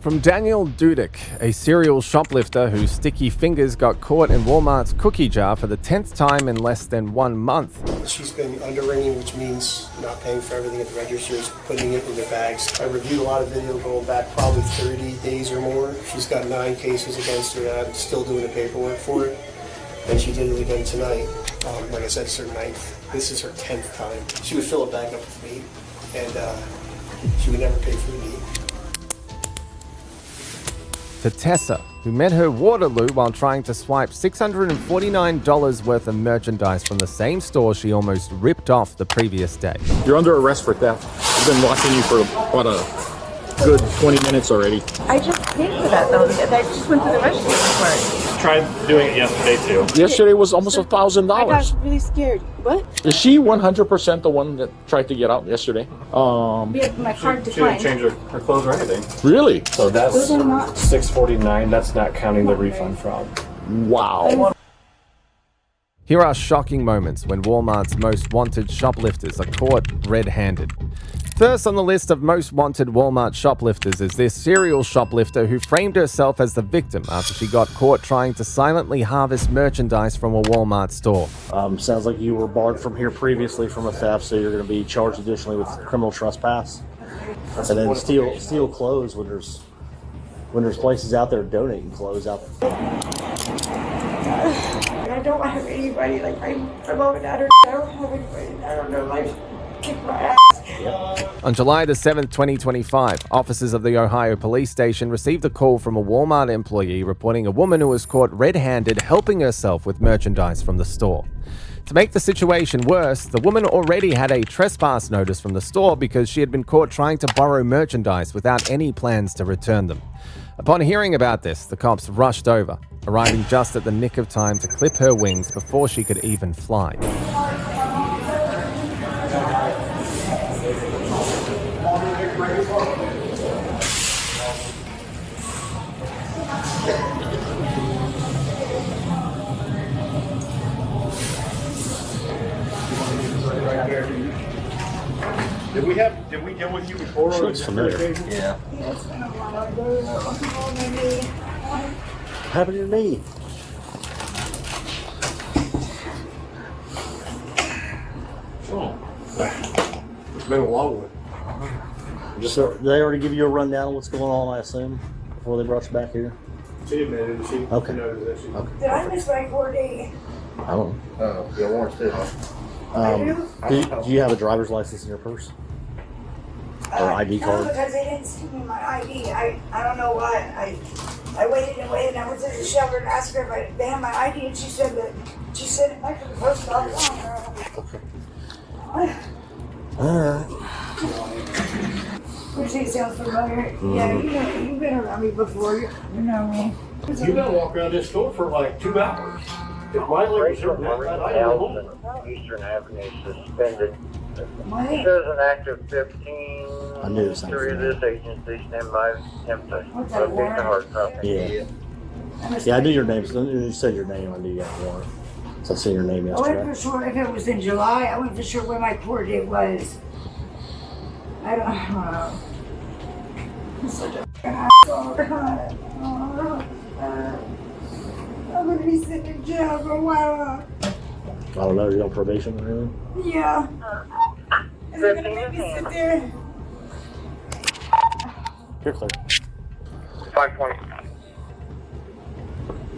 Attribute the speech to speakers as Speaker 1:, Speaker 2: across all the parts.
Speaker 1: From Daniel Dudek, a serial shoplifter whose sticky fingers got caught in Walmart's cookie jar for the 10th time in less than 1 month.
Speaker 2: She's been underringing, which means not paying for everything at the registers, putting it in their bags. I reviewed a lot of video going back probably 30 days or more. She's got 9 cases against her that I'm still doing the paperwork for it. And she did it again tonight. Like I said, it's her 9th. This is her 10th time. She would fill a bag up with meat, and she would never pay for the meat.
Speaker 1: To Tessa, who met her Waterloo while trying to swipe $649 worth of merchandise from the same store she almost ripped off the previous day.
Speaker 3: You're under arrest for theft. I've been watching you for about a good 20 minutes already.
Speaker 4: I just paid for that though. I just went to the register for it.
Speaker 5: Tried doing it yesterday too.
Speaker 3: Yesterday was almost $1,000.
Speaker 4: I got really scared. What?
Speaker 3: Is she 100% the one that tried to get out yesterday?
Speaker 4: Yeah, my card
Speaker 5: She didn't
Speaker 4: declined.
Speaker 5: change her clothes or anything.
Speaker 3: Really?
Speaker 5: So that's
Speaker 4: Those are not-
Speaker 5: $649. That's not counting the refund from.
Speaker 3: Wow.
Speaker 1: Here are shocking moments when Walmart's most wanted shoplifters are caught red-handed. First on the list of most wanted Walmart shoplifters is this serial shoplifter who framed herself as the victim after she got caught trying to silently harvest merchandise from a Walmart store.
Speaker 6: Sounds like you were barred from here previously from a theft, so you're going to be charged additionally with criminal trespass. And then steal clothes when there's places out there donating clothes out there.
Speaker 4: I don't have anybody, like, I'm over at her. I don't have anybody. I don't know, like, kick my ass.
Speaker 1: On July the 7th, 2025, officers of the Ohio police station received a call from a Walmart employee reporting a woman who was caught red-handed helping herself with merchandise from the store. To make the situation worse, the woman already had a trespass notice from the store because she had been caught trying to borrow merchandise without any plans to return them. Upon hearing about this, the cops rushed over, arriving just at the nick of time to clip her wings before she could even fly.
Speaker 5: Did we deal with you before?
Speaker 6: She looks familiar.
Speaker 5: Yeah.
Speaker 6: Happened to me.
Speaker 5: It's been a long one.
Speaker 6: So did they already give you a rundown of what's going on, I assume, before they brought you back here?
Speaker 5: She admitted it. She
Speaker 6: Okay.
Speaker 5: noticed that she.
Speaker 6: Okay.
Speaker 4: Did I miss my 4D?
Speaker 6: I don't know.
Speaker 5: Yeah, warrants did.
Speaker 6: Do you have a driver's license in your purse? Or ID
Speaker 4: No,
Speaker 6: card?
Speaker 4: because they didn't give me my ID. I don't know why. I waited and waited. I went to the shelter and asked her if they had my ID, and she said it back to the post office.
Speaker 6: Alright.
Speaker 4: Which sounds familiar. Yeah, you've been around me before. You know me.
Speaker 5: You've been walking around this store for like 2 hours. If my leg was hurting that bad, I'd go home.
Speaker 7: Eastern Avenue suspended.
Speaker 4: What?
Speaker 7: There's an active 15.
Speaker 6: I knew it
Speaker 7: Three of this agency stand by temptation.
Speaker 4: What's that,
Speaker 7: Locate the hard copy.
Speaker 6: Yeah. Yeah, I knew your name. When you said your name, I knew you had a warrant. So I seen your name
Speaker 4: I wasn't
Speaker 6: yesterday.
Speaker 4: for sure if it was in July. I wasn't for sure when my court date was. I don't know. I'm such a asshole. I'm gonna be sitting in jail for a while.
Speaker 6: I don't know, you're on probation or anything?
Speaker 4: Yeah. And they're gonna make me sit there.
Speaker 6: You're clear.
Speaker 7: 520.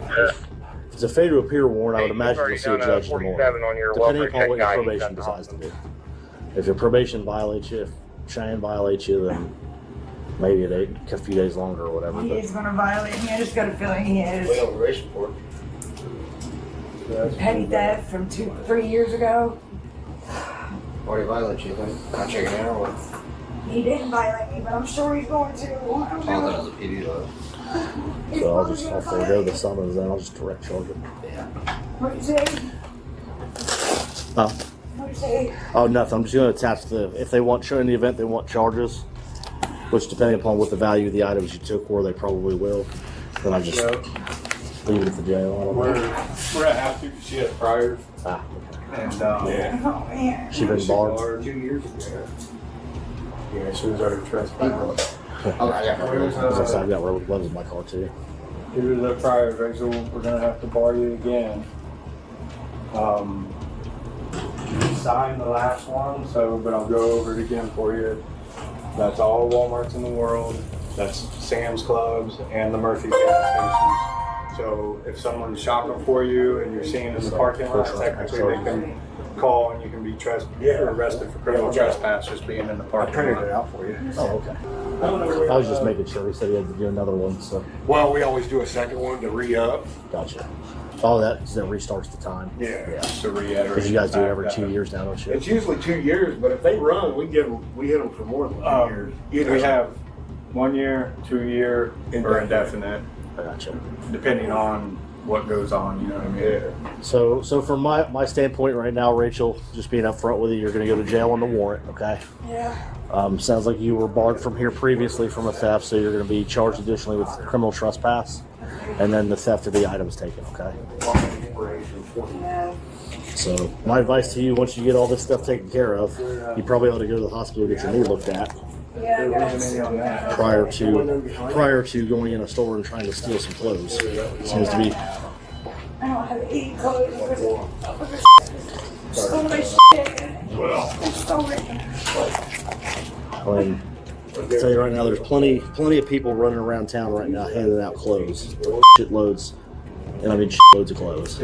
Speaker 6: If it's a failure to appear warrant, I would imagine you'll see a judge in the morning.
Speaker 7: 47 on your
Speaker 6: Depending
Speaker 7: welfare
Speaker 6: upon what
Speaker 7: check
Speaker 6: your
Speaker 7: guide,
Speaker 6: probation
Speaker 7: you got
Speaker 6: decides to do. If your probation violates you, if Cheyenne violates you, then maybe a few days longer or whatever.
Speaker 4: He
Speaker 6: But
Speaker 4: is gonna violate me. I just got a feeling he
Speaker 2: Wait
Speaker 4: is.
Speaker 2: on the race report.
Speaker 4: Petty theft from 3 years ago.
Speaker 2: Already violent, you think? Not checking it out.
Speaker 4: He didn't violate me, but I'm sure he's going to. I don't know.
Speaker 2: was a PD though.
Speaker 4: He's
Speaker 6: so
Speaker 4: probably gonna
Speaker 6: I'll forego
Speaker 4: violate
Speaker 6: the
Speaker 4: me.
Speaker 6: summons, then I'll just direct charge it.
Speaker 4: What'd you say?
Speaker 6: Oh,
Speaker 4: What'd you say?
Speaker 6: oh, nothing. I'm just going to attach if they want, in the event they want charges, which depending upon what the value of the items you took were, they probably will. Then I just leave it at the jail. I don't know.
Speaker 5: We're at have to because she has priors.
Speaker 6: Ah,
Speaker 5: And
Speaker 4: Oh man.
Speaker 6: she been barred.
Speaker 5: 2 years ago. Yeah, she was already trespassed.
Speaker 6: I've got rubber gloves in my car too.
Speaker 3: Due to the prior visual, we're gonna have to bar you again. You signed the last one, but I'll go over it again for you. That's all Walmarts in the world. That's Sam's Clubs and the Murphy's gas stations. So if someone's shopping for you and you're seeing in the parking lot, technically they can call and you can be arrested for criminal trespass just being in the parking lot. I printed it out for you.
Speaker 6: Oh, okay. I was just making sure. He said he had to do another one, so.
Speaker 5: Well, we always do a second one to re-up.
Speaker 6: Gotcha. Oh, that restarts the time.
Speaker 5: Yeah.
Speaker 3: Just to reiterate.
Speaker 6: Because you guys do it every 2 years now, don't you?
Speaker 5: It's usually 2 years, but if they run, we hit them for more than 2 years.
Speaker 3: We have 1 year, 2 year, or indefinite,
Speaker 6: I gotcha.
Speaker 3: depending on what goes on, you know what I mean?
Speaker 5: Yeah.
Speaker 6: So from my standpoint right now, Rachel, just being upfront with you, you're going to go to jail on the warrant, okay?
Speaker 4: Yeah.
Speaker 6: Sounds like you were barred from here previously from a theft, so you're going to be charged additionally with criminal trespass, and then the theft of the items taken, okay?
Speaker 4: Yeah.
Speaker 6: So my advice to you, once you get all this stuff taken care of, you probably ought to go to the hospital and get your knee looked at
Speaker 4: Yeah, I got
Speaker 6: prior to going in a store and trying to steal some clothes. Seems to be.
Speaker 4: I don't have any clothes. So much shit. It's so rich.
Speaker 6: I mean, I can tell you right now, there's plenty of people running around town right now handing out clothes, shitloads, and I mean shitloads of clothes.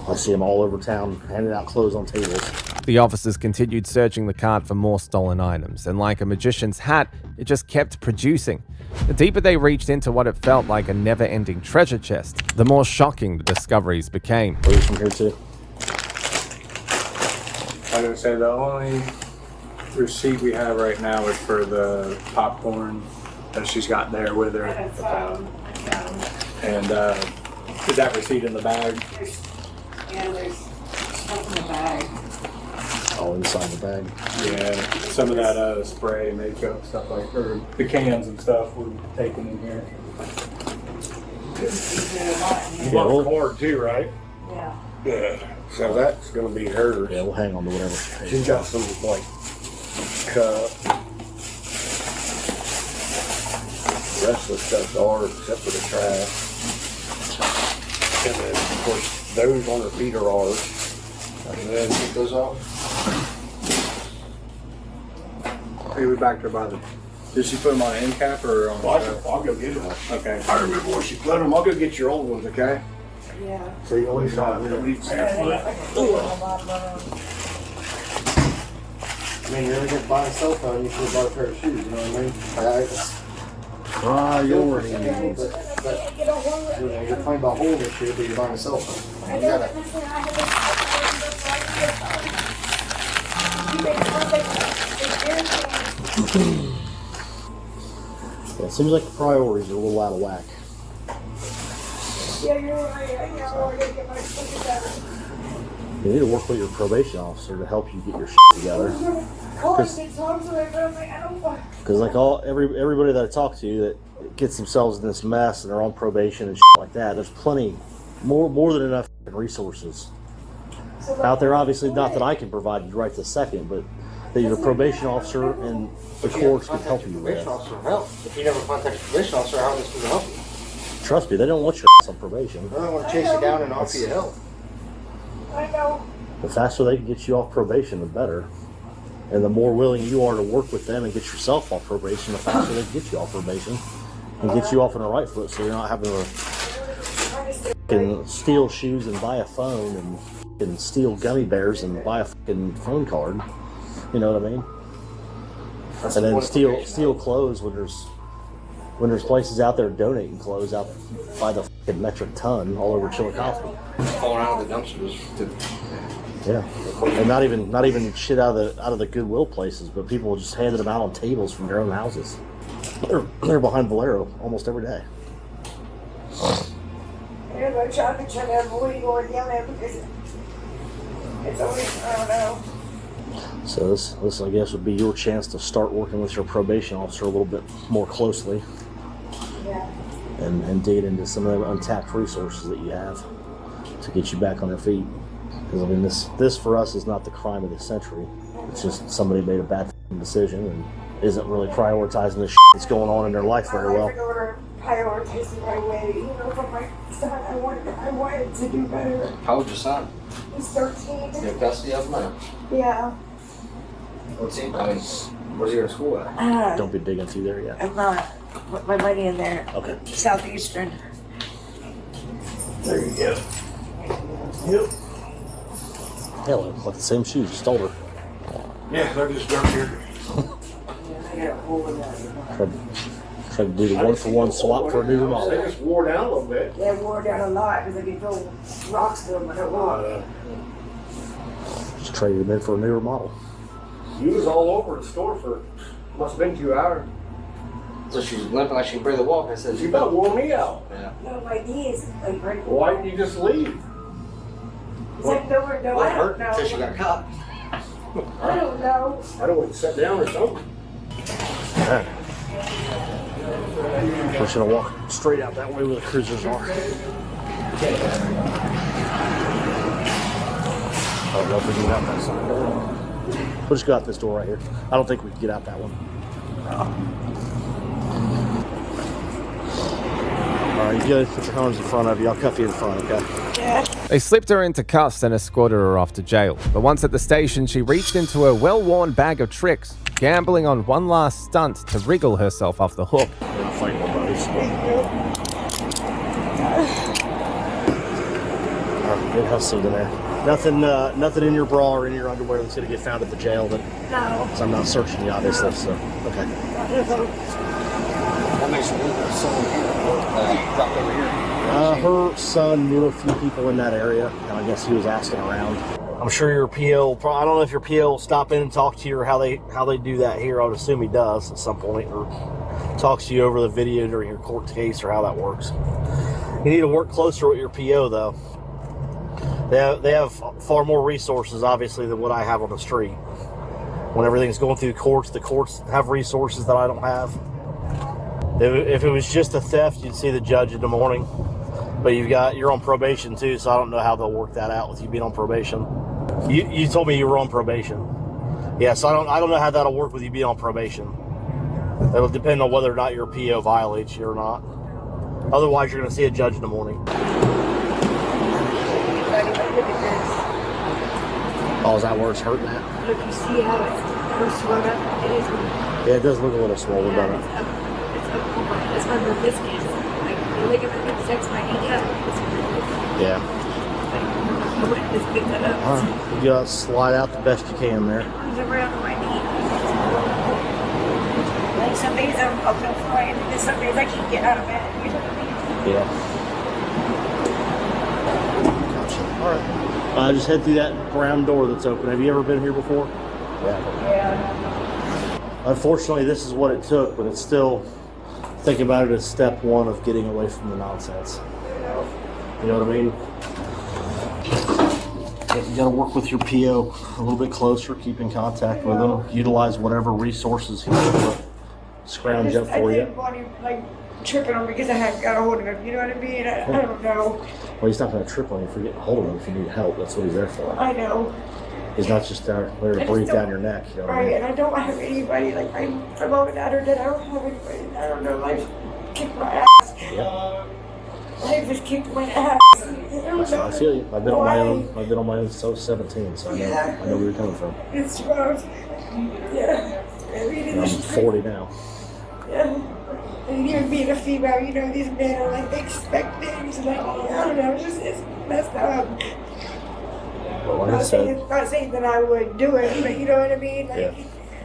Speaker 6: I see them all over town handing out clothes on tables.
Speaker 1: The officers continued searching the cart for more stolen items, and like a magician's hat, it just kept producing. The deeper they reached into what it felt like a never-ending treasure chest, the more shocking the discoveries became.
Speaker 6: Are you from here too?
Speaker 3: I was gonna say the only receipt we have right now is for the popcorn that she's got there with her. And is that receipt in the bag?
Speaker 4: Yeah, there's stuff in the bag.
Speaker 6: All inside the bag.
Speaker 3: Yeah, some of that spray, makeup, stuff like, or the cans and stuff were taken in here.
Speaker 5: You bought a cord too, right?
Speaker 4: Yeah.
Speaker 5: Yeah. So that's gonna be hers.
Speaker 6: Yeah, we'll hang on to whatever she pays.
Speaker 5: She's got some like cup. The rest of the stuff's ours except for the trash. And then of course those on her feet are ours. And then take those off.
Speaker 3: Hey, we backed her by the. Did she put them on an end cap or on?
Speaker 5: I'll go get them.
Speaker 3: Okay.
Speaker 5: I remember where she put them. I'll go get your old ones, okay?
Speaker 4: Yeah.
Speaker 5: So you always saw it. Leave
Speaker 2: I mean, you're gonna buy a cell phone, you should have bought a pair of shoes, you know what I mean?
Speaker 6: You're
Speaker 2: You're playing about holding this shit, but you're buying a cell phone. You gotta,
Speaker 6: Yeah, it seems like the priorities are a little out of whack.
Speaker 4: Yeah, you're right. I gotta get my shit together.
Speaker 6: You need to work with your probation officer to help you get your shit together. Because like everybody that I talk to that gets themselves in this mess and they're on probation and shit like that, there's plenty, more than enough resources out there. Obviously, not that I can provide you right this second, but that your probation officer and the courts can help you with.
Speaker 2: if you never contact the probation officer, how is this gonna help you?
Speaker 6: Trust me, they don't want your ass on probation.
Speaker 2: I don't want to chase you down and offer you help.
Speaker 4: I know.
Speaker 6: The faster they can get you off probation, the better. And the more willing you are to work with them and get yourself off probation, the faster they can get you off probation and get you off on the right foot, so you're not having to steal shoes and buy a phone and steal gummy bears and buy a fucking phone card. You know what I mean? And then steal clothes when there's places out there donating clothes out by the fucking metric ton all over Chillicothe.
Speaker 2: Falling out of the dumpsters.
Speaker 6: Yeah, and not even shit out of the Goodwill places, but people just handing them out on tables from their own houses. They're behind Valero almost every day.
Speaker 4: Everybody trying to avoid going down there because it's always, I don't know.
Speaker 6: So this I guess would be your chance to start working with your probation officer a little bit more closely.
Speaker 4: Yeah.
Speaker 6: And dig into some of the untapped resources that you have to get you back on your feet. Because I mean, this for us is not the crime of the century. It's just somebody made a bad decision, and isn't really prioritizing the shit that's going on in their life very well.
Speaker 4: Prioritize the right way. You know, for my son, I wanted to do better.
Speaker 8: How old's your son?
Speaker 4: He's 13.
Speaker 8: You have custody of him now?
Speaker 4: Yeah.
Speaker 8: What's he? I mean, where's he in school at?
Speaker 6: Don't be digging through there yet.
Speaker 4: I'm not. Put my money in there.
Speaker 6: Okay.
Speaker 4: Southeastern.
Speaker 6: There you go. Yep. Hell, like the same shoes. You stole her.
Speaker 3: Yeah, they're just dirtier.
Speaker 4: I got a hole in that.
Speaker 6: Tried to do the one-for-one swap for a new
Speaker 3: They
Speaker 6: remodel.
Speaker 3: just wore down a little bit.
Speaker 4: Yeah, I wore down a lot because I get throw rocks to them when I walk.
Speaker 6: Just traded them in for a new remodel.
Speaker 3: You was all over the store for, must have been 2 hours.
Speaker 8: So she's limping like she can barely walk. I said,
Speaker 3: You about wore me out.
Speaker 8: Yeah.
Speaker 4: No, my knees like right.
Speaker 3: Why didn't you just leave?
Speaker 4: It's like no, I
Speaker 8: Well, it hurt
Speaker 4: don't know.
Speaker 8: until she got caught.
Speaker 4: I don't know.
Speaker 3: I don't want to sit down or something.
Speaker 6: We're just gonna walk straight out that way where the cruisers are. I don't know if we can get out that side door. We'll just go out this door right here. I don't think we can get out that one. All right, you guys put your hands in front of you. I'll cuff you in front, okay?
Speaker 1: They slipped her into cuffs and escorted her off to jail. But once at the station, she reached into her well-worn bag of tricks, gambling on one last stunt to wriggle herself off the hook.
Speaker 6: We're not fighting nobody. All right, good hustle in there. Nothing in your bra or in your underwear that's gonna get found at the jail. That,
Speaker 4: No.
Speaker 6: so I'm not searching you, obviously. So okay.
Speaker 8: That makes her move. Someone here dropped over here.
Speaker 6: Her son knew a few people in that area, and I guess he was asking around. I'm sure your PO. I don't know if your PO will stop in and talk to you, or how they do that here. I would assume he does at some point, or talks to you over the video during your court case, or how that works. You need to work closer with your PO, though. They have far more resources, obviously, than what I have on the street. When everything's going through the courts have resources that I don't have. If it was just a theft, you'd see the judge in the morning. But you're on probation too, so I don't know how they'll work that out with you being on probation. You told me you were on probation. Yeah, so I don't know how that'll work with you being on probation. It'll depend on whether or not your PO violates you or not. Otherwise, you're going to see a judge in the morning.
Speaker 4: Look at this.
Speaker 6: Oh, is that where it's hurting at?
Speaker 4: Look, you see how it's swelled up? It is.
Speaker 6: Yeah, it does look a little swollen, doesn't it?
Speaker 4: It's my meniscus. Like the ligament that protects my kneecap.
Speaker 6: Yeah.
Speaker 4: I wouldn't just pick that up.
Speaker 6: All right. You gotta slide out the best you can there.
Speaker 4: It's around my knee. Like some days I'll feel fine, and some days I can't get out of bed. You know what I mean?
Speaker 6: Yeah. Gotcha. All right. Just head through that brown door that's open. Have you ever been here before?
Speaker 4: Yeah.
Speaker 6: Unfortunately, this is what it took, but it's still, think about it as step one of getting away from the nonsense. You know what I mean? You gotta work with your PO a little bit closer, keep in contact with them, utilize whatever resources he's able to scrounge up
Speaker 4: I
Speaker 6: for you.
Speaker 4: didn't want him like tripping on me because I hadn't got a hold of him. You know what I mean? I don't know.
Speaker 6: Well, he's not gonna trip on you for getting hold of him if you need help. That's what he's there for.
Speaker 4: I know.
Speaker 6: He's not just there to breathe down your neck. You know what I
Speaker 4: Right,
Speaker 6: mean?
Speaker 4: and I don't have anybody. Like I'm mom and dad are dead. I don't have anybody. I don't know. Life kicked my ass.
Speaker 6: Yeah.
Speaker 4: Life just kicked my ass.
Speaker 6: I feel you. I've been on my own. I've been on my own since I was 17, so I know where you're coming from.
Speaker 4: It's rough. Yeah. I mean,
Speaker 6: And I'm 40 now.
Speaker 4: yeah. And even being a female, you know, these men are like, they expect things. Like, I don't know, it's messed up.
Speaker 6: Well, like I said,
Speaker 4: Not saying that I would do it, but you know what I mean? Like,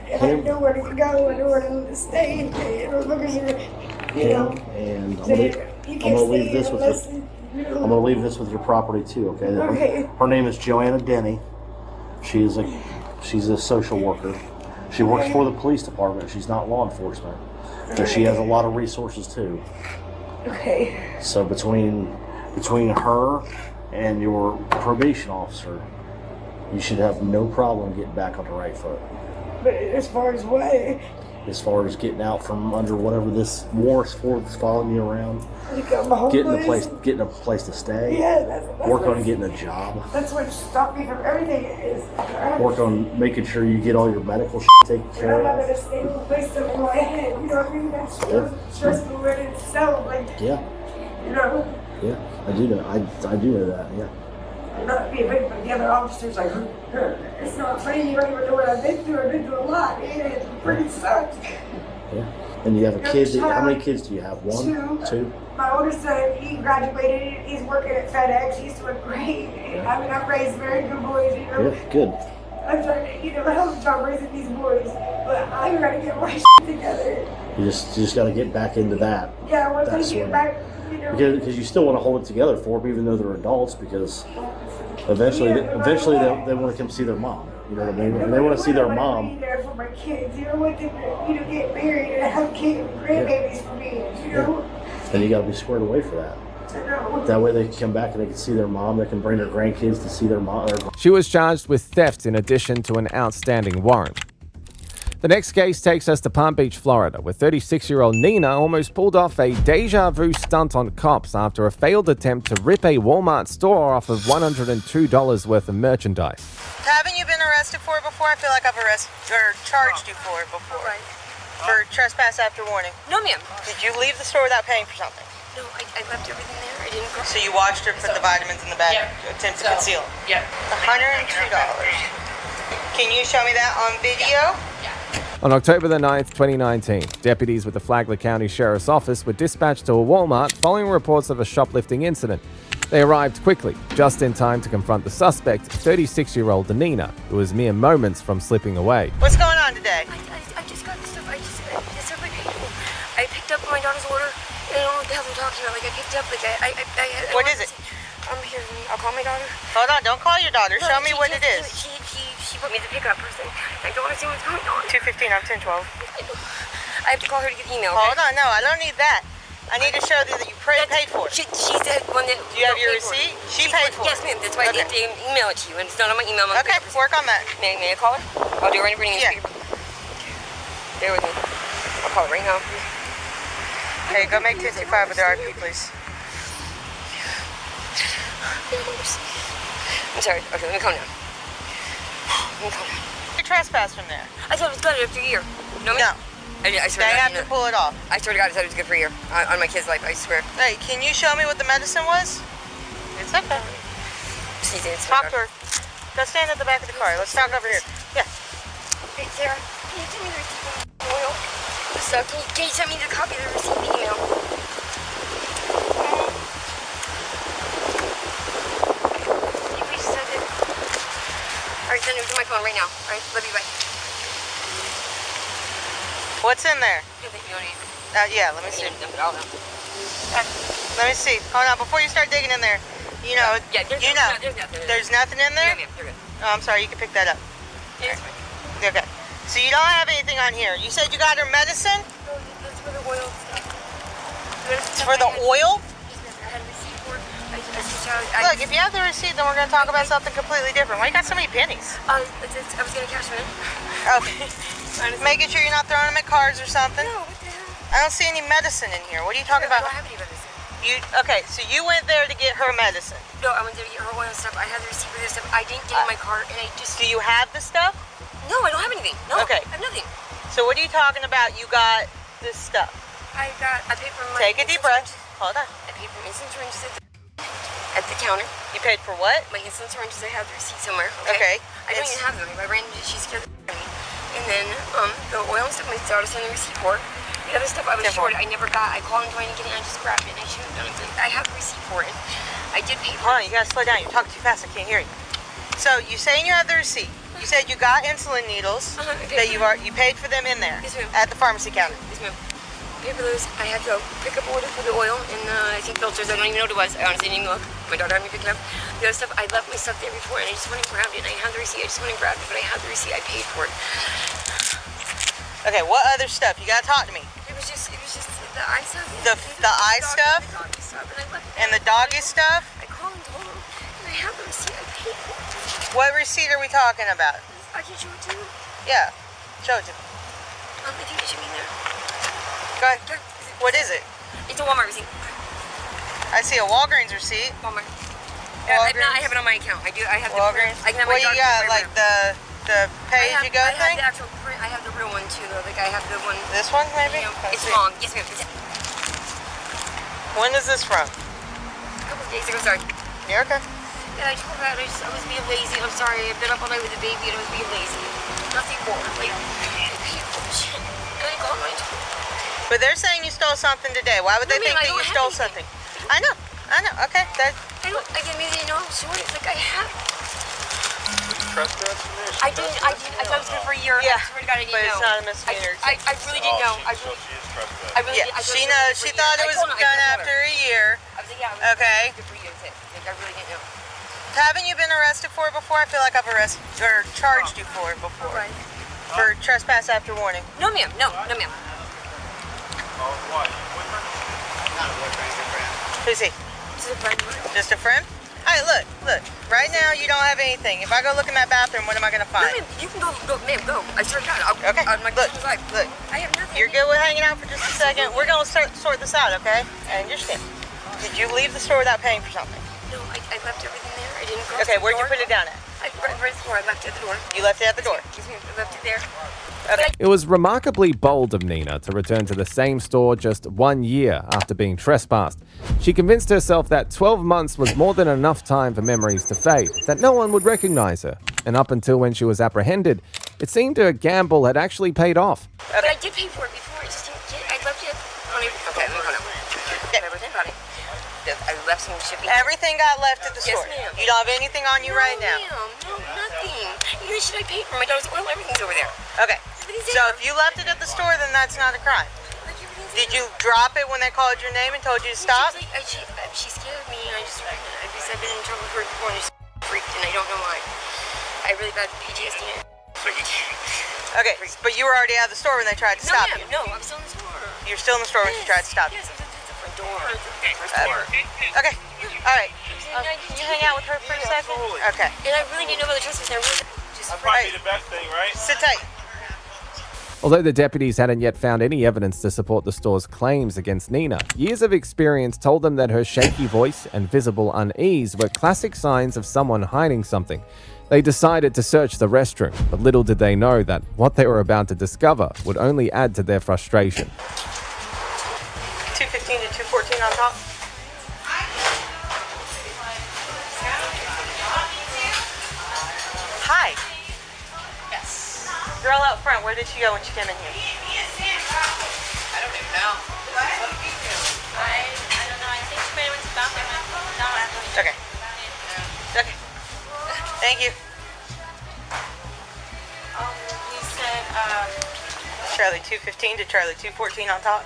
Speaker 4: if I knew where to go and where to stay, you know, look at you know.
Speaker 6: and I'm
Speaker 4: Say,
Speaker 6: gonna leave this with
Speaker 4: listen,
Speaker 6: your, I'm gonna leave this with your property too. Okay.
Speaker 4: Okay.
Speaker 6: Her name is Joanna Denny. She's a social worker. She works for the police department. She's not law enforcement, so she has a lot of resources too.
Speaker 4: Okay.
Speaker 6: So between her and your probation officer, you should have no problem getting back on the right foot.
Speaker 4: But as far as what?
Speaker 6: as far as getting out from under whatever this war is for that's following you around. Getting a place to stay.
Speaker 4: Yeah, that's
Speaker 6: work on getting a job.
Speaker 4: That's what stopped me from everything.
Speaker 6: Work on making sure you get all your medical shit taken care
Speaker 4: I'm not
Speaker 6: of.
Speaker 4: gonna stay with a place in my head. You know what I mean? That's stressful in itself. Like,
Speaker 6: Yeah,
Speaker 4: you know,
Speaker 6: yeah, I do know. I do know that. Yeah.
Speaker 4: not being big, but the other officers like, it's not funny. You don't even know what I've been through. I've been through a lot. It pretty sucks.
Speaker 6: Yeah. And you have a kid. How many kids do you have? One? Two?
Speaker 4: My oldest son, he graduated. He's working at FedEx. He's doing great. I mean, I've raised very good boys, you know.
Speaker 6: Yeah, good.
Speaker 4: I'm trying to, you know, help job raising these boys, but I gotta get my together.
Speaker 6: You just got to get back into that.
Speaker 4: Yeah, once I
Speaker 6: That's
Speaker 4: get
Speaker 6: what-
Speaker 4: back, you know.
Speaker 6: Because you still want to hold it together for them, even though they're adults. Because eventually they want to come see their mom. You know what I mean? And they want to see their
Speaker 4: I wanna
Speaker 6: mom.
Speaker 4: be there for my kids. You know, want them to, you know, get married and have kids, grandbabies for me. You know.
Speaker 6: And you got to be squared away for that.
Speaker 4: I know.
Speaker 6: That way they can come back and they can see their mom. They can bring their grandkids to see their mom.
Speaker 1: She was charged with theft in addition to an outstanding warrant. The next case takes us to Palm Beach, Florida, where 36-year-old Nina almost pulled off a deja vu stunt on cops after a failed attempt to rip a Walmart store off of $102 worth of merchandise.
Speaker 9: Haven't you been arrested for it before? I feel like I've charged you for it before.
Speaker 10: Right.
Speaker 9: For trespass after warning.
Speaker 10: No, ma'am.
Speaker 9: Did you leave the store without paying for something?
Speaker 10: No, I left everything there. I didn't go.
Speaker 9: So you watched her put the vitamins in the bag, attempt to conceal.
Speaker 10: Yep.
Speaker 9: $102. Can you show me that on video?
Speaker 1: On October the 9th, 2019, deputies with the Flagler County Sheriff's Office were dispatched to a Walmart following reports of a shoplifting incident. They arrived quickly, just in time to confront the suspect, 36-year-old Nina, who was mere moments from slipping away.
Speaker 9: What's going on today?
Speaker 10: I just got the stuff. It's stuff I paid for. I picked up my daughter's order. I don't know what the hell I'm talking about. Like, I picked up, like, I
Speaker 9: What is it?
Speaker 10: I'm here. I'll call my daughter.
Speaker 9: Hold on, don't call your daughter. Show me what it is.
Speaker 10: She put me the pickup person. I don't want to see what's going on.
Speaker 9: 215, I'm 1012.
Speaker 10: I have to call her to get the email.
Speaker 9: Hold on, no, I don't need that. I need to show you that you paid for it.
Speaker 10: She's the one that.
Speaker 9: Do you have your receipt? She paid for it.
Speaker 10: Yes, ma'am. That's why I need to email it to you, and it's not on my email.
Speaker 9: Okay, work on that.
Speaker 10: May I call her? I'll do it right in front of you.
Speaker 9: Yeah.
Speaker 10: Bear with me. I'll call her right now.
Speaker 9: Hey, go make 225 with the RP, please.
Speaker 10: I'm sorry. Okay, let me calm down.
Speaker 9: You trespass from there.
Speaker 10: I thought it was good after a year. No. I swear
Speaker 9: They
Speaker 10: to
Speaker 9: have
Speaker 10: God,
Speaker 9: to pull it off.
Speaker 10: I swear to God, I thought it was good for a year. On my kid's life, I swear.
Speaker 9: Hey, can you show me what the medicine was? It's okay. Talk to her. Go stand at the back of the car. Let's talk over here. Yeah.
Speaker 10: Hey, Sarah, can you send me the receipt on the oil? So, can you send me the copy of the receipt email? Can you please send it? Alright, send it to my phone right now. Alright, love you, bye.
Speaker 9: What's in there? Yeah, let me see. Let me see. Hold on, before you start digging in there, you know, there's nothing in there?
Speaker 10: No, ma'am, you're good.
Speaker 9: Oh, I'm sorry, you can pick that up.
Speaker 10: Yeah, it's fine.
Speaker 9: Okay. So you don't have anything on here. You said you got her medicine?
Speaker 10: No, that's for the oil stuff.
Speaker 9: It's for the oil?
Speaker 10: I had a receipt for it.
Speaker 9: Look, if you have the receipt, then we're going to talk about something completely different. Why you got so many pennies?
Speaker 10: I was going to cash them in.
Speaker 9: Okay. Making sure you're not throwing them at cars or something?
Speaker 10: No, what the hell?
Speaker 9: I don't see any medicine in here. What are you talking about?
Speaker 10: I don't have any medicine.
Speaker 9: Okay, so you went there to get her medicine.
Speaker 10: No, I went there to get her oil and stuff. I had the receipt for this stuff. I didn't get in my car, and I just...
Speaker 9: Do you have the stuff?
Speaker 10: No, I don't have anything. No,
Speaker 9: Okay.
Speaker 10: I have nothing.
Speaker 9: So what are you talking about? You got this stuff.
Speaker 10: I paid for my...
Speaker 9: Take a deep breath. Hold on.
Speaker 10: I paid for my insulin syringes at the counter.
Speaker 9: You paid for what?
Speaker 10: My insulin syringes, I have the receipt somewhere.
Speaker 9: Okay.
Speaker 10: I don't even have them. I ran into... She scared the out of me. And then the oil and stuff, my daughter sent the receipt for. The other stuff I was short, I never got. I called him trying to get it, and I just grabbed it, and I should have done it. I have the receipt for it. I did pay for it.
Speaker 9: Hold on, you gotta slow down. You're talking too fast. I can't hear you. So you're saying you have the receipt. You said you got insulin needles that you paid for them in there at the pharmacy counter.
Speaker 10: Yes, ma'am. Paid for those. I had to pick up order for the oil and I think filters. I don't even know what it was. I honestly didn't even look. My daughter had me pick it up. The other stuff, I left my stuff there before, and I just went and grabbed it. And I had the receipt. I just went and grabbed it, but I had the receipt. I paid for it.
Speaker 9: Okay, what other stuff? You gotta talk to me.
Speaker 10: It was just the eye stuff.
Speaker 9: The eye stuff? And the doggy stuff?
Speaker 10: I called and told him, and I have the receipt. I paid for it.
Speaker 9: What receipt are we talking about?
Speaker 10: I can show it to you.
Speaker 9: Yeah, show it to me.
Speaker 10: I think it should
Speaker 9: Go ahead. What is it?
Speaker 10: It's a Walmart receipt.
Speaker 9: I see a Walgreens receipt.
Speaker 10: Walmart.
Speaker 9: Walgreens.
Speaker 10: I have it on my account. I have
Speaker 9: Walgreens.
Speaker 10: I can have
Speaker 9: What
Speaker 10: my
Speaker 9: you got? Like the pay-as-you-go
Speaker 10: I
Speaker 9: thing?
Speaker 10: have the actual print. I have the real one too, though. Like I have the one.
Speaker 9: This one, maybe?
Speaker 10: It's long. Yes, ma'am.
Speaker 9: When is this from?
Speaker 10: A couple of days ago. Sorry.
Speaker 9: You're okay.
Speaker 10: Yeah, I told that I was being lazy. I'm sorry. I've been up all night with the baby and I was being lazy. Nothing more. Like, shit. And I called my.
Speaker 9: But they're saying you stole something today. Why would they think that you stole something? I know. Okay.
Speaker 10: I didn't mean to know. Sure. It's like I have.
Speaker 3: Trespass?
Speaker 10: I didn't. I thought it was good for a year.
Speaker 9: Yeah.
Speaker 10: I swear to God, I didn't
Speaker 9: But
Speaker 10: know.
Speaker 9: it's not a misdemeanor.
Speaker 10: I really didn't know.
Speaker 3: So she is trespassing.
Speaker 10: I really
Speaker 9: Yeah,
Speaker 10: did.
Speaker 9: she knows. She thought it was done after a year.
Speaker 10: I was like, yeah.
Speaker 9: Okay.
Speaker 10: Good for you. That's it. Like, I really didn't know.
Speaker 9: Haven't you been arrested for it before? I feel like I've arrested or charged you for it before.
Speaker 10: Right.
Speaker 9: For trespass after warning.
Speaker 10: No, ma'am. No, ma'am.
Speaker 3: Oh, why? Boyfriend?
Speaker 8: Not a boyfriend, he's a friend.
Speaker 9: Who's he?
Speaker 10: This is a friend.
Speaker 9: Just a friend? Alright, look. Right now you don't have anything. If I go look in that bathroom, what am I gonna
Speaker 10: No,
Speaker 9: find?
Speaker 10: ma'am. You can go, ma'am. Go. I swear to God.
Speaker 9: Okay.
Speaker 10: Look.
Speaker 9: Look.
Speaker 10: I have nothing.
Speaker 9: You're good with hanging out for just a second. We're gonna sort this out, okay? I understand. Did you leave the store without paying for something?
Speaker 10: No, I left everything there. I didn't cross
Speaker 9: Okay,
Speaker 10: the
Speaker 9: where'd you
Speaker 10: door.
Speaker 9: put it down at?
Speaker 10: Right at the door. I left it at the door.
Speaker 9: You left it at the door.
Speaker 10: Yes, ma'am. I left it there.
Speaker 9: Okay.
Speaker 1: It was remarkably bold of Nina to return to the same store just 1 year after being trespassed. She convinced herself that 12 months was more than enough time for memories to fade, that no one would recognize her. And up until when she was apprehended, it seemed her gamble had actually paid off.
Speaker 10: But I did pay for it before. I just didn't get it. I left it. Okay, hold on. Everything on it. I left some shipping.
Speaker 9: Everything got left at the
Speaker 10: Yes,
Speaker 9: store.
Speaker 10: ma'am.
Speaker 9: You don't have anything on you right now.
Speaker 10: No, nothing. You should I pay for my daughter's oil? Everything's over there.
Speaker 9: Okay. So if you left it at the store, then that's not a crime. Did you drop it when they called your name and told you to stop?
Speaker 10: She scared me, and I've been in trouble with her before, and I just freaked, and I don't know why. I really bad PTSD.
Speaker 9: Okay, but you were already out of the store when they tried to stop you.
Speaker 10: No, I'm still in the store.
Speaker 9: You're still in the store when she tried to stop you.
Speaker 10: Yes, it's the front door.
Speaker 9: Okay, all right. Can you hang out with her for a second? Okay.
Speaker 10: And I really didn't know about the trespass. I really just.
Speaker 3: That'd probably be the best thing, right?
Speaker 9: Sit tight.
Speaker 1: Although the deputies hadn't yet found any evidence to support the store's claims against Nina, years of experience told them that her shaky voice and visible unease were classic signs of someone hiding something. They decided to search the restroom, but little did they know that what they were about to discover would only add to their frustration.
Speaker 9: 215 to 214 on top. Hi.
Speaker 10: Yes.
Speaker 9: Girl out front, where did she go when she came in here?
Speaker 10: I don't even know. I don't know. I think she may have went to the bathroom.
Speaker 9: Okay. Okay. Thank you.
Speaker 10: You said,
Speaker 9: Charlie 215 to Charlie 214 on top.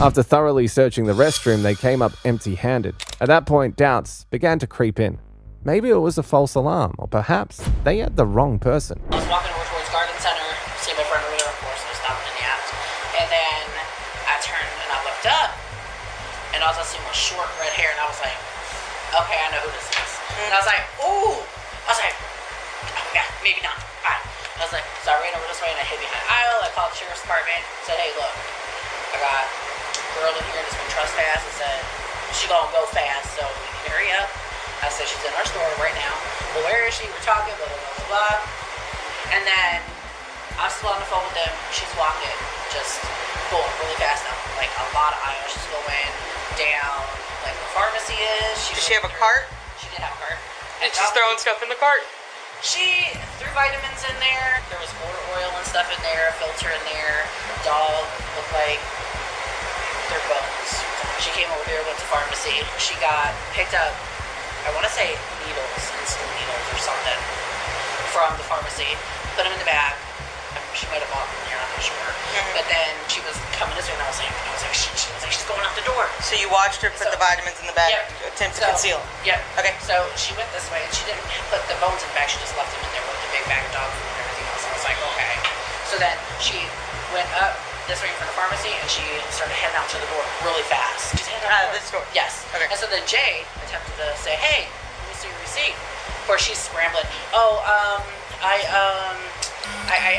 Speaker 1: After thoroughly searching the restroom, they came up empty-handed. At that point, doubts began to creep in. Maybe it was a false alarm, or perhaps they had the wrong person.
Speaker 11: I was walking over towards Garden Center, see my friend Rita, of course, I was stopping in the act. And then I turned and I looked up, and all I seen was short red hair, and I was like, okay, I know who this is. And I was like, ooh! I was like, oh yeah, maybe not. Alright. I was like, so I ran over this way and I hid behind the aisle, I called the sheriff's department, said, hey, look, I got a girl in here that's been trespassed. I said, she gonna go fast, so we need to hurry up. I said, she's in our store right now. Well, where is she? We're talking, blah, blah, blah, blah, blah. And then I'm still on the phone with them. She's walking, just going really fast now. Like a lot of aisles. She's going down, like the pharmacy is.
Speaker 9: Does she have a cart?
Speaker 11: She did have a cart.
Speaker 9: And she's throwing stuff in the cart?
Speaker 11: She threw vitamins in there. There was motor oil and stuff in there, a filter in there. Dog looked like their bones. She came over here, went to pharmacy. She got picked up, I want to say needles, insulin needles or something, from the pharmacy. Put them in the bag. She might have bought them here, I'm not sure. But then she was coming this way, and I was like, she's going out the door.
Speaker 9: So you watched her put the vitamins in the bag, attempt to conceal them?
Speaker 11: Yeah.
Speaker 9: Okay.
Speaker 11: So she went this way, and she didn't put the bones in the bag. She just left them in there with the big bag of dog food and everything else. I was like, okay. So then she went up this way from the pharmacy, and she started heading out to the door really fast. She's heading out
Speaker 9: this door?
Speaker 11: Yes.
Speaker 9: Okay.
Speaker 11: And so then Jay attempted to say, hey, let me see your receipt. Of course, she's scrambling. Oh, I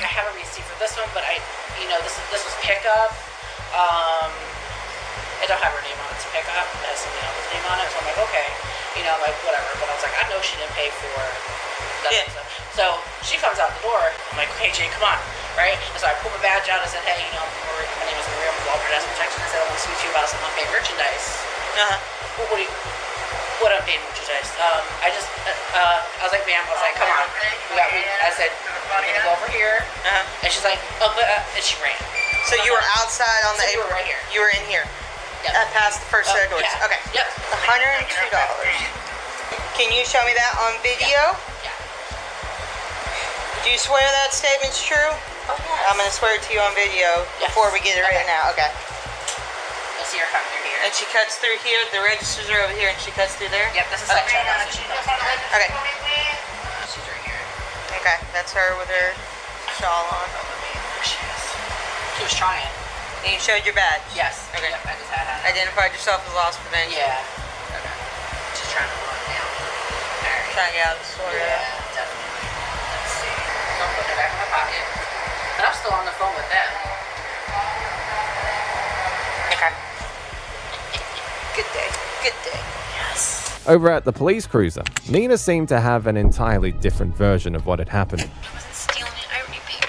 Speaker 11: have a receipt for this one, but this was pickup. I don't have her name on it to pick up. It has somebody else's name on it. So I'm like, okay, like whatever. But I was like, I know she didn't pay for that stuff. So she comes out the door. I'm like, okay, Jay, come on, right? And so I pulled my badge out and said, hey, my name is Maria. I'm with Walter Desk Protection. I said, I want to speak to you about some unpaid merchandise. What unpaid merchandise? I was like, ma'am, come on. I said, we're gonna go over here. And she's like, and she ran.
Speaker 9: So you were outside on the
Speaker 11: apron. You were right here.
Speaker 9: You were in here.
Speaker 11: Yep.
Speaker 9: Past the first set of doors.
Speaker 11: Yeah.
Speaker 9: Okay.
Speaker 11: Yep.
Speaker 9: $102. Can you show me that on video?
Speaker 11: Yeah.
Speaker 9: Do you swear that statement's true?
Speaker 11: Oh, yes.
Speaker 9: I'm going to swear it to you on video before we get it right now. Okay.
Speaker 11: You'll see her come through here.
Speaker 9: And she cuts through here. The registers are over here, and she cuts through there?
Speaker 11: Yep, this is like checkout.
Speaker 9: Okay.
Speaker 11: She's right here.
Speaker 9: Okay, that's her with her shawl on.
Speaker 11: There she is. She was trying.
Speaker 9: And you showed your badge?
Speaker 11: Yes.
Speaker 9: Okay.
Speaker 11: Yep, I just had it.
Speaker 9: Identified yourself as loss prevention?
Speaker 11: Yeah. Okay. Just trying to run down. Alright.
Speaker 9: Trying to get out of the store?
Speaker 11: Yeah, definitely. Let's see. Don't put it back in my pocket. But I'm still on the phone with them.
Speaker 9: Okay. Good day. Good day. Yes.
Speaker 1: Over at the police cruiser, Nina seemed to have an entirely different version of what had happened.
Speaker 10: I wasn't stealing it. I already paid.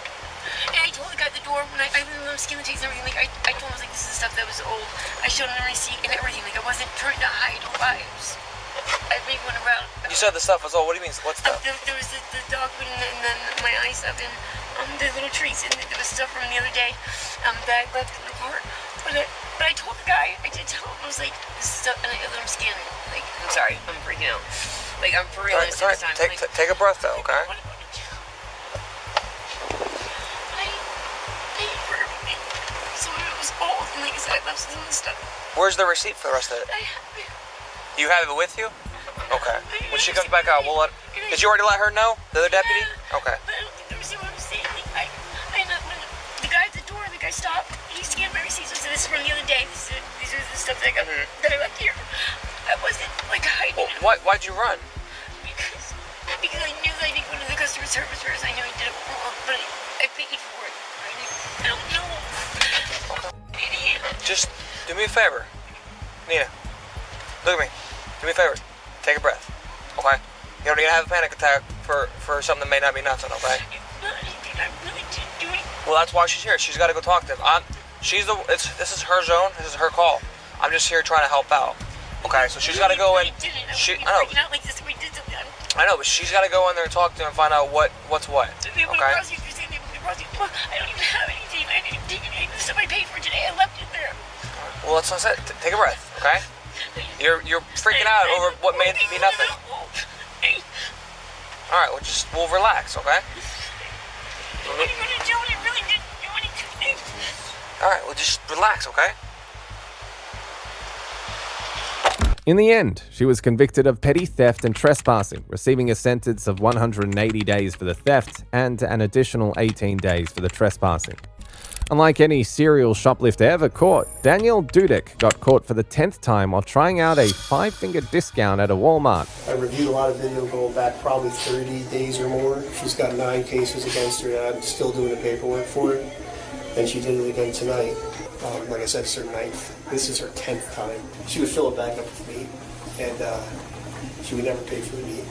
Speaker 10: And I told the guy at the door when I remember them scanning the tapes and everything. Like I told him this is the stuff that was old. I showed him the receipt and everything. Like I wasn't trying to hide or lie. I made one around.
Speaker 12: You said the stuff was old. What do you mean? What stuff?
Speaker 10: There was the dog food and then my eye stuff and the little treats and there was stuff from the other day that I left in the car. But I told the guy, I did tell him, I was like, this is stuff, and I let him scan it. Like, I'm sorry, I'm freaking out. Like, I'm for real this time.
Speaker 12: Take a breath, though, okay?
Speaker 10: I paid for everything. So it was old, and like I said, I left some of the stuff.
Speaker 12: Where's the receipt for the rest of it?
Speaker 10: I have it.
Speaker 12: You have it with you? Okay. When she comes back out, we'll let... Did you already let her know? The other deputy? Okay.
Speaker 10: But I don't think the receipt what I'm saying. Like, when the guy at the door, the guy stopped, he scanned my receipts and said, this is from the other day. These are the stuff that I got, that I left here. I wasn't, like, hiding it.
Speaker 12: Why'd you run?
Speaker 10: Because I knew that I didn't go to the customer service first. I knew I did it wrong, but I paid for it. I don't know. Idiot.
Speaker 12: Just do me a favor. Nina, look at me. Do me a favor. Take a breath, okay? You don't need to have a panic attack for something that may not be nothing, okay?
Speaker 10: I really didn't do anything.
Speaker 12: Well, that's why she's here. She's got to go talk to him. This is her zone. This is her call. I'm just here trying to help out. Okay, so she's got to go in. I know, but she's got to go in there and talk to him and find out what's what. Okay.
Speaker 10: I don't even have anything. I didn't take any of the stuff I paid for today. I left it there.
Speaker 12: Well, that's what I said. Take a breath, okay? You're freaking out over what may be nothing. All right, we'll relax, okay?
Speaker 10: What are you gonna do when I really didn't do anything?
Speaker 12: All right, well, just relax, okay?
Speaker 1: In the end, she was convicted of petty theft and trespassing, receiving a sentence of 180 days for the theft and an additional 18 days for the trespassing. Unlike any serial shoplifter ever caught, Danielle Dudek got caught for the 10th time while trying out a 5-finger discount at a Walmart.
Speaker 2: I reviewed a lot of video going back probably 30 days or more. She's got 9 cases against her that I'm still doing the paperwork for it. And she did it again tonight. Like I said, it's her 9th. This is her 10th time. She would fill a bag up with meat, and she would never pay for the meat.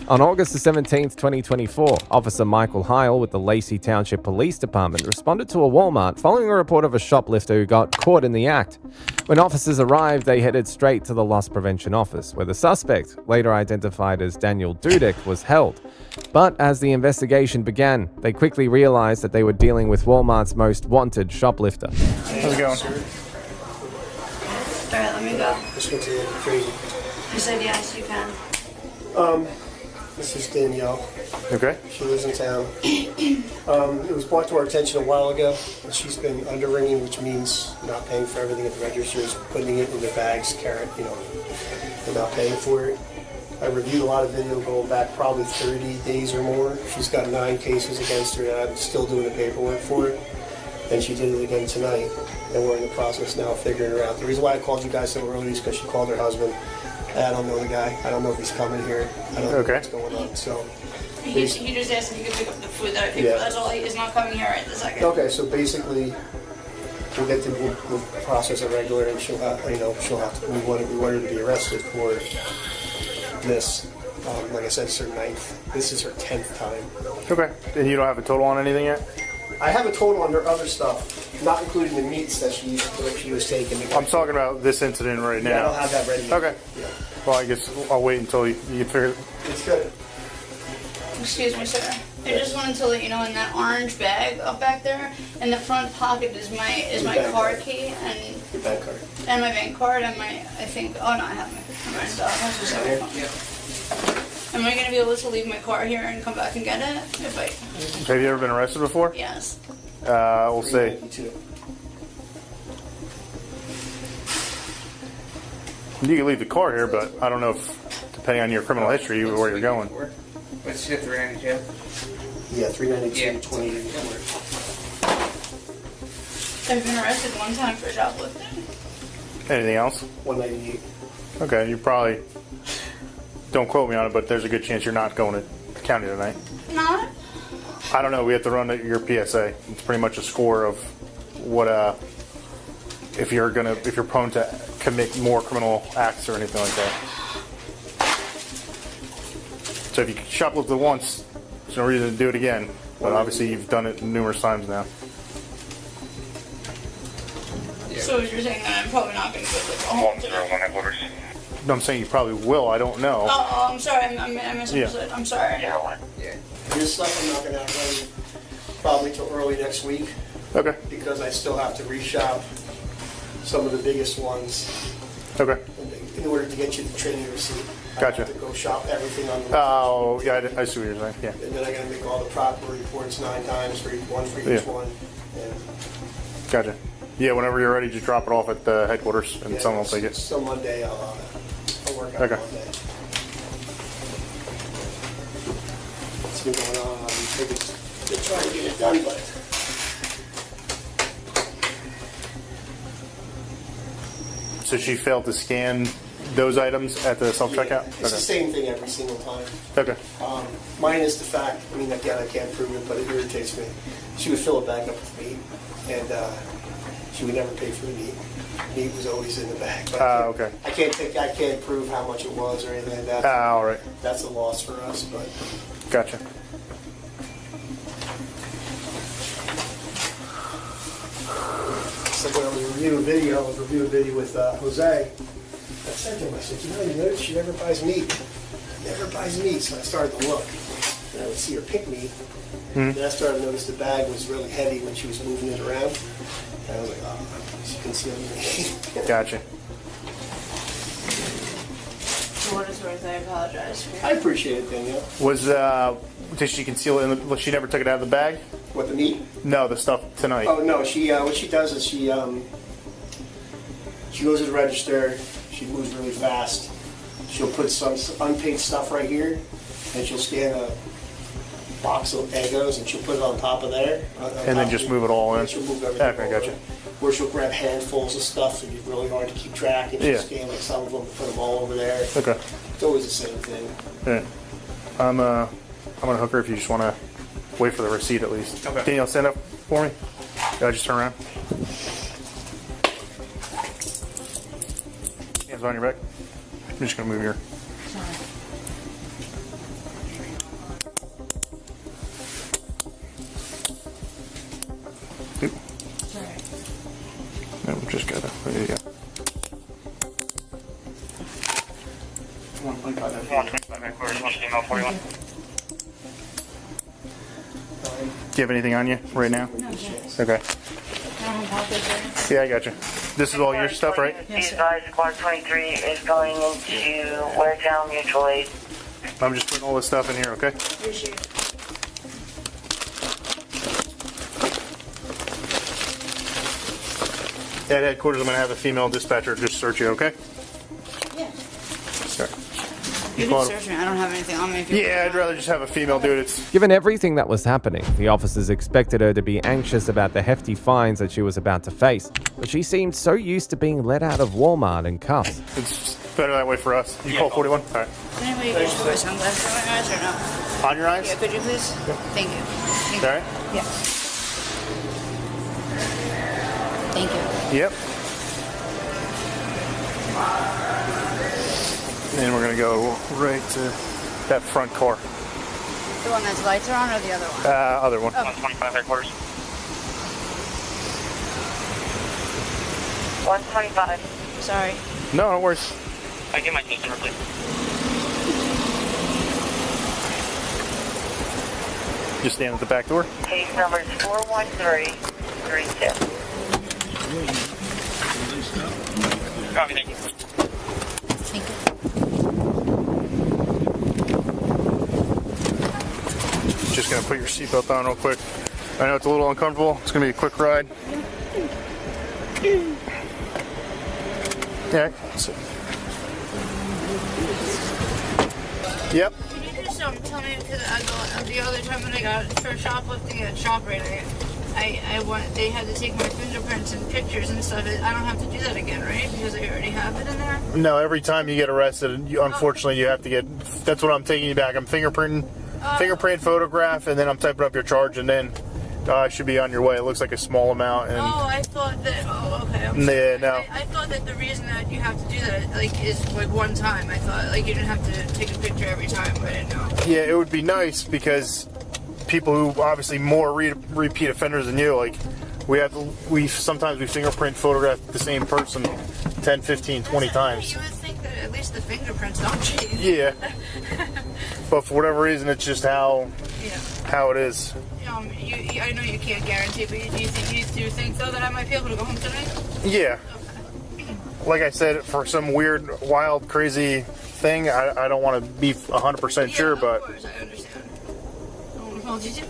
Speaker 1: On August the 17th, 2024, Officer Michael Heil with the Lacey Township Police Department responded to a Walmart following a report of a shoplifter who got caught in the act. When officers arrived, they headed straight to the loss prevention office, where the suspect, later identified as Danielle Dudek, was held. But as the investigation began, they quickly realized that they were dealing with Walmart's most wanted shoplifter.
Speaker 3: How's it going?
Speaker 13: Alright, let me go.
Speaker 2: This one's a little crazy.
Speaker 13: You said yes, you can.
Speaker 2: This is Danielle.
Speaker 3: Okay.
Speaker 2: She lives in town. It was brought to our attention a while ago that she's been underringing, which means not paying for everything at the registers, putting it in their bags, and not paying for it. I reviewed a lot of video going back probably 30 days or more. She's got 9 cases against her that I'm still doing the paperwork for it. And she did it again tonight. And we're in the process now of figuring her out. The reason why I called you guys so early is because she called her husband. I don't know the guy. I don't know if he's coming here. I don't know what's going on. So
Speaker 13: He just asked if he could pick up the food that I picked up. That's all. He's not coming here right this second.
Speaker 2: okay, so basically, we'll process it regular, and she'll have to. We want her to be arrested for this. Like I said, it's her 9th. This is her 10th time.
Speaker 14: Okay. And you don't have a total on anything yet?
Speaker 2: I have a total on her other stuff, not including the meats that she was taking.
Speaker 14: I'm talking about this incident right now.
Speaker 2: Yeah, I don't have that ready yet.
Speaker 14: Okay.
Speaker 2: Yeah.
Speaker 14: Well, I guess I'll wait until you figure it.
Speaker 2: It's good.
Speaker 13: Excuse me, sir. I just wanted to let you know, in that orange bag up back there, in the front pocket is my car key and
Speaker 2: Your bank card.
Speaker 13: and my bank card and I have my stuff. I was just having fun. Am I gonna be able to leave my car here and come back and get it?
Speaker 14: Have you ever been arrested before?
Speaker 13: Yes.
Speaker 14: We'll see. You can leave the car here, but I don't know if, depending on your criminal history, where you're going.
Speaker 8: What's shift 392?
Speaker 2: Yeah, 392, 28.
Speaker 13: I've been arrested one time for shoplifting.
Speaker 14: Anything else?
Speaker 2: 198.
Speaker 14: Okay, you probably, don't quote me on it, but there's a good chance you're not going to the county tonight.
Speaker 13: Not?
Speaker 14: I don't know. We have to run your PSA. It's pretty much a score of what if you're prone to commit more criminal acts or anything like that. So if you shoplifted once, there's no reason to do it again. But obviously you've done it numerous times now.
Speaker 13: So you're saying that I'm probably not going to go to the home today?
Speaker 14: No, I'm saying you probably will. I don't know.
Speaker 13: Oh, I'm sorry. I misunderstood.
Speaker 14: Yeah.
Speaker 13: I'm sorry.
Speaker 2: Yeah. This stuff I'm not going to have ready probably till early next week.
Speaker 14: Okay.
Speaker 2: Because I still have to reshop some of the biggest ones.
Speaker 14: Okay.
Speaker 2: In order to get you the training receipt.
Speaker 14: Gotcha.
Speaker 2: I have to go shop everything on the
Speaker 14: Oh, yeah, I see what you're saying. Yeah.
Speaker 2: And then I got to make all the proper reports 9 times for each one. And
Speaker 14: Gotcha. Yeah, whenever you're ready, just drop it off at the headquarters and someone will take it.
Speaker 2: So Monday I'll work on it Monday. It's been going on. Been trying to get it done, but
Speaker 14: So she failed to scan those items at the self-checkout?
Speaker 2: it's the same thing every single time.
Speaker 14: Okay.
Speaker 2: Minus the fact, again, I can't prove it, but it irritates me. She would fill a bag up with meat, and she would never pay for the meat. Meat was always in the bag. But
Speaker 14: Okay.
Speaker 2: I can't prove how much it was or anything like that.
Speaker 14: All right.
Speaker 2: That's a loss for us, but
Speaker 14: Gotcha.
Speaker 2: so when I was reviewing a video with Jose. I said to him, I said, you notice she never buys meat. Never buys meat. So I started to look, and I would see her pick meat. And I started to notice the bag was really heavy when she was moving it around. And I was like, oh, she concealed meat.
Speaker 14: Gotcha.
Speaker 13: For what it's worth, I apologize.
Speaker 2: I appreciate it, Danielle.
Speaker 14: Did she conceal it? She never took it out of the bag?
Speaker 2: What, the meat?
Speaker 14: No, the stuff tonight.
Speaker 2: Oh no, she what she does is she goes to the register. She moves really fast. She'll put some unpaid stuff right here, and she'll scan a box of Eggos, and she'll put it on top of there.
Speaker 14: And then just move it all in?
Speaker 2: And she'll move everything
Speaker 14: Okay,
Speaker 2: over.
Speaker 14: gotcha.
Speaker 2: Where she'll grab handfuls of stuff, and it's really hard to keep track, and she'll scan like some of them, put them all over there.
Speaker 14: Okay.
Speaker 2: It's always the same thing.
Speaker 14: Yeah. I'm gonna hook her if you just want to wait for the receipt at least.
Speaker 2: Okay.
Speaker 14: Danielle, stand up for me. Can I just turn around? Hands on your back. I'm just gonna move here. Oop. No, just gotta. There you go.
Speaker 7: 125 headquarters, 141.
Speaker 14: Do you have anything on you right now?
Speaker 13: No.
Speaker 14: Okay. Yeah, I got you. This is all your stuff, right?
Speaker 11: Yes, sir. Squad 23 is going into Waretown Mutual Aid.
Speaker 14: I'm just putting all this stuff in here, okay?
Speaker 13: Appreciate it.
Speaker 14: At headquarters, I'm going to have a female dispatcher just search you, okay?
Speaker 13: Yeah.
Speaker 14: Sorry.
Speaker 13: You can search me. I don't have anything on me. If you
Speaker 14: Yeah, I'd rather just have a female do it.
Speaker 1: Given everything that was happening, the officers expected her to be anxious about the hefty fines that she was about to face, but she seemed so used to being let out of Walmart in cuffs.
Speaker 14: better that way for us. You call 41? All right.
Speaker 13: Is there any way you could just put my sunglasses on my eyes or no?
Speaker 14: On your eyes?
Speaker 13: Yeah, could you please?
Speaker 14: Yep.
Speaker 13: Thank you. Thank
Speaker 14: All
Speaker 13: you.
Speaker 14: right.
Speaker 13: Yeah. Thank you.
Speaker 14: Yep. And we're gonna go right to that front car.
Speaker 13: The one that's lights are on or the other one?
Speaker 14: Other one.
Speaker 13: Oh.
Speaker 7: 125 headquarters.
Speaker 9: 125.
Speaker 13: Sorry.
Speaker 14: No, no worries.
Speaker 7: I get my case number, please.
Speaker 14: Just stand at the back door.
Speaker 9: Case number is 41332.
Speaker 7: Copy, thank you.
Speaker 13: Thank you.
Speaker 14: Just gonna put your seatbelt on real quick. I know it's a little uncomfortable. It's gonna be a quick ride. Yeah. Yep.
Speaker 13: Can you just tell me, because the other time when I got for shoplifting at Shopright, they had to take my fingerprints and pictures and stuff. I don't have to do that again, right? Because I already have it in there?
Speaker 14: No, every time you get arrested, unfortunately, you have to get. That's what I'm taking you back. I'm fingerprint, photograph, and then I'm typing up your charge, and then I should be on your way. It looks like a small amount. And
Speaker 13: I thought that. Oh, okay.
Speaker 14: Yeah, no.
Speaker 13: I thought that the reason that you have to do that, is one time. I thought you didn't have to take a picture every time. But I didn't know.
Speaker 14: Yeah, it would be nice because people who obviously more repeat offenders than you, we sometimes fingerprint photograph the same person 10, 15, 20 times.
Speaker 13: You would think that at least the fingerprints don't change.
Speaker 14: Yeah. But for whatever reason, it's just how it is.
Speaker 13: I know you can't guarantee, but you do think though that I might be able to go home tonight?
Speaker 14: Yeah. Like I said, for some weird, wild, crazy thing, I don't want to be 100% sure, but.
Speaker 13: Of course, I understand. I don't want to hold you to,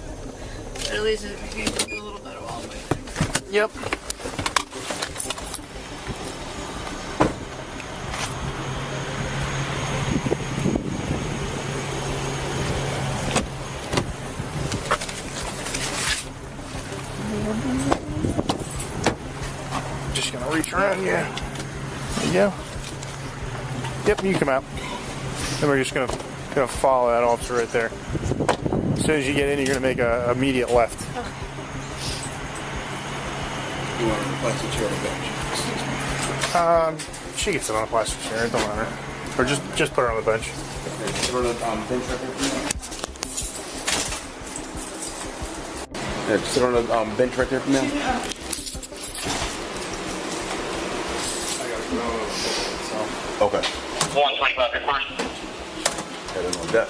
Speaker 13: but at least it makes me feel a little better while I'm waiting.
Speaker 14: Yep. Just gonna reach around, yeah. There you go. Yep, you come out. Then we're just gonna follow that officer right there. As soon as you get in, you're gonna make an immediate left.
Speaker 5: You want to replace the chair or bench?
Speaker 14: She can sit on a plastic chair, it don't matter. Or just put her on the bench.
Speaker 5: Sit on the bench right there for me. Yeah, sit on the bench right there for me. Okay.
Speaker 7: 125 headquarters.
Speaker 5: Heading on deck.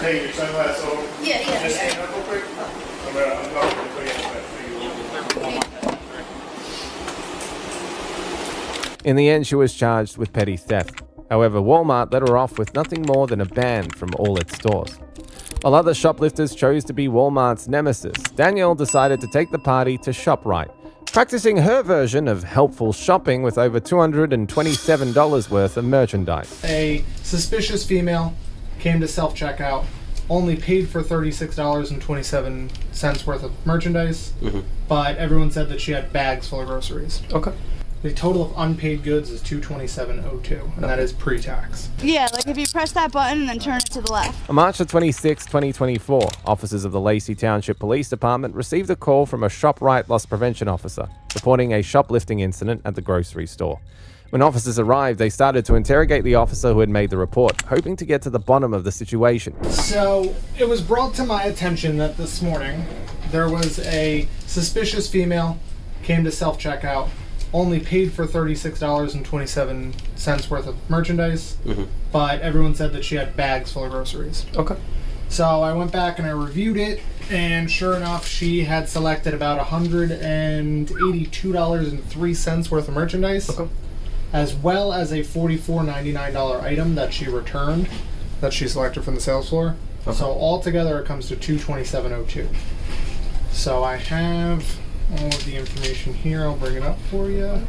Speaker 14: Hey, your sunglasses over.
Speaker 13: Yeah.
Speaker 14: Just stand up real quick. I'm going to put you in the bed.
Speaker 1: In the end, she was charged with petty theft. However, Walmart let her off with nothing more than a ban from all its stores. While other shoplifters chose to be Walmart's nemesis, Danielle decided to take the party to Shopright, practicing her version of helpful shopping with over $227 worth of merchandise.
Speaker 15: A suspicious female came to self-checkout, only paid for $36.27 worth of merchandise, but everyone said that she had bags full of groceries.
Speaker 1: Okay.
Speaker 15: The total of unpaid goods is $227.02, and that is pre-tax.
Speaker 13: Yeah, if you press that button and then turn it to the left.
Speaker 1: On March 26, 2024, officers of the Lacey Township Police Department received a call from a Shopright loss prevention officer reporting a shoplifting incident at the grocery store. When officers arrived, they started to interrogate the officer who had made the report, hoping to get to the bottom of the situation.
Speaker 15: So, it was brought to my attention that this morning there was a suspicious female came to self-checkout, only paid for $36.27 worth of merchandise, but everyone said that she had bags full of groceries.
Speaker 1: Okay.
Speaker 15: So I went back and I reviewed it, and sure enough, she had selected about $182.03 worth of merchandise, as well as a $44.99 item that she returned, that she selected from the sales floor. So altogether, it comes to $227.02. So I have all of the information here. I'll bring it up for you.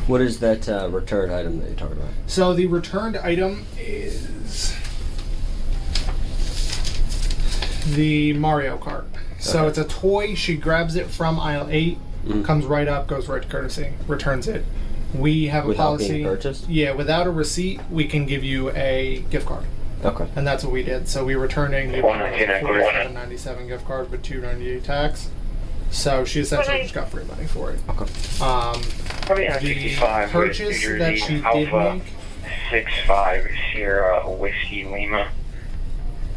Speaker 16: What is that returned item that you're talking about?
Speaker 15: So the returned item is the Mario Kart. So it's a toy. She grabs it from aisle 8 comes right up, goes right to courtesy, returns it. We have a
Speaker 16: Without
Speaker 15: policy.
Speaker 16: being purchased?
Speaker 15: Yeah, without a receipt, we can give you a gift card.
Speaker 16: Okay.
Speaker 15: And that's what we did. So we returning the $47.97 gift card with $2.98 tax. So she essentially just got free money for it.
Speaker 16: Okay.
Speaker 15: The purchase that she did make.
Speaker 17: 65 Sierra Whiskey Lima.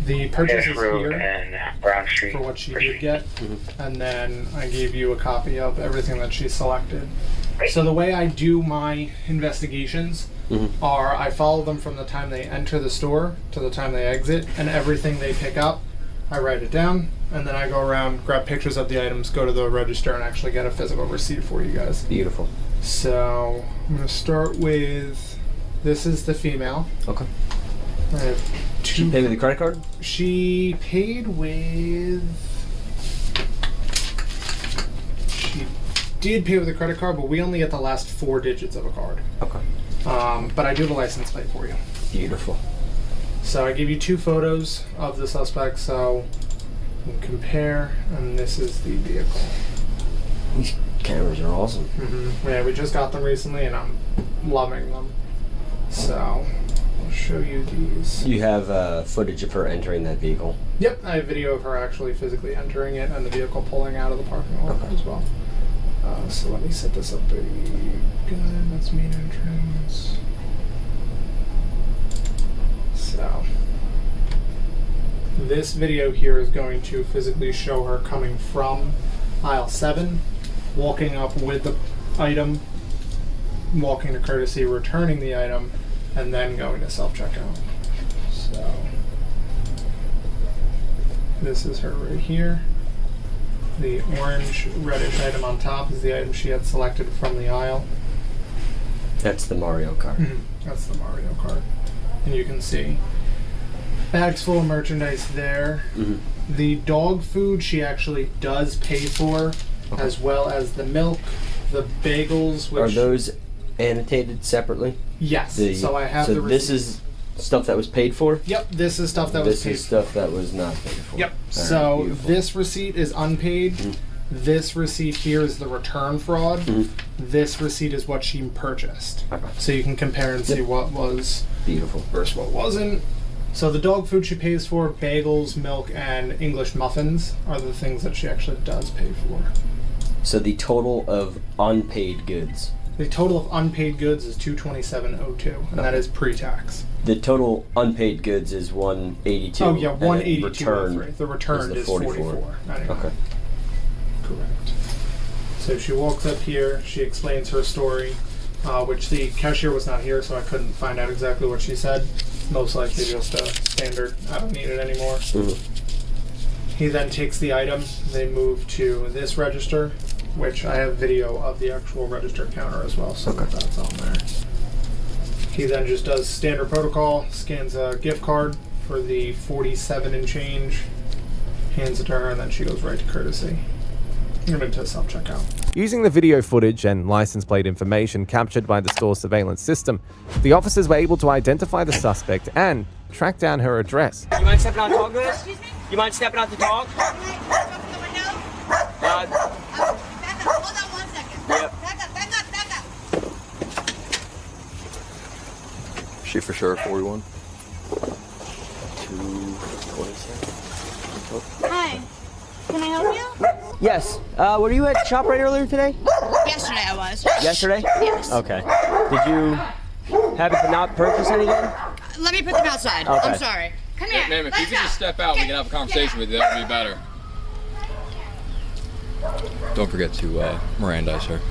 Speaker 15: The purchase is here
Speaker 17: and Brown Street
Speaker 15: for what she did get, and then I gave you a copy of everything that she selected. So the way I do my investigations are I follow them from the time they enter the store to the time they exit, and everything they pick up, I write it down, and then I go around, grab pictures of the items, go to the register, and actually get a physical receipt for you guys.
Speaker 16: Beautiful.
Speaker 15: So I'm going to start with, this is the female.
Speaker 16: Okay.
Speaker 15: I have two.
Speaker 16: She paid with a credit card?
Speaker 15: She paid with... She did pay with a credit card, but we only get the last 4 digits of a card.
Speaker 16: Okay.
Speaker 15: But I do have a license plate for you.
Speaker 16: Beautiful.
Speaker 15: So I give you 2 photos of the suspect, so you can compare, and this is the vehicle.
Speaker 16: These cameras are awesome.
Speaker 15: Yeah, we just got them recently, and I'm loving them. So I'll show you these.
Speaker 16: You have footage of her entering that vehicle?
Speaker 15: Yep, I have video of her actually physically entering it and the vehicle pulling out of the parking lot as well. So let me set this up again. That's main entrance. So this video here is going to physically show her coming from aisle 7, walking up with the item, walking to courtesy, returning the item, and then going to self-checkout. So this is her right here. The orange reddish item on top is the item she had selected from the aisle.
Speaker 16: That's the Mario Kart.
Speaker 15: That's the Mario Kart. And you can see bags full of merchandise there. The dog food she actually does pay for, as well as the milk, the bagels. Which
Speaker 16: are those annotated separately?
Speaker 15: Yes. So I have the receipt.
Speaker 16: This is stuff that was paid for?
Speaker 15: Yep, this is stuff that was paid for.
Speaker 16: This is stuff that was not paid for.
Speaker 15: Yep.
Speaker 16: So
Speaker 15: this receipt is unpaid. This receipt here is the return fraud. This receipt is what she purchased. So you can compare and see what was
Speaker 16: beautiful
Speaker 15: versus what wasn't. So the dog food she pays for, bagels, milk, and English muffins are the things that she actually does pay for.
Speaker 16: So the total of unpaid goods.
Speaker 15: The total of unpaid goods is $227.02, and that is pre-tax.
Speaker 16: The total unpaid goods is $182.
Speaker 15: Oh yeah, $182.
Speaker 16: Return
Speaker 15: the return is $44.
Speaker 16: Okay.
Speaker 15: Correct. So she walks up here. She explains her story, which the cashier was not here, so I couldn't find out exactly what she said. Most likely just a standard. I don't need it anymore. He then takes the item. They move to this register, which I have video of the actual register counter as well, so that's on there. He then just does standard protocol, scans a gift card for the 47 and change, hands it to her, and then she goes right to courtesy. I'm into self-checkout.
Speaker 1: Using the video footage and license plate information captured by the store's surveillance system, the officers were able to identify the suspect and track down her address.
Speaker 12: You mind stepping out to talk to us? You mind stepping out to talk?
Speaker 18: Hold on 1 second.
Speaker 12: Yep.
Speaker 18: Back up.
Speaker 19: Shoot for sure, 41. 227.
Speaker 18: Hi. Can I help you?
Speaker 12: Yes. Were you at Shopright earlier today?
Speaker 18: Yesterday I was.
Speaker 12: Yesterday?
Speaker 18: Yes.
Speaker 12: Okay. Did you happen to not purchase anything?
Speaker 18: Let me put them outside.
Speaker 12: Okay.
Speaker 18: I'm sorry. Come here.
Speaker 20: Ma'am, if you could just step out, we can have a conversation with you. That would be better. Don't forget to Mirandize her.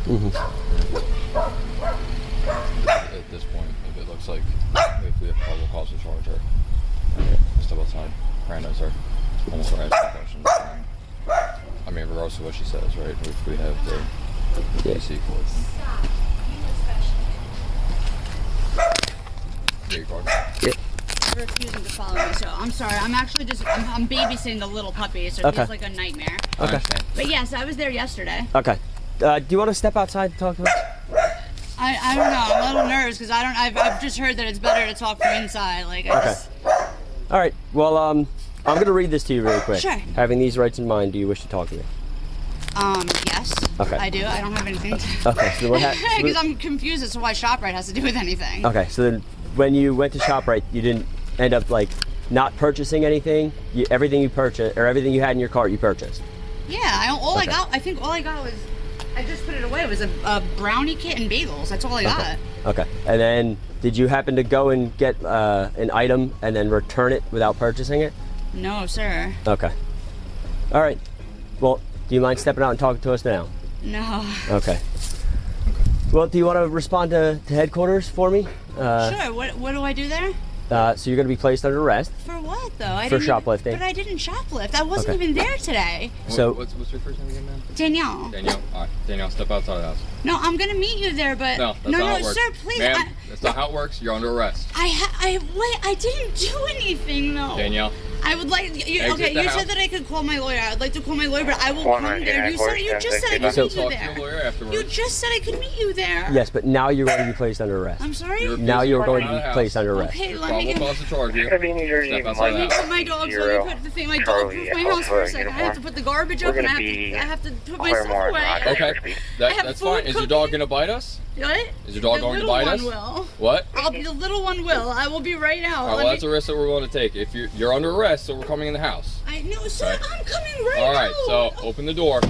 Speaker 20: At this point, if it looks like if we have probable cause to charge her, step outside, Mirandize her, and we'll start asking questions. I mean, regardless of what she says, right? If we have the PC for it. Beg your pardon?
Speaker 12: Yeah.
Speaker 18: Refusing to follow me, so I'm sorry. I'm actually just I'm babysitting the little puppy, so it feels like a nightmare.
Speaker 12: Okay.
Speaker 18: But yes, I was there yesterday.
Speaker 12: Okay. Do you want to step outside to talk to us?
Speaker 18: I don't know. I'm a little nervous because I've just heard that it's better to talk from inside. Like
Speaker 12: All right. Well, I'm gonna read this to you really quick.
Speaker 18: Sure.
Speaker 12: Having these rights in mind, do you wish to talk to me?
Speaker 18: Yes. Yes.
Speaker 16: Okay.
Speaker 18: I do. I don't have anything to...
Speaker 16: Okay, so what happened?
Speaker 18: Because I'm confused as to why Shopright has to do with anything.
Speaker 16: Okay, so then when you went to Shopright, you didn't end up like not purchasing anything? Everything you purchased, or everything you had in your cart, you purchased?
Speaker 18: Yeah, I think all I got was, I just put it away. It was a brownie kit and bagels. That's all I got.
Speaker 16: Okay, and then did you happen to go and get an item and then return it without purchasing it?
Speaker 18: No, sir.
Speaker 16: Okay. All right. Well, do you mind stepping out and talking to us now?
Speaker 18: No.
Speaker 16: Okay. Well, do you want to respond to headquarters for me?
Speaker 18: Sure. What do I do there?
Speaker 16: So you're going to be placed under arrest.
Speaker 18: For what, though?
Speaker 16: For shoplifting.
Speaker 18: But I didn't shoplift. I wasn't even there today.
Speaker 16: So
Speaker 20: what's your first name again, ma'am?
Speaker 18: Danielle.
Speaker 20: Danielle. All right, Danielle, step outside of the house.
Speaker 18: No, I'm gonna meet you there, but
Speaker 20: No, that's not how it works.
Speaker 18: sir, please.
Speaker 20: Ma'am, that's not how it works. You're under arrest.
Speaker 18: I didn't do anything though.
Speaker 20: Danielle.
Speaker 18: I would like. You said that I could call my lawyer. I'd like to call my lawyer, but I will come there. You just said I could meet you there. You just said I could meet you there.
Speaker 16: yes, but now you're going to be placed under arrest.
Speaker 18: I'm sorry.
Speaker 16: Now you're going to be placed under arrest.
Speaker 18: Okay, let me get
Speaker 20: cause to charge you.
Speaker 18: my dogs. Let me put my dog proof my house for a second. I have to put the garbage up, and I have to put my stuff away.
Speaker 20: Okay, that's fine. Is your dog gonna bite us?
Speaker 18: What?
Speaker 20: Is your dog going to bite us?
Speaker 18: The little one will.
Speaker 20: What?
Speaker 18: The little one will. I will be right out.
Speaker 20: All right, well, that's a risk that we're willing to take. If you're under arrest, so we're coming in the house.
Speaker 18: I know, sir. Right. I'm coming right
Speaker 20: All right,
Speaker 18: out.
Speaker 20: so open the door.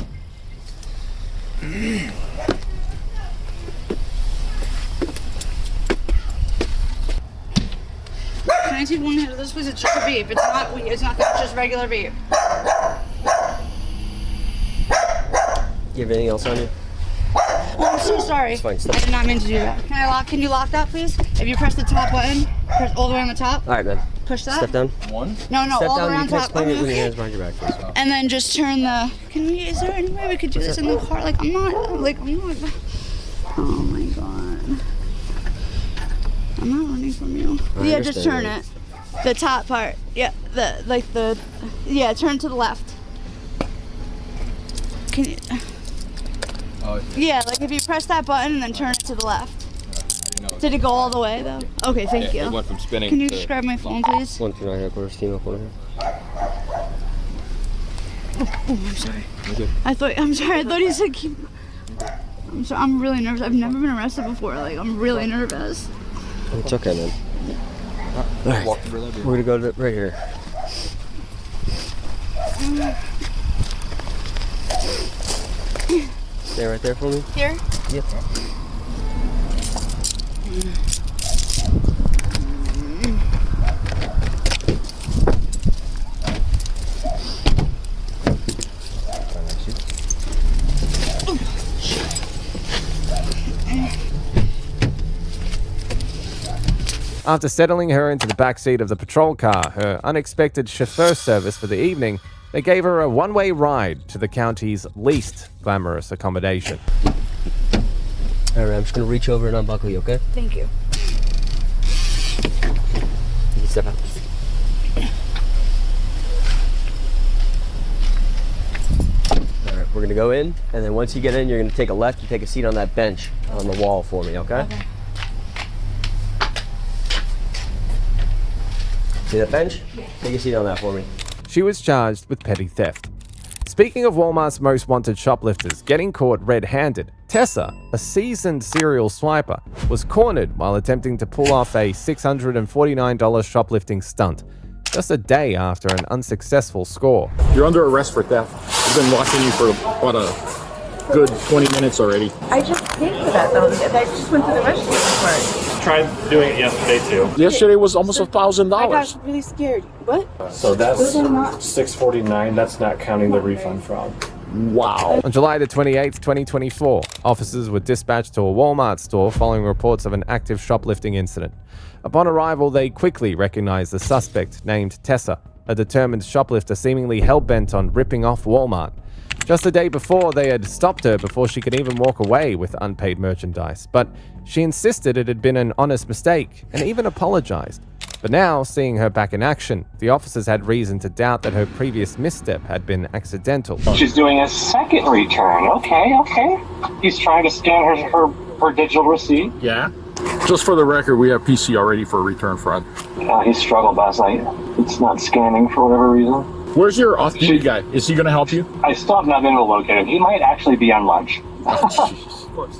Speaker 18: Can I take one hit of this? Please, it's just a vape. It's not just regular vape.
Speaker 16: You have anything else on you?
Speaker 18: Oh, I'm so sorry.
Speaker 16: It's fine.
Speaker 18: I did not mean to do that. Can you lock that, please? If you press the top button, press all the way on the top.
Speaker 16: All right, man.
Speaker 18: Push that.
Speaker 16: Step down.
Speaker 20: One.
Speaker 18: No,
Speaker 16: Step
Speaker 18: all
Speaker 16: down.
Speaker 18: the way on
Speaker 16: You can
Speaker 18: top.
Speaker 16: explain it with your hands behind your back, please.
Speaker 18: And then just turn the. Is there any way we could do this in the car? I'm not. Oh my god. I'm not running from you. Yeah, just turn it. The top part. Yeah, turn to the left. Can you? Yeah, if you press that button and then turn it to the left. Did it go all the way though? Okay, thank you.
Speaker 20: It went from spinning.
Speaker 18: Can you just grab my phone, please?
Speaker 16: 129 headquarters, team up over here.
Speaker 18: Oh, I'm sorry. I thought he said keep. I'm sorry. I'm really nervous. I've never been arrested before. I'm really nervous.
Speaker 16: It's okay, man. All right. We're gonna go to right here. Stay right there for me.
Speaker 18: Here?
Speaker 16: Yep.
Speaker 1: After settling her into the backseat of the patrol car, her unexpected chauffeur service for the evening, they gave her a one-way ride to the county's least glamorous accommodation.
Speaker 16: All right, I'm just going to reach over and unbuckle you, okay?
Speaker 18: Thank you.
Speaker 16: You can step out. All right, we're going to go in, and then once you get in, you're going to take a left and take a seat on that bench on the wall for me, okay?
Speaker 18: Okay.
Speaker 16: See that bench? Yeah. Take a seat on that for me.
Speaker 1: She was charged with petty theft. Speaking of Walmart's most wanted shoplifters getting caught red-handed, Tessa, a seasoned serial swiper, was cornered while attempting to pull off a $649 shoplifting stunt, just a day after an unsuccessful score.
Speaker 21: You're under arrest for theft. I've been watching you for about a good 20 minutes already.
Speaker 22: I just paid for that though. I just went to the restroom for it.
Speaker 21: Tried doing it yesterday too. Yesterday was almost $1,000.
Speaker 22: I got really scared. What?
Speaker 21: So that's $649. That's not counting the refund fraud. Wow.
Speaker 1: On July the 28th, 2024, officers were dispatched to a Walmart store following reports of an active shoplifting incident. Upon arrival, they quickly recognized the suspect named Tessa, a determined shoplifter seemingly hell-bent on ripping off Walmart. Just the day before, they had stopped her before she could even walk away with unpaid merchandise, but she insisted it had been an honest mistake and even apologized. But now, seeing her back in action, the officers had reason to doubt that her previous misstep had been accidental.
Speaker 17: She's doing a second return. Okay. He's trying to scan her digital receipt.
Speaker 21: Yeah. Just for the record, we have PCR ready for a return fraud.
Speaker 17: He struggled last night. It's not scanning for whatever reason.
Speaker 21: Where's your off-duty guy? Is he going to help you?
Speaker 17: I still have not been able to locate him. He might actually be on lunch.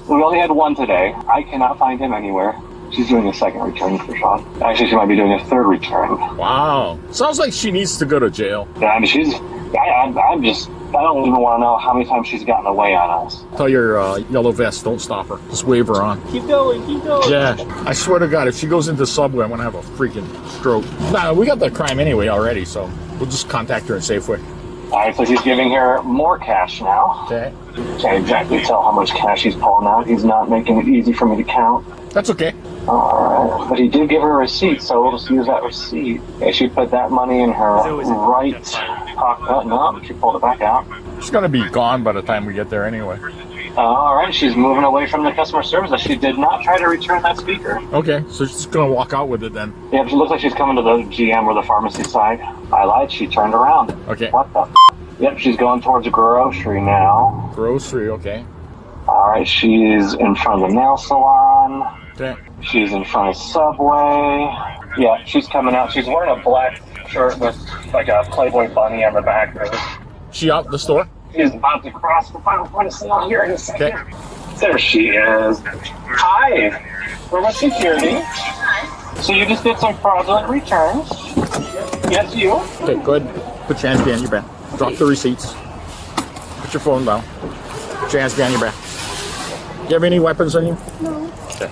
Speaker 17: We only had one today. I cannot find him anywhere. She's doing a second return for Sean. Actually, she might be doing a third return.
Speaker 21: Wow. Sounds like she needs to go to jail.
Speaker 17: Yeah, I mean, I don't even want to know how many times she's gotten away on us.
Speaker 21: Tell your yellow vest, don't stop her. Just wave her on.
Speaker 17: Keep going, keep going.
Speaker 21: Yeah, I swear to God, if she goes into Subway, I'm going to have a freaking stroke. Nah, we got the crime anyway already, so we'll just contact her in Safeway.
Speaker 17: All right, so he's giving her more cash now.
Speaker 21: Okay.
Speaker 17: Can't exactly tell how much cash he's pulling out. He's not making it easy for me to count.
Speaker 21: That's okay.
Speaker 17: All right, but he did give her a receipt, so we'll just use that receipt. Yeah, she put that money in her right pocket. No, she pulled it back out.
Speaker 21: She's going to be gone by the time we get there anyway.
Speaker 17: All right, she's moving away from the customer service. She did not try to return that speaker.
Speaker 21: Okay, so she's going to walk out with it then.
Speaker 17: Yeah, she looks like she's coming to the GM or the pharmacy side. I lied, she turned around.
Speaker 21: Okay.
Speaker 17: What the Yep, she's going towards a grocery now.
Speaker 21: Grocery, okay.
Speaker 17: All right, she's in front of the nail salon.
Speaker 21: Okay.
Speaker 17: She's in front of Subway. Yeah, she's coming out. She's wearing a black shirt with like a Playboy bunny on the back of it.
Speaker 21: She out the store?
Speaker 17: She's about to cross the final point of sale here in a second.
Speaker 21: Okay.
Speaker 17: There she is. Hi. We're with security. So you just did some fraudulent returns. Yes, you.
Speaker 21: Okay, go ahead. Put your hands behind your back. Drop the receipts. Put your phone down. Put your hands behind your back. Do you have any weapons on you?
Speaker 18: No.
Speaker 21: Okay.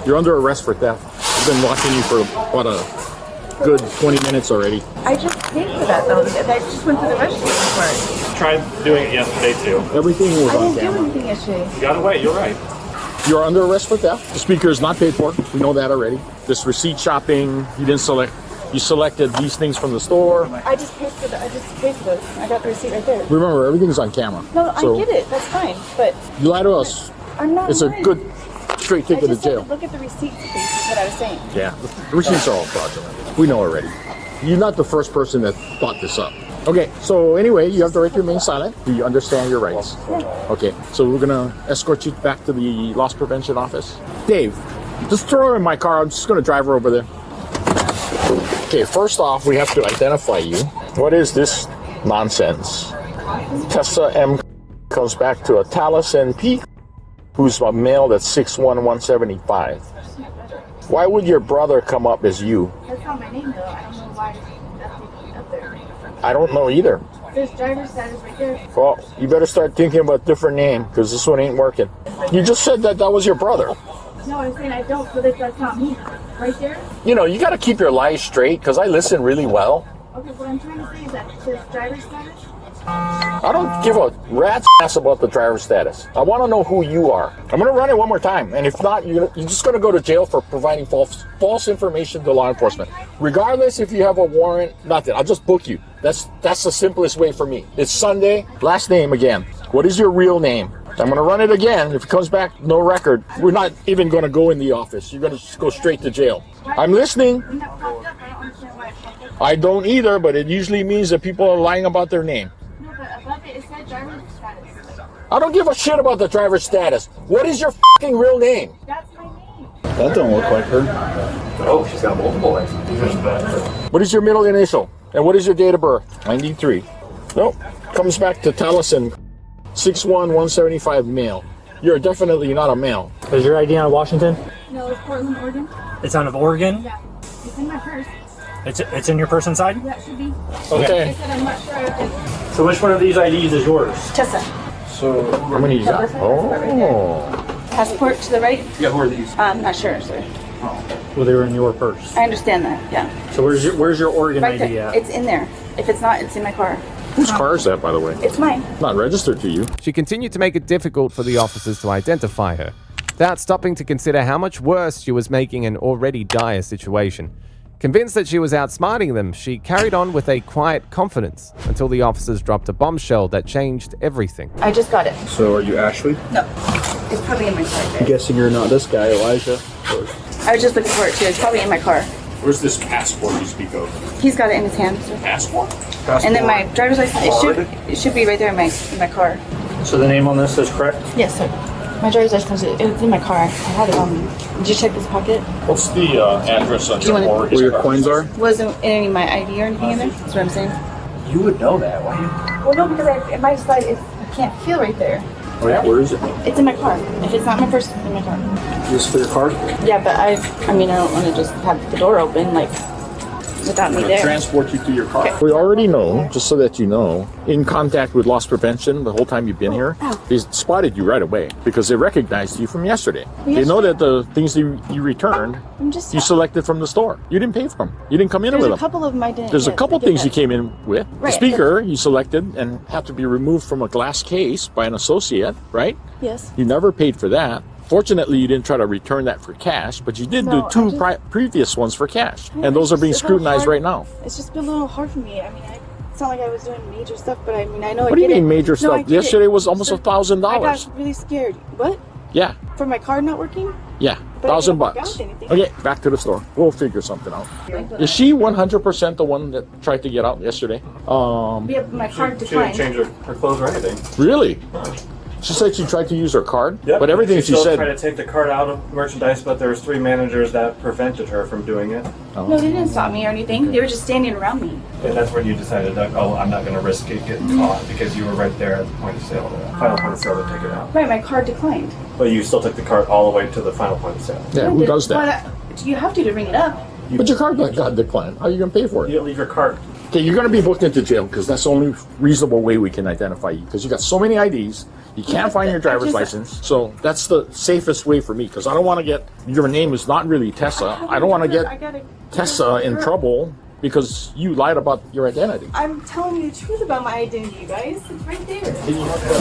Speaker 21: You're under arrest for theft. I've been watching you for about a good 20 minutes already.
Speaker 22: I just paid for that though. I just went to the registry for it.
Speaker 21: Tried doing it yesterday too. Everything was on
Speaker 22: I didn't
Speaker 21: camera.
Speaker 22: do anything yesterday.
Speaker 21: You got away, you're right. You're under arrest for theft. The speaker is not paid for. We know that already. This receipt shopping, you didn't select. You selected these things from the store.
Speaker 22: I just paid for those. I got the receipt right there.
Speaker 21: Remember, everything's on camera.
Speaker 22: No,
Speaker 21: So
Speaker 22: I get it. That's fine. But
Speaker 21: you lie to us.
Speaker 22: I'm not
Speaker 21: It's
Speaker 22: lying.
Speaker 21: a good straight ticket to jail.
Speaker 22: Look at the receipts, please. Is what I was saying.
Speaker 21: Yeah, the receipts are all fraudulent. We know already. You're not the first person that thought this up. Okay, so anyway, you have the right to remain silent. Do you understand your rights? Okay, so we're gonna escort you back to the loss prevention office. Dave, just throw her in my car. I'm just gonna drive her over there. Okay, first off, we have to identify you. What is this nonsense? Tessa M comes back to a Taliesin P, who's a male that's 6'1", 175. Why would your brother come up as you?
Speaker 22: That's not my name though. I don't know why that's up there.
Speaker 21: I don't know either.
Speaker 22: There's driver's status right there.
Speaker 21: Well, you better start thinking about a different name, because this one ain't working. You just said that was your brother.
Speaker 22: No, I'm saying I don't, but that's not me. Right there?
Speaker 21: You know, you got to keep your lies straight, because I listen really well.
Speaker 22: Okay, what I'm trying to say is that it says driver's status.
Speaker 21: I don't give a rat's ass about the driver's status. I want to know who you are. I'm going to run it one more time, and if not, you're just going to go to jail for providing false information to law enforcement. Regardless if you have a warrant, nothing. I'll just book you. That's the simplest way for me. It's Sunday. Last name again. What is your real name? I'm going to run it again. If it comes back, no record, we're not even going to go in the office. You're going to just go straight to jail. I'm listening. I don't either, but it usually means that people are lying about their name.
Speaker 22: No, but above it said driver's status.
Speaker 21: I don't give a shit about the driver's status. What is your fucking real name?
Speaker 22: That's my name.
Speaker 21: That don't look like her.
Speaker 5: Oh, she's got multiple licenses.
Speaker 21: What is your middle initial? And what is your date of birth? 93. Nope. Comes back to Taliesin. 6'1", 175 male. You're definitely not a male.
Speaker 4: Is your ID out of Washington?
Speaker 22: No, it's Portland, Oregon.
Speaker 4: It's out of Oregon?
Speaker 22: Yeah. It's in my purse.
Speaker 4: It's in your purse inside?
Speaker 22: Yeah, it should be.
Speaker 4: Okay.
Speaker 22: I said I'm not sure if it's
Speaker 4: So which one of these IDs is yours?
Speaker 22: Tessa.
Speaker 21: So how many you got?
Speaker 22: Oh. Passport to the right?
Speaker 4: Yeah, who are these?
Speaker 22: I'm not sure, sir.
Speaker 4: Well, they were in your purse.
Speaker 22: I understand that, yeah.
Speaker 4: So where's your Oregon
Speaker 22: Right
Speaker 4: ID
Speaker 22: there.
Speaker 4: at?
Speaker 22: It's in there. If it's not, it's in my car.
Speaker 21: Whose car is that, by the way?
Speaker 22: It's mine.
Speaker 21: Not registered to you.
Speaker 1: She continued to make it difficult for the officers to identify her, without stopping to consider how much worse she was making an already dire situation. Convinced that she was outsmarting them, she carried on with a quiet confidence until the officers dropped a bombshell that changed everything.
Speaker 22: I just got it.
Speaker 21: So are you Ashley?
Speaker 22: No. It's probably in my car.
Speaker 21: I'm guessing you're not this guy, Elijah.
Speaker 22: I was just looking for it too. It's probably in my car.
Speaker 21: Where's this passport you speak of?
Speaker 22: He's got it in his hand. Sir.
Speaker 21: Passport?
Speaker 22: And then my driver's license, it should be right there in my car.
Speaker 4: So the name on this is correct?
Speaker 22: Yes, sir. My driver's license, it's in my car. I had it on me. Did you check this pocket?
Speaker 21: What's the address on
Speaker 22: Do you
Speaker 21: your
Speaker 22: wanna-
Speaker 21: Oregon? Where your coins are?
Speaker 22: Wasn't any of my ID or anything in there? That's what I'm saying.
Speaker 4: You would know that, why?
Speaker 22: Well, no, because it might slide. I can't feel right there.
Speaker 21: Oh yeah, where is it?
Speaker 22: It's in my car. If it's not my purse, it's in my car.
Speaker 21: Just for your card?
Speaker 22: Yeah, but I mean, I don't want to just have the door open, like, without me there.
Speaker 21: Transport you to your car.
Speaker 22: Okay.
Speaker 21: We already know, just so that you know, in contact with loss prevention the whole time you've been here, they spotted you right away because they recognized you from yesterday. They know that the things that you returned, you selected from the store. You didn't pay for them. You didn't come in with them.
Speaker 22: There's a couple of them I didn't.
Speaker 21: There's a couple things you came in with. The
Speaker 22: Right.
Speaker 21: speaker you selected and had to be removed from a glass case by an associate, right?
Speaker 22: Yes.
Speaker 21: You never paid for that. Fortunately, you didn't try to return that for cash, but you did
Speaker 22: No,
Speaker 21: do two
Speaker 22: I just-
Speaker 21: previous ones for cash.
Speaker 22: Yeah,
Speaker 21: And those are being
Speaker 22: it's just a little
Speaker 21: scrutinized
Speaker 22: hard.
Speaker 21: right now.
Speaker 22: It's just been a little hard for me. I mean, it's not like I was doing major stuff, but I mean, I know.
Speaker 21: What do you mean major
Speaker 22: No, I
Speaker 21: stuff?
Speaker 22: get
Speaker 21: Yesterday
Speaker 22: it.
Speaker 21: was almost
Speaker 22: So,
Speaker 21: $1,000.
Speaker 22: I got really scared. What?
Speaker 21: Yeah,
Speaker 22: For my card not working?
Speaker 21: yeah,
Speaker 22: But I didn't walk
Speaker 21: $1,000.
Speaker 22: out with anything.
Speaker 21: Okay, back to the store. We'll figure something out. Is she 100% the one that tried to get out yesterday?
Speaker 22: Yeah, my card declined.
Speaker 3: her clothes or anything.
Speaker 21: Really? She said she tried to use her card,
Speaker 3: Yep.
Speaker 21: but everything she
Speaker 3: still
Speaker 21: said.
Speaker 3: tried to take the card out of merchandise, but there was 3 managers that prevented her from doing it.
Speaker 22: No, they didn't stop me or anything. They were just standing around me.
Speaker 3: And that's when you decided that, oh, I'm not going to risk it getting caught because you were right there at the point of sale, the final point of sale to take it out.
Speaker 22: Right, my card declined.
Speaker 3: But you still took the card all the way to the final point of sale.
Speaker 21: Yeah, who does that?
Speaker 22: Well, you have to ring it up.
Speaker 21: But your card got declined. How are you going to pay for it?
Speaker 3: You leave your card.
Speaker 21: Okay, you're going to be booked into jail because that's the only reasonable way we can identify you because you got so many IDs. You can't find your driver's license. So that's the safest way for me because I don't want to get, your name is not really Tessa. I don't want to get Tessa in trouble because you lied about your identity.
Speaker 22: I'm telling you the truth about my identity, you guys. It's right there.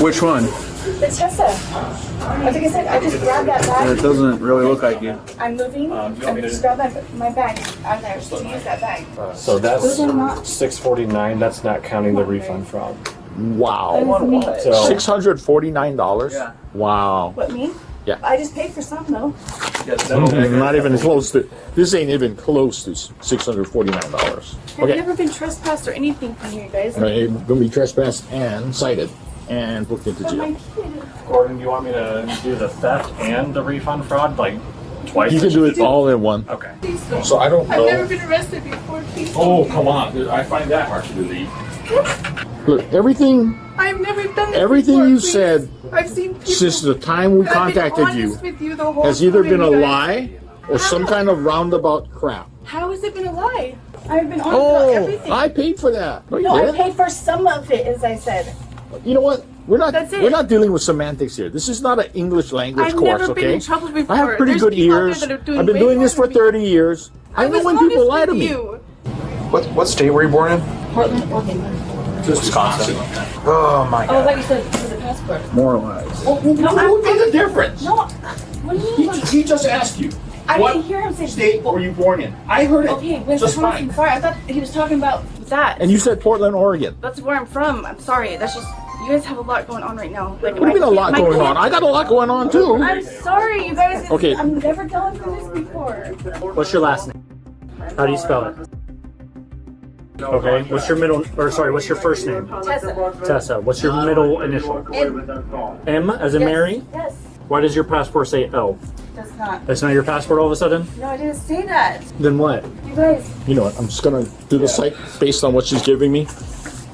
Speaker 6: Which one?
Speaker 22: It's Tessa. Like I said, I just grabbed that bag.
Speaker 6: It doesn't really look like you.
Speaker 22: I'm moving. I just grabbed my bag out there to use that bag.
Speaker 3: So that's
Speaker 22: Those are not-
Speaker 3: $649. That's not counting the refund fraud.
Speaker 21: Wow.
Speaker 3: So
Speaker 21: $649?
Speaker 22: Yeah.
Speaker 21: Wow.
Speaker 22: What, me?
Speaker 21: Yeah.
Speaker 22: I just paid for some, though.
Speaker 21: Not even close to, this ain't even close to $649.
Speaker 22: I've
Speaker 21: Okay.
Speaker 22: never been trespassed or anything from here, guys.
Speaker 21: You're going to be trespassed and cited and booked into
Speaker 22: But my
Speaker 21: jail.
Speaker 22: kid.
Speaker 3: Gordon, do you want me to do the theft and the refund fraud, like twice?
Speaker 21: You can do it all in one.
Speaker 3: Okay.
Speaker 22: Please don't.
Speaker 21: So I don't
Speaker 22: I've
Speaker 21: know.
Speaker 22: never been arrested before. Please
Speaker 21: Oh,
Speaker 22: don't.
Speaker 21: come on. I find that hard to believe. Look, everything
Speaker 22: I've never done this
Speaker 21: everything
Speaker 22: before,
Speaker 21: you
Speaker 22: please.
Speaker 21: said
Speaker 22: I've seen people.
Speaker 21: since the time we
Speaker 22: I've been
Speaker 21: contacted you
Speaker 22: honest with you the whole
Speaker 21: has either
Speaker 22: time,
Speaker 21: been a
Speaker 22: you guys.
Speaker 21: lie or some kind of roundabout crap.
Speaker 22: How has it been a lie? I've been honest about everything.
Speaker 21: I paid for that. No, you
Speaker 22: No, I
Speaker 21: didn't.
Speaker 22: paid for some of it, as I said.
Speaker 21: You know what?
Speaker 22: That's it.
Speaker 21: We're not dealing with semantics here. This is not an English language
Speaker 22: I've
Speaker 21: course,
Speaker 22: never
Speaker 21: okay?
Speaker 22: been in trouble before.
Speaker 21: I have pretty
Speaker 22: There's
Speaker 21: good
Speaker 22: people out there
Speaker 21: ears.
Speaker 22: that are doing
Speaker 21: I've been
Speaker 22: way
Speaker 21: doing this
Speaker 22: more
Speaker 21: for
Speaker 22: than me.
Speaker 21: 30 years. I know
Speaker 22: was
Speaker 21: when people
Speaker 22: honest
Speaker 21: lie to
Speaker 22: with
Speaker 21: me.
Speaker 22: you.
Speaker 6: What state were you born in?
Speaker 22: Portland, Oregon.
Speaker 6: Wisconsin. Oh my
Speaker 22: Oh, like you said, for the passport.
Speaker 21: More lies.
Speaker 22: No,
Speaker 21: What would be the difference?
Speaker 22: No. What do you mean?
Speaker 21: He just asked you.
Speaker 22: I
Speaker 21: What
Speaker 22: didn't hear him say.
Speaker 21: state were you born in? I heard it.
Speaker 22: Okay, where's
Speaker 21: just
Speaker 22: Wisconsin?
Speaker 21: fine.
Speaker 22: Sorry, I thought he was talking about that.
Speaker 21: And you said Portland, Oregon.
Speaker 22: That's where I'm from. I'm sorry. That's just you guys have a lot going on right now. Like,
Speaker 21: What do you mean a lot going on? I got a lot going on too.
Speaker 22: I'm sorry, you guys.
Speaker 21: Okay.
Speaker 22: I've never gone through this before.
Speaker 4: What's your last name? How do you spell it? Okay. What's your middle, or sorry, what's your first name?
Speaker 22: Tessa.
Speaker 4: Tessa. What's your middle initial? M as in Mary?
Speaker 22: Yes.
Speaker 4: Why does your passport say L?
Speaker 22: That's not.
Speaker 4: That's not your passport all of a sudden?
Speaker 22: No, I didn't say that.
Speaker 4: Then what?
Speaker 22: You guys.
Speaker 21: You know what? I'm just gonna do the site based on what she's giving me,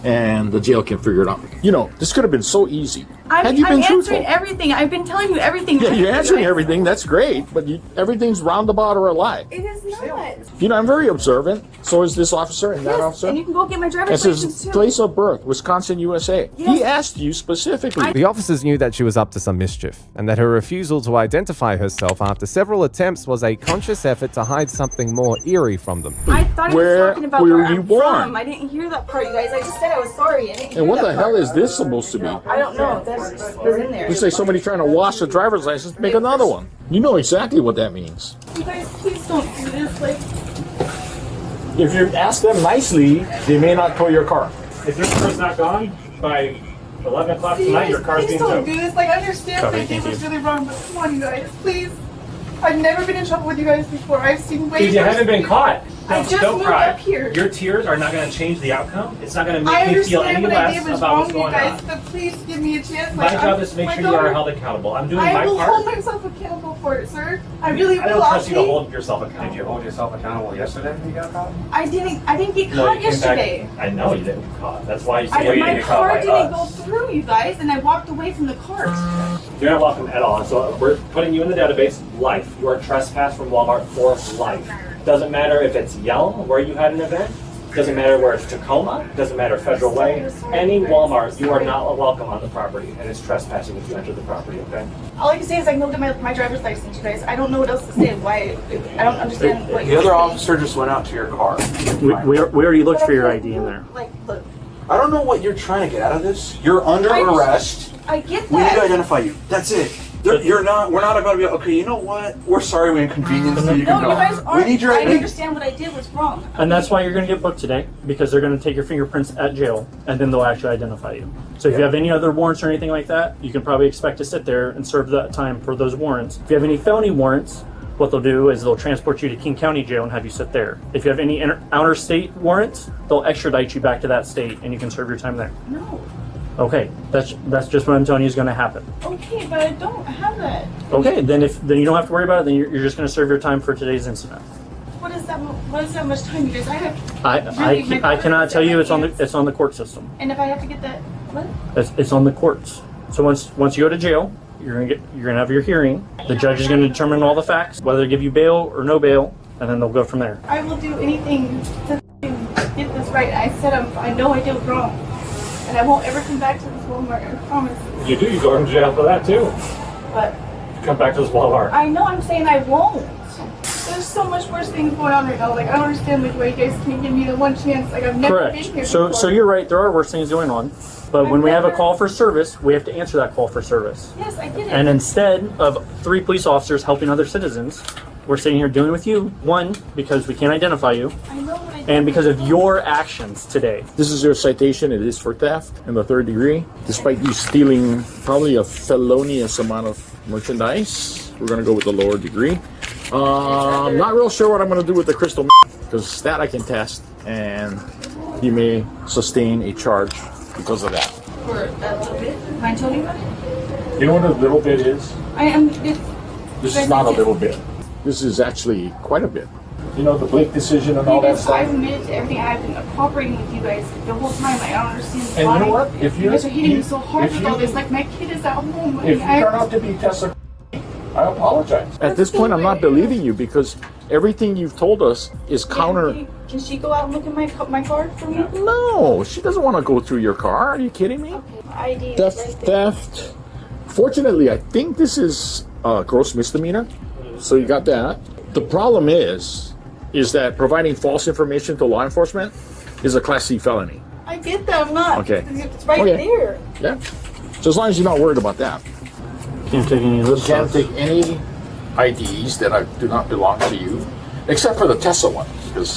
Speaker 21: and the jail can figure it out. You know, this could have been so easy. Had you been
Speaker 22: I'm
Speaker 21: truthful.
Speaker 22: answering everything. I've been telling you everything.
Speaker 21: Yeah, you're answering everything. That's great, but everything's roundabout or a lie.
Speaker 22: It is not.
Speaker 21: You know, I'm very observant. So is this officer and that officer.
Speaker 22: And you can go get my
Speaker 21: It
Speaker 22: driver's
Speaker 21: says
Speaker 22: license too.
Speaker 21: place of birth, Wisconsin, USA. He asked you specifically.
Speaker 1: The officers knew that she was up to some mischief, and that her refusal to identify herself after several attempts was a conscious effort to hide something more eerie from them.
Speaker 22: I thought he
Speaker 21: Where
Speaker 22: was talking about
Speaker 21: were
Speaker 22: where
Speaker 21: you
Speaker 22: I'm
Speaker 21: born?
Speaker 22: from. I didn't hear that part, you guys. I just said I was sorry. I didn't hear
Speaker 21: And what
Speaker 22: that
Speaker 21: the hell
Speaker 22: part.
Speaker 21: is this supposed to be?
Speaker 22: I don't know. That's just was in there.
Speaker 21: You say somebody trying to wash a driver's license, make another one. You know exactly what that means.
Speaker 22: You guys, please don't do this. Like,
Speaker 21: If you ask them nicely, they may not tow your car.
Speaker 3: If your car's not gone by 11 o'clock
Speaker 22: you
Speaker 3: tonight,
Speaker 22: guys,
Speaker 3: your car's
Speaker 22: please
Speaker 3: being
Speaker 22: don't
Speaker 3: towed.
Speaker 22: do this. Like, I understand
Speaker 3: Copy,
Speaker 22: that I did
Speaker 3: thank
Speaker 22: was
Speaker 3: you.
Speaker 22: really wrong, but come on, you guys, please. I've never been in trouble with you guys before. I've seen way
Speaker 3: Because you
Speaker 22: worse
Speaker 3: haven't been
Speaker 22: people.
Speaker 3: caught.
Speaker 13: I just
Speaker 4: don't
Speaker 13: moved
Speaker 4: cry.
Speaker 13: up here.
Speaker 4: Your tears are not going to change the outcome. It's not going to
Speaker 13: I
Speaker 4: make me feel any
Speaker 13: understand what I did
Speaker 4: less
Speaker 13: was
Speaker 4: about
Speaker 13: wrong,
Speaker 4: what's
Speaker 13: you
Speaker 4: going
Speaker 13: guys,
Speaker 4: on.
Speaker 13: but please give me a chance.
Speaker 4: My job is to make sure you are held accountable. I'm doing my
Speaker 13: I will
Speaker 4: part.
Speaker 13: hold myself accountable for it, sir. I really
Speaker 4: I don't
Speaker 13: will.
Speaker 4: trust you to hold yourself
Speaker 3: Did
Speaker 4: accountable.
Speaker 3: you hold yourself accountable yesterday when you got caught?
Speaker 13: I didn't get
Speaker 4: No,
Speaker 13: caught
Speaker 4: you came
Speaker 13: yesterday.
Speaker 4: back. I know you didn't get caught. That's why you
Speaker 13: My
Speaker 4: didn't get caught
Speaker 13: car
Speaker 4: by
Speaker 13: didn't go
Speaker 4: us.
Speaker 13: through, you guys, and I walked away from the cart.
Speaker 4: You're not welcome at all. So we're putting you in the database. Life. You are trespassed from Walmart for life. Doesn't matter if it's Yelm where you had an event. Doesn't matter where it's Tacoma. Doesn't matter Federal Way. Any Walmart, you are not welcome on the property, and it's trespassing if you enter the property. Okay.
Speaker 13: All I can say is I can go get my driver's license, you guys. I don't know what else to say. Why? I don't understand what
Speaker 6: The
Speaker 13: you're
Speaker 6: other
Speaker 13: saying.
Speaker 6: officer just went out to your car.
Speaker 4: We already looked for your ID in there.
Speaker 13: Like, look,
Speaker 6: I don't know what you're trying to get out of this. You're under arrest.
Speaker 13: I get
Speaker 6: We need to
Speaker 13: that.
Speaker 6: identify you. That's it. We're not about to be, okay, you know what? We're sorry we inconvenienced you. You
Speaker 13: No,
Speaker 6: can
Speaker 13: you
Speaker 6: go.
Speaker 13: guys
Speaker 6: We
Speaker 13: aren't.
Speaker 6: need your
Speaker 13: I
Speaker 6: ID.
Speaker 13: understand what I did was wrong.
Speaker 4: And that's why you're going to get booked today, because they're going to take your fingerprints at jail, and then they'll actually identify you. So if you have any other warrants or anything like that, you can probably expect to sit there and serve that time for those warrants. If you have any felony warrants, what they'll do is they'll transport you to King County Jail and have you sit there. If you have any outer state warrants, they'll extradite you back to that state, and you can serve your time there.
Speaker 13: No.
Speaker 4: Okay, that's just what I'm telling you is going to happen.
Speaker 13: Okay, but I don't have that.
Speaker 4: Okay, then you don't have to worry about it. Then you're just going to serve your time for today's incident.
Speaker 13: What is that? What is that much time, you guys? I have.
Speaker 4: I cannot tell you. It's on the court system.
Speaker 13: And if I have to get that, what?
Speaker 4: It's on the courts. So once you go to jail, you're gonna have your hearing. The judge is gonna determine all the facts, whether to give you bail or no bail, and then they'll go from there.
Speaker 13: I will do anything to get this right. I said I know I did wrong, and I won't ever come back to this Walmart. I promise.
Speaker 4: You do. You go to jail for that too.
Speaker 13: But
Speaker 4: Come back to this Walmart.
Speaker 13: I know. I'm saying I won't. There's so much worse things going on right now. Like, I don't understand like why you guys can't give me the one chance. Like, I've never been here
Speaker 4: Correct. So
Speaker 13: before.
Speaker 4: you're right. There are worse things going on, but when we have a call for service, we have to answer that call for service.
Speaker 13: Yes, I get it.
Speaker 4: And instead of 3 police officers helping other citizens, we're sitting here dealing with you. 1, because we can't identify you,
Speaker 13: I know what I did.
Speaker 4: and because of your actions today.
Speaker 21: This is your citation. It is for theft in the 3rd degree. Despite you stealing probably a felonious amount of merchandise, we're going to go with the lower degree. I'm not real sure what I'm going to do with the crystal because that I can test, and you may sustain a charge because of that.
Speaker 13: For a little bit. Can I tell you about it?
Speaker 21: You know what a little bit is?
Speaker 13: I am.
Speaker 21: This is not a little bit. This is actually quite a bit. You know, the Blake decision and all that stuff.
Speaker 13: I've admitted to everything. I've been cooperating with you guys the whole time. I don't understand
Speaker 21: And
Speaker 13: why.
Speaker 21: you know what? If
Speaker 13: you guys are hitting me so hard with all this, like my kid is at home.
Speaker 21: If you turn out to be Tessa, I apologize. At this point, I'm not believing you because everything you've told us is counter.
Speaker 13: Can she go out and look at my card for me?
Speaker 21: No, she doesn't want to go through your car. Are you kidding me?
Speaker 13: ID.
Speaker 21: Theft. Fortunately, I think this is a gross misdemeanor. So you got that. The problem is that providing false information to law enforcement is a Class C felony.
Speaker 13: I get that. I'm not.
Speaker 21: Okay.
Speaker 13: It's right
Speaker 21: Okay.
Speaker 13: there.
Speaker 21: Yeah. So as long as you're not worried about that.
Speaker 4: Can't take any of this.
Speaker 21: Can't take any IDs that do not belong to you, except for the Tessa one.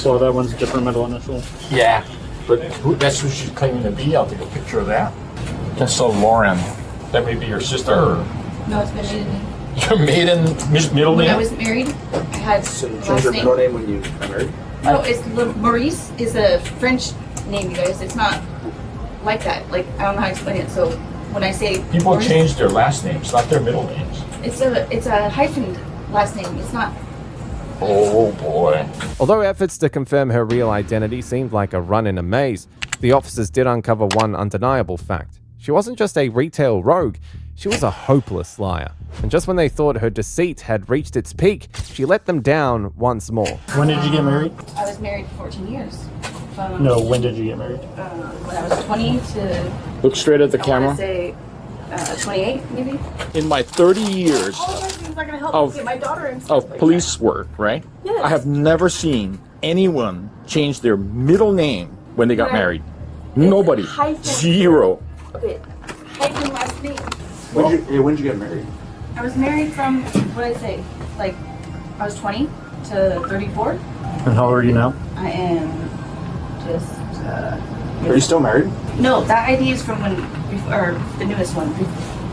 Speaker 4: Well, that one's different middle initial.
Speaker 21: Yeah, but that's who she's claiming to be. I'll take a picture of that. Tessa Lauren. That may be your sister. Or
Speaker 22: No, it's been maiden.
Speaker 21: your maiden middle
Speaker 22: When I
Speaker 21: name?
Speaker 22: was married, I had last name.
Speaker 21: name when you got married?
Speaker 22: No, it's Maurice is a French name, you guys. It's not like that. Like, I don't know how to explain it. So when I say
Speaker 21: People
Speaker 22: Maurice,
Speaker 21: change their last names, not their middle names.
Speaker 22: it's a hyphened last name. It's not.
Speaker 21: Oh boy.
Speaker 1: Although efforts to confirm her real identity seemed like a run in a maze, the officers did uncover one undeniable fact. She wasn't just a retail rogue, she was a hopeless liar. And just when they thought her deceit had reached its peak, she let them down once more.
Speaker 4: When did you get married?
Speaker 22: I was married for 14 years.
Speaker 4: No, when did you get married?
Speaker 22: When I was 20 to.
Speaker 21: Look straight at the
Speaker 22: I
Speaker 21: camera.
Speaker 22: want to say 28, maybe.
Speaker 21: In my 30 years
Speaker 22: All of those things are gonna help
Speaker 21: of,
Speaker 22: me get my daughter and stuff
Speaker 21: of
Speaker 22: like
Speaker 21: police work, right?
Speaker 22: Yes.
Speaker 21: I have never seen anyone change their middle name when they got
Speaker 22: Right.
Speaker 21: married. Nobody.
Speaker 22: hyphen.
Speaker 21: Zero.
Speaker 22: that. Okay, hyphen last name.
Speaker 6: When did you get married?
Speaker 22: I was married from, what did I say? Like, I was 20 to 34.
Speaker 4: And how old are you now?
Speaker 22: I am just.
Speaker 6: Are you still married?
Speaker 22: No, that ID is from when, or the newest one.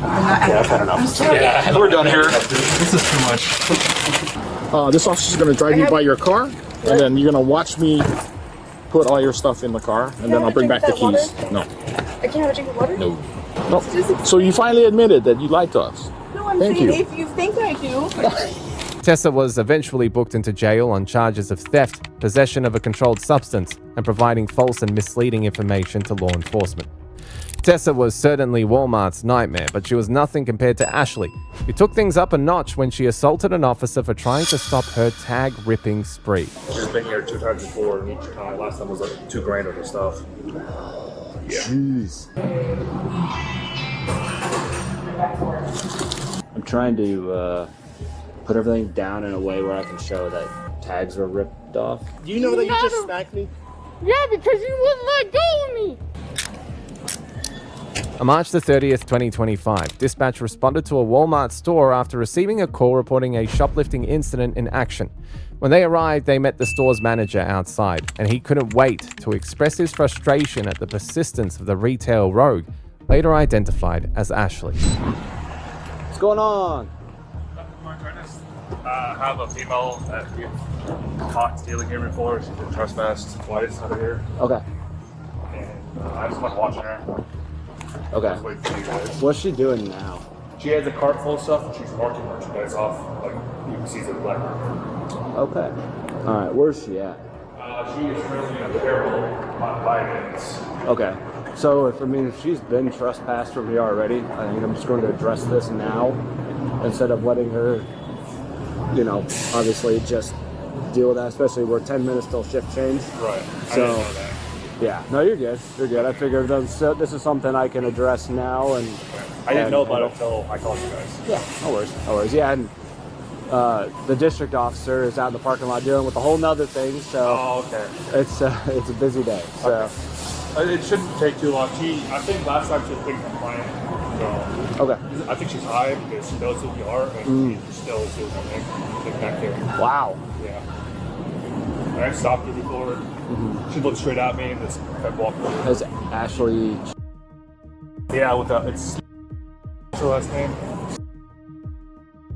Speaker 6: Yeah, I've had enough.
Speaker 22: I'm sorry.
Speaker 21: Yeah, we're done here.
Speaker 6: This is too much.
Speaker 21: This officer's going to drive you by your car, and then you're gonna watch me put all your stuff in the car, and then I'll bring back the keys. No.
Speaker 22: I can't have a drink of water?
Speaker 21: No. No. So you finally admitted that you lied to us.
Speaker 22: No, I'm
Speaker 21: Thank
Speaker 22: saying
Speaker 21: you.
Speaker 22: if you think I do.
Speaker 1: Tessa was eventually booked into jail on charges of theft, possession of a controlled substance, and providing false and misleading information to law enforcement. Tessa was certainly Walmart's nightmare, but she was nothing compared to Ashley, who took things up a notch when she assaulted an officer for trying to stop her tag-ripping spree.
Speaker 3: She's been here 2 times before, and each time, last time was like $2,000 of her stuff. Yeah.
Speaker 16: Jeez. I'm trying to put everything down in a way where I can show that tags were ripped off.
Speaker 15: Do you know that you just smacked me?
Speaker 8: Yeah, because you wouldn't let go of me.
Speaker 1: On March the 30th, 2025, dispatch responded to a Walmart store after receiving a call reporting a shoplifting incident in action. When they arrived, they met the store's manager outside, and he couldn't wait to express his frustration at the persistence of the retail rogue, later identified as Ashley.
Speaker 16: What's going on?
Speaker 3: I have a female that we've caught stealing here before. She's been trespassed twice out of here.
Speaker 16: Okay.
Speaker 3: And I just went watching her.
Speaker 16: Okay. What's she doing now?
Speaker 3: She has a cart full of stuff and she's marking merchandise off. Like you can see the black.
Speaker 16: Okay. All right. Where's she at?
Speaker 3: She is currently in a barrel by evidence.
Speaker 16: Okay. So if she's been trespassed from here already, I think I'm just going to address this now instead of letting her, obviously just deal with that, especially we're 10 minutes till shift change.
Speaker 3: Right.
Speaker 16: So,
Speaker 3: I didn't know that.
Speaker 16: Yeah. No, you're good. You're good. I figured this is something I can address now. And
Speaker 3: I didn't know about it until I called you guys.
Speaker 16: Yeah. No worries. No worries. Yeah. And the district officer is out in the parking lot dealing with a whole nother thing. So.
Speaker 3: Oh, okay.
Speaker 16: It's a busy day. So.
Speaker 3: Okay. It shouldn't take too long. I think last time she was pretty compliant. So
Speaker 16: okay.
Speaker 3: I think she's high because she knows who we are and she still is doing everything back there.
Speaker 16: Wow.
Speaker 3: Yeah. I stopped her before. She looked straight at me and just kept walking over.
Speaker 16: Is Ashley?
Speaker 3: Yeah, it's her last name.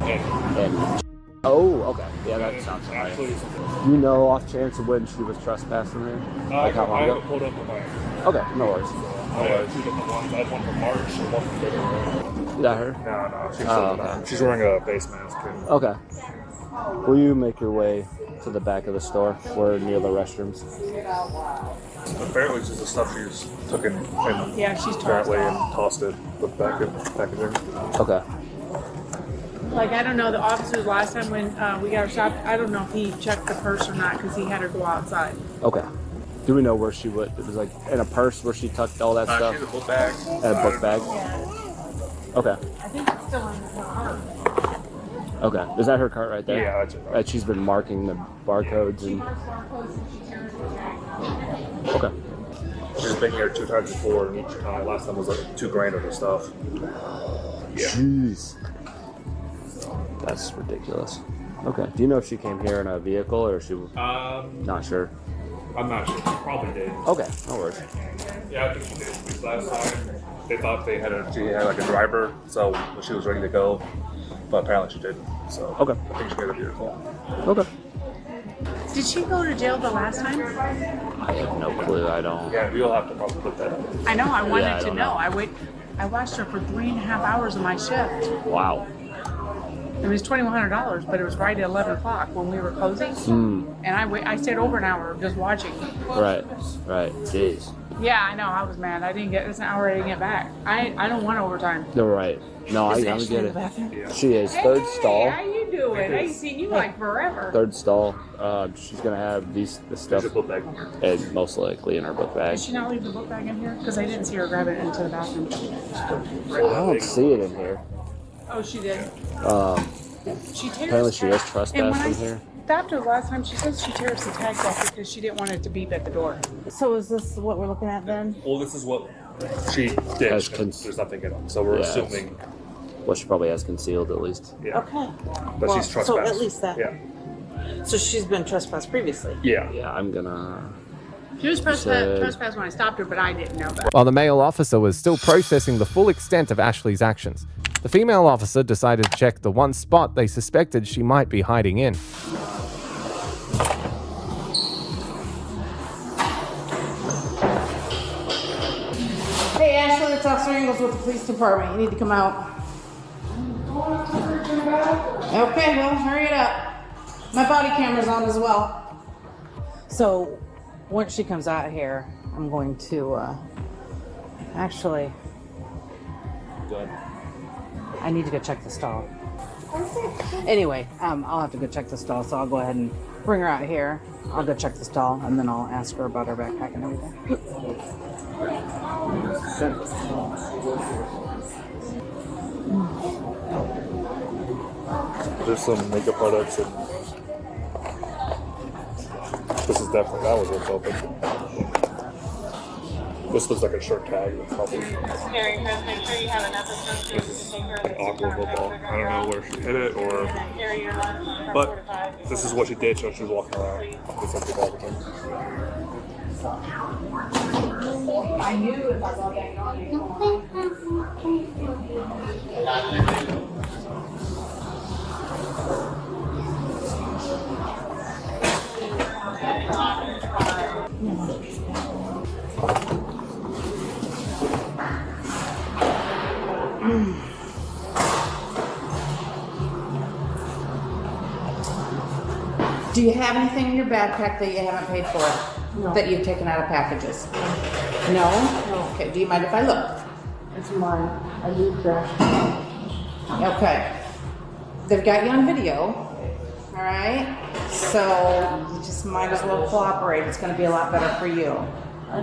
Speaker 16: And oh, okay. Yeah, that sounds right. You know, off chance of when she was trespassing there? Like how long
Speaker 3: I
Speaker 16: ago?
Speaker 3: haven't pulled up with mine.
Speaker 16: Okay, no worries.
Speaker 3: I had 2 different ones. I had one from March and one from February.
Speaker 16: Is that her?
Speaker 3: No, she's still not. She's wearing a face mask.
Speaker 16: Okay. Will you make your way to the back of the store? We're near the restrooms.
Speaker 3: Apparently, just the stuff she's took in
Speaker 22: she's
Speaker 3: apparently and tossed it with packaging.
Speaker 16: Okay.
Speaker 8: Like, I don't know, the officers last time when we got her shop, I don't know if he checked the purse or not because he had her go outside.
Speaker 16: Okay. Do we know where she would? It was like in a purse where she tucked all that stuff?
Speaker 3: She had a book bag.
Speaker 16: A book bag?
Speaker 8: Yeah.
Speaker 16: Okay.
Speaker 8: I think it's still in her cart.
Speaker 16: Okay. Is that her cart right there?
Speaker 3: Yeah, that's her cart.
Speaker 16: That she's been marking the barcodes and. Okay.
Speaker 3: She's been here 2 times before, and each time, last time was like $2,000 of her stuff. Yeah.
Speaker 16: Jeez. That's ridiculous. Okay. Do you know if she came here in a vehicle or she? Not sure.
Speaker 3: I'm not sure. Probably did.
Speaker 16: Okay. No worries.
Speaker 3: Yeah, I think she did. Because last time they thought she had like a driver, so she was ready to go, but apparently she didn't. So
Speaker 16: okay.
Speaker 3: I think she made a vehicle.
Speaker 16: Okay.
Speaker 8: Did she go to jail the last time?
Speaker 16: I have no clue. I don't.
Speaker 3: Yeah, we'll have to probably put that.
Speaker 8: I know. I wanted
Speaker 16: I
Speaker 8: to
Speaker 16: don't
Speaker 8: know.
Speaker 16: know.
Speaker 8: I watched her for 3.5 hours of my shift.
Speaker 16: Wow.
Speaker 8: It was $2,100, but it was right at 11 o'clock when we were closing. And I stayed over an hour just watching.
Speaker 16: Right. Jeez.
Speaker 8: Yeah, I know. I was mad. It's an hour I didn't get back. I don't want overtime.
Speaker 16: You're right. No, I get it. She is third stall.
Speaker 8: How you doing? I ain't seen you like forever.
Speaker 16: Third stall. She's gonna have this stuff, and most likely in her book bag.
Speaker 8: Did she not leave the book bag in here? Because I didn't see her grab it into the bathroom.
Speaker 16: I don't see it in here.
Speaker 8: Oh, she did. She tears.
Speaker 16: Apparently, she was
Speaker 8: And
Speaker 16: trespassed
Speaker 8: when
Speaker 16: in
Speaker 8: I
Speaker 16: here.
Speaker 8: stopped her last time, she said she tears the tags off because she didn't want it to beep at the door.
Speaker 22: So is this what we're looking at then?
Speaker 3: Well, this is what she did. There's nothing in them, so we're assuming.
Speaker 16: Well, she probably has concealed at least.
Speaker 3: Yeah.
Speaker 22: Okay.
Speaker 3: But she's trespassed.
Speaker 22: So at least that.
Speaker 3: Yeah.
Speaker 22: So she's been trespassed previously.
Speaker 3: Yeah.
Speaker 16: Yeah, I'm gonna.
Speaker 8: She was trespassed when I stopped her, but I didn't know that.
Speaker 1: While the male officer was still processing the full extent of Ashley's actions, the female officer decided to check the one spot they suspected she might be hiding in.
Speaker 8: It's Officer Ingalls with the police department. You need to come out. Okay, well, hurry it up. My body camera's on as well. So, once she comes out here, I'm going to, actually, I need to go check the stall. Anyway, I'll have to go check the stall, so I'll go ahead and bring her out here. I'll go check the stall, and then I'll ask her about her backpack and everything.
Speaker 14: There's some makeup products, and this is definitely, that was what's open. This looks like a shirt tag. Probably.
Speaker 8: Make sure you have enough insurance to take her
Speaker 14: An aqua football. I don't know where she hit it, or, but this is what she did. So she was walking around with empty packaging.
Speaker 8: I knew if I got back on Do you have anything in your backpack that you haven't paid for?
Speaker 2: No.
Speaker 8: That you've taken out of packages? No? No. Okay, do you mind if I look?
Speaker 2: It's mine. I leave trash.
Speaker 8: Okay. They've got you on video, all right? So you just might as well cooperate. It's going to be a lot better for you.
Speaker 2: I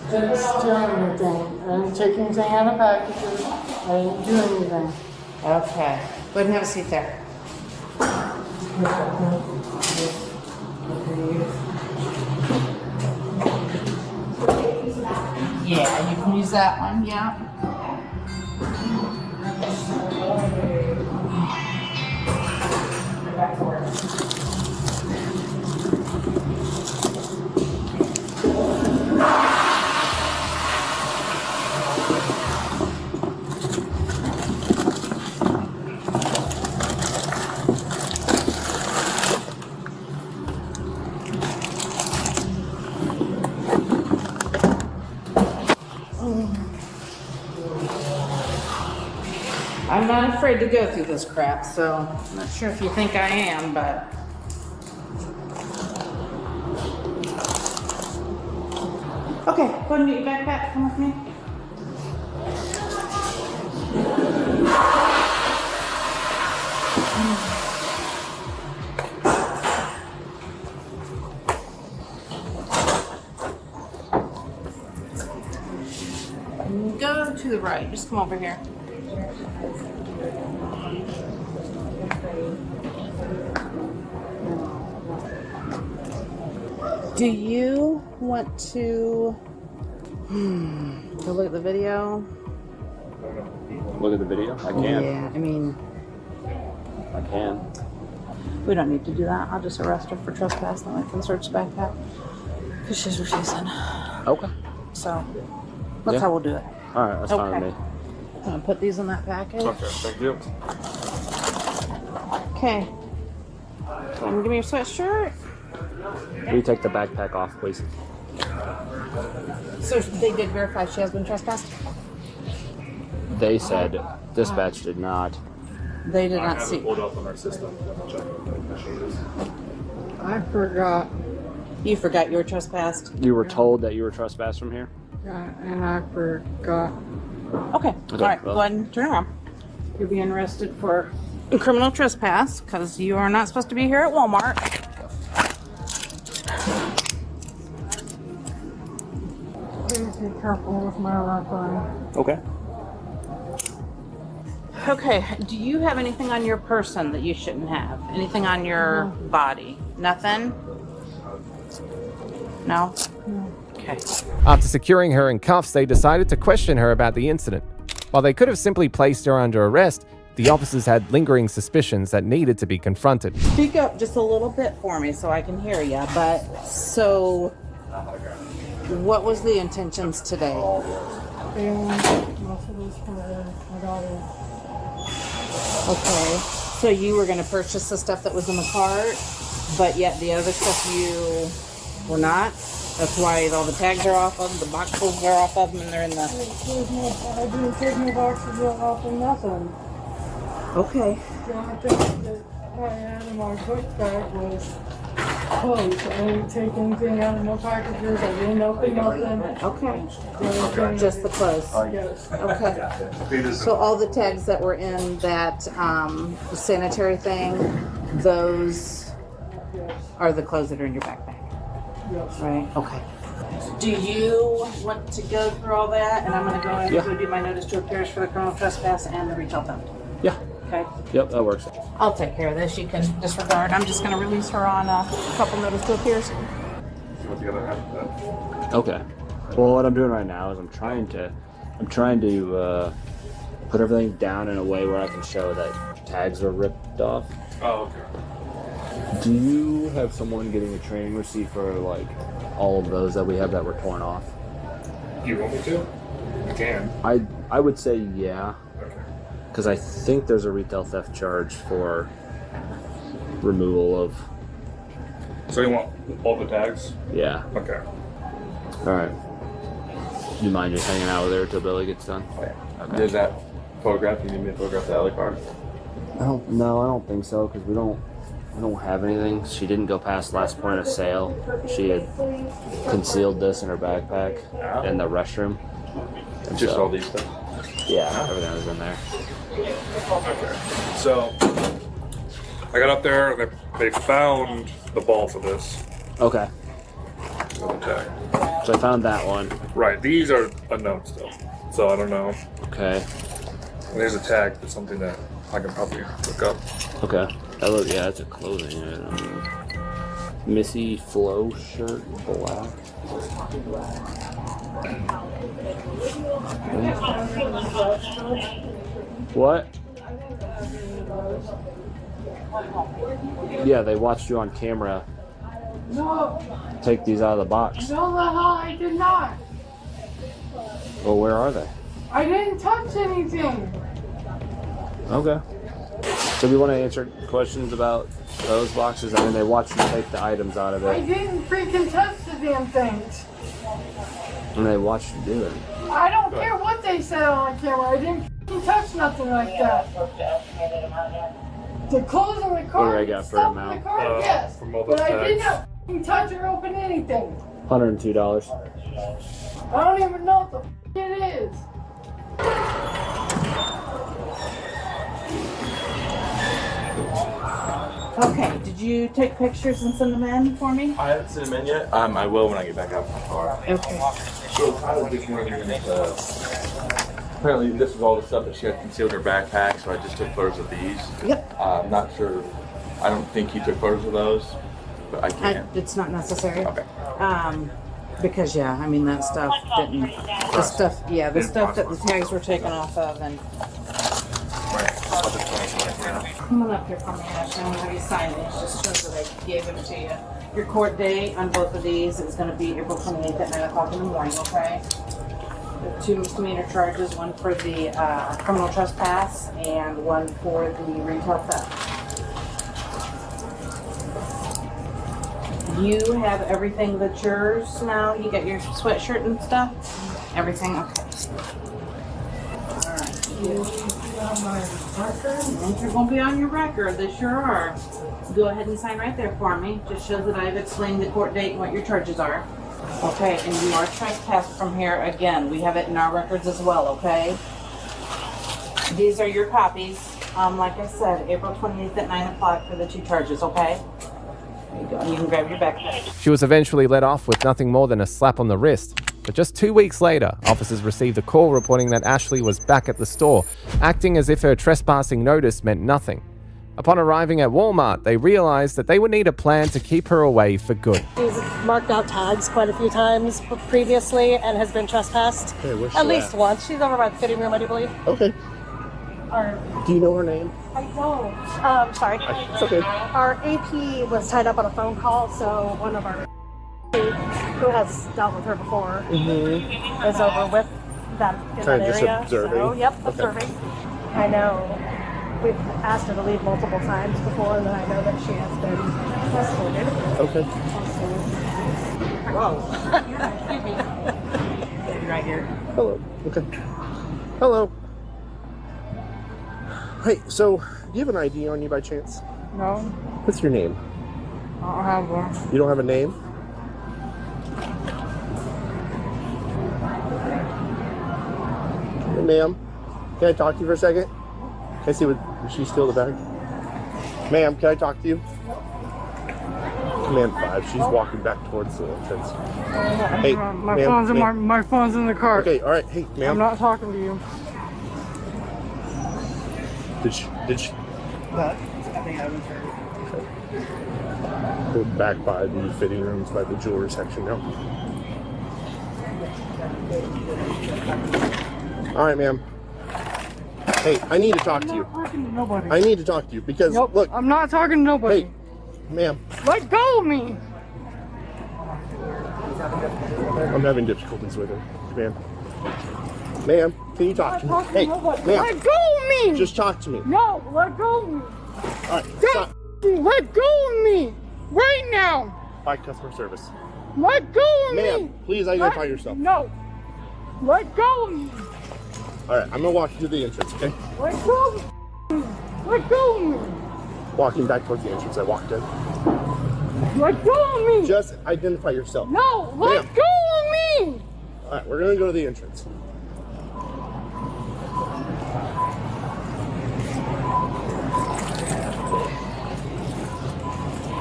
Speaker 2: didn't steal anything. I didn't take anything out of packages. I didn't do anything.
Speaker 8: Okay. Go ahead and have a seat there. Yeah, you can use that one, yeah. I'm not afraid to go through this crap, so I'm not sure if you think I am, but. Okay, go ahead and get your backpack. Come with me. Go to the right. Just come over here. Do you want to go look at the video?
Speaker 16: Look at the video? I can.
Speaker 8: Yeah, I mean,
Speaker 16: I can.
Speaker 8: we don't need to do that. I'll just arrest her for trespass and then I can search the backpack because she's refusing.
Speaker 16: Okay.
Speaker 8: So that's
Speaker 16: Yeah.
Speaker 8: how we'll do it.
Speaker 16: All right, that's fine with me.
Speaker 8: I'm gonna put these in that package.
Speaker 14: Okay, thank you.
Speaker 8: Okay. Can you give me your sweatshirt?
Speaker 16: Will you take the backpack off, please?
Speaker 8: So they did verify she has been trespassed?
Speaker 16: They said dispatch did not.
Speaker 8: They did not see.
Speaker 14: Pulled up on our system.
Speaker 2: I forgot.
Speaker 8: You forgot you were trespassed?
Speaker 16: You were told that you were trespassed from here?
Speaker 2: And I forgot.
Speaker 8: Okay.
Speaker 16: Okay,
Speaker 8: All right.
Speaker 16: well.
Speaker 8: Go ahead and turn around. You're being arrested for criminal trespass because you are not supposed to be here at Walmart.
Speaker 2: Please be careful with my left eye.
Speaker 16: Okay.
Speaker 8: Okay. Do you have anything on your person that you shouldn't have? Anything on your body? Nothing? No?
Speaker 2: No.
Speaker 8: Okay.
Speaker 1: After securing her in cuffs, they decided to question her about the incident. While they could have simply placed her under arrest, the officers had lingering suspicions that needed to be confronted.
Speaker 8: Speak up just a little bit for me so I can hear you. But so, what was the intentions today?
Speaker 2: And most of this for my daughter.
Speaker 8: Okay. So you were going to purchase the stuff that was in the cart, but yet the other stuff you were not? That's why all the tags are off of them, the box pulls are off of them, and they're in the...
Speaker 2: I didn't take no boxes off or nothing.
Speaker 8: Okay.
Speaker 2: The only thing that I had in my book bag was clothes. I didn't take anything out of no packages. I didn't open nothing.
Speaker 8: Okay. Just the clothes?
Speaker 2: Yes.
Speaker 8: Okay. So all the tags that were in that sanitary thing, those are the clothes that are in your backpack?
Speaker 2: Yes.
Speaker 8: Right? Okay. Do you want to go through all that? And I'm going to go and go do my notice to appearance for the criminal trespass and the retail theft.
Speaker 16: Yeah.
Speaker 8: Okay.
Speaker 16: Yep, that works.
Speaker 8: I'll take care of this. You can disregard. I'm just going to release her on a couple notice to appears.
Speaker 16: Okay. Well, what I'm doing right now is I'm trying to put everything down in a way where I can show that tags are ripped off.
Speaker 3: Oh, okay.
Speaker 16: Do you have someone getting a training receipt for like all of those that we have that were torn off?
Speaker 3: You want me to? I can.
Speaker 16: I would say yeah. Because I think there's a retail theft charge for removal of...
Speaker 3: So you want all the tags?
Speaker 16: Yeah.
Speaker 3: Okay.
Speaker 16: Alright. You mind just hanging out with her till Billy gets done?
Speaker 3: Oh, yeah.
Speaker 16: Okay.
Speaker 3: There's that photograph. You need me to photograph the alley card?
Speaker 16: No, I don't think so, because we don't have anything. She didn't go past last point of sale. She had concealed this in her backpack in the restroom. And
Speaker 3: Just
Speaker 16: so,
Speaker 3: all these stuff?
Speaker 16: Yeah, everything was in there.
Speaker 3: Okay. So I got up there and they found the ball for this.
Speaker 16: Okay.
Speaker 3: Okay.
Speaker 16: So I found that one.
Speaker 3: Right. These are unknown still. So I don't know.
Speaker 16: Okay.
Speaker 3: And there's a tag for something that I can probably look up.
Speaker 16: Okay. Yeah, it's a clothing item. Missy Flow shirt, black. What? Yeah, they watched you on camera
Speaker 2: No.
Speaker 16: take these out of the box.
Speaker 2: No, the hell I did not.
Speaker 16: Well, where are they?
Speaker 2: I didn't touch anything.
Speaker 16: Okay. So do you want to answer questions about those boxes? I mean, they watched you take the items out of
Speaker 2: I
Speaker 16: it,
Speaker 2: didn't freaking touch the damn things.
Speaker 16: and they watched you do it.
Speaker 2: I don't care what they said on camera. I didn't freaking touch nothing like that. The clothes on the
Speaker 16: What
Speaker 2: car,
Speaker 16: do I got for
Speaker 2: stuff
Speaker 16: amount?
Speaker 2: in the car, yes.
Speaker 3: From all those
Speaker 2: But I did
Speaker 3: tags.
Speaker 2: not freaking touch or open anything.
Speaker 16: $102.
Speaker 2: I don't even know what the it is.
Speaker 8: Okay, did you take pictures and send them in for me?
Speaker 6: I haven't sent them in yet. I will when I get back out of my car.
Speaker 8: Okay.
Speaker 6: So Tyler just wondering apparently this is all the stuff that she had concealed in her backpack, so I just took photos of these.
Speaker 8: Yep.
Speaker 6: I'm not sure. I don't think he took photos of those, but I can.
Speaker 8: It's not necessary.
Speaker 6: Okay.
Speaker 8: Because yeah, I mean that stuff didn't. The stuff, yeah, the stuff that the tags were taken off of, and. Come on up here for me, Ashley. I'm gonna have you sign it. It just shows that I gave them to you. Your court date on both of these is going to be April 28th at 9 o'clock in the morning. Okay. There are 2 misdemeanor charges: one for the criminal trespass and one for the retail theft. You have everything that's yours now? You got your sweatshirt and stuff? Everything? Okay. Alright. They're going to be on your record. They sure are. Go ahead and sign right there for me. Just shows that I've explained the court date and what your charges are. Okay, and you are trespassed from here again. We have it in our records as well, okay? These are your copies. Like I said, April 28th at 9 o'clock for the 2 charges, okay? There you go. And you can grab your backpack.
Speaker 1: She was eventually let off with nothing more than a slap on the wrist. But just 2 weeks later, officers received a call reporting that Ashley was back at the store, acting as if her trespassing notice meant nothing. Upon arriving at Walmart, they realized that they would need a plan to keep her away for good.
Speaker 10: She's marked out tags quite a few times previously and has been trespassed.
Speaker 21: Okay, where's
Speaker 10: at
Speaker 21: she
Speaker 10: least
Speaker 21: at?
Speaker 10: once. She's over by the fitting room, I do believe.
Speaker 21: Okay. Do you know her name?
Speaker 10: I don't. Sorry.
Speaker 21: It's okay.
Speaker 10: Our AP was tied up on a phone call, so one of our who has dealt with her before is over with them in
Speaker 21: Kind
Speaker 10: that
Speaker 21: of just
Speaker 10: area.
Speaker 21: observing?
Speaker 10: So, yep,
Speaker 21: Okay.
Speaker 10: observing. I know we've asked her to leave multiple times before, and I know that she has been escorted.
Speaker 21: Okay.
Speaker 8: Right here.
Speaker 21: Hello. Okay. Hello. Hey, so, do you have an ID on you by chance?
Speaker 2: No,
Speaker 21: What's your name?
Speaker 2: I don't have one.
Speaker 21: You don't have a name? Hey, ma'am. Can I talk to you for a second? Can I see what... Did she steal the bag? Ma'am, can I talk to you? Command 5. She's walking back towards the entrance. Hey,
Speaker 2: My
Speaker 21: ma'am,
Speaker 2: phone's in
Speaker 21: ma'am.
Speaker 2: my phone's in the car.
Speaker 21: Okay, all right. Hey, ma'am.
Speaker 2: I'm not talking to you.
Speaker 21: Did she... Go back by the fitting rooms by the jewelry section now. All right, ma'am. Hey, I need to talk to you.
Speaker 2: I'm not talking to nobody.
Speaker 21: I need to talk to you because look.
Speaker 2: I'm not talking to nobody.
Speaker 21: Hey, ma'am.
Speaker 2: Let go of me.
Speaker 21: I'm having difficulties with her, ma'am. Ma'am, can you talk to me?
Speaker 2: Talk to
Speaker 21: Hey,
Speaker 2: nobody.
Speaker 21: ma'am.
Speaker 2: Let go of me.
Speaker 21: Just talk to me.
Speaker 2: No, let go of me.
Speaker 21: All right, stop.
Speaker 2: Let go of me right now.
Speaker 21: By customer service.
Speaker 2: Let go of me.
Speaker 21: Ma'am, please identify yourself.
Speaker 2: No. Let go of me.
Speaker 21: All right, I'm gonna walk you to the entrance, okay?
Speaker 2: Let go of me. Let go of me.
Speaker 21: Walking back towards the entrance, I walked in.
Speaker 2: Let go of me.
Speaker 21: Just identify yourself.
Speaker 2: No, let
Speaker 21: Ma'am.
Speaker 2: go of me.
Speaker 21: All right, we're gonna go to the entrance.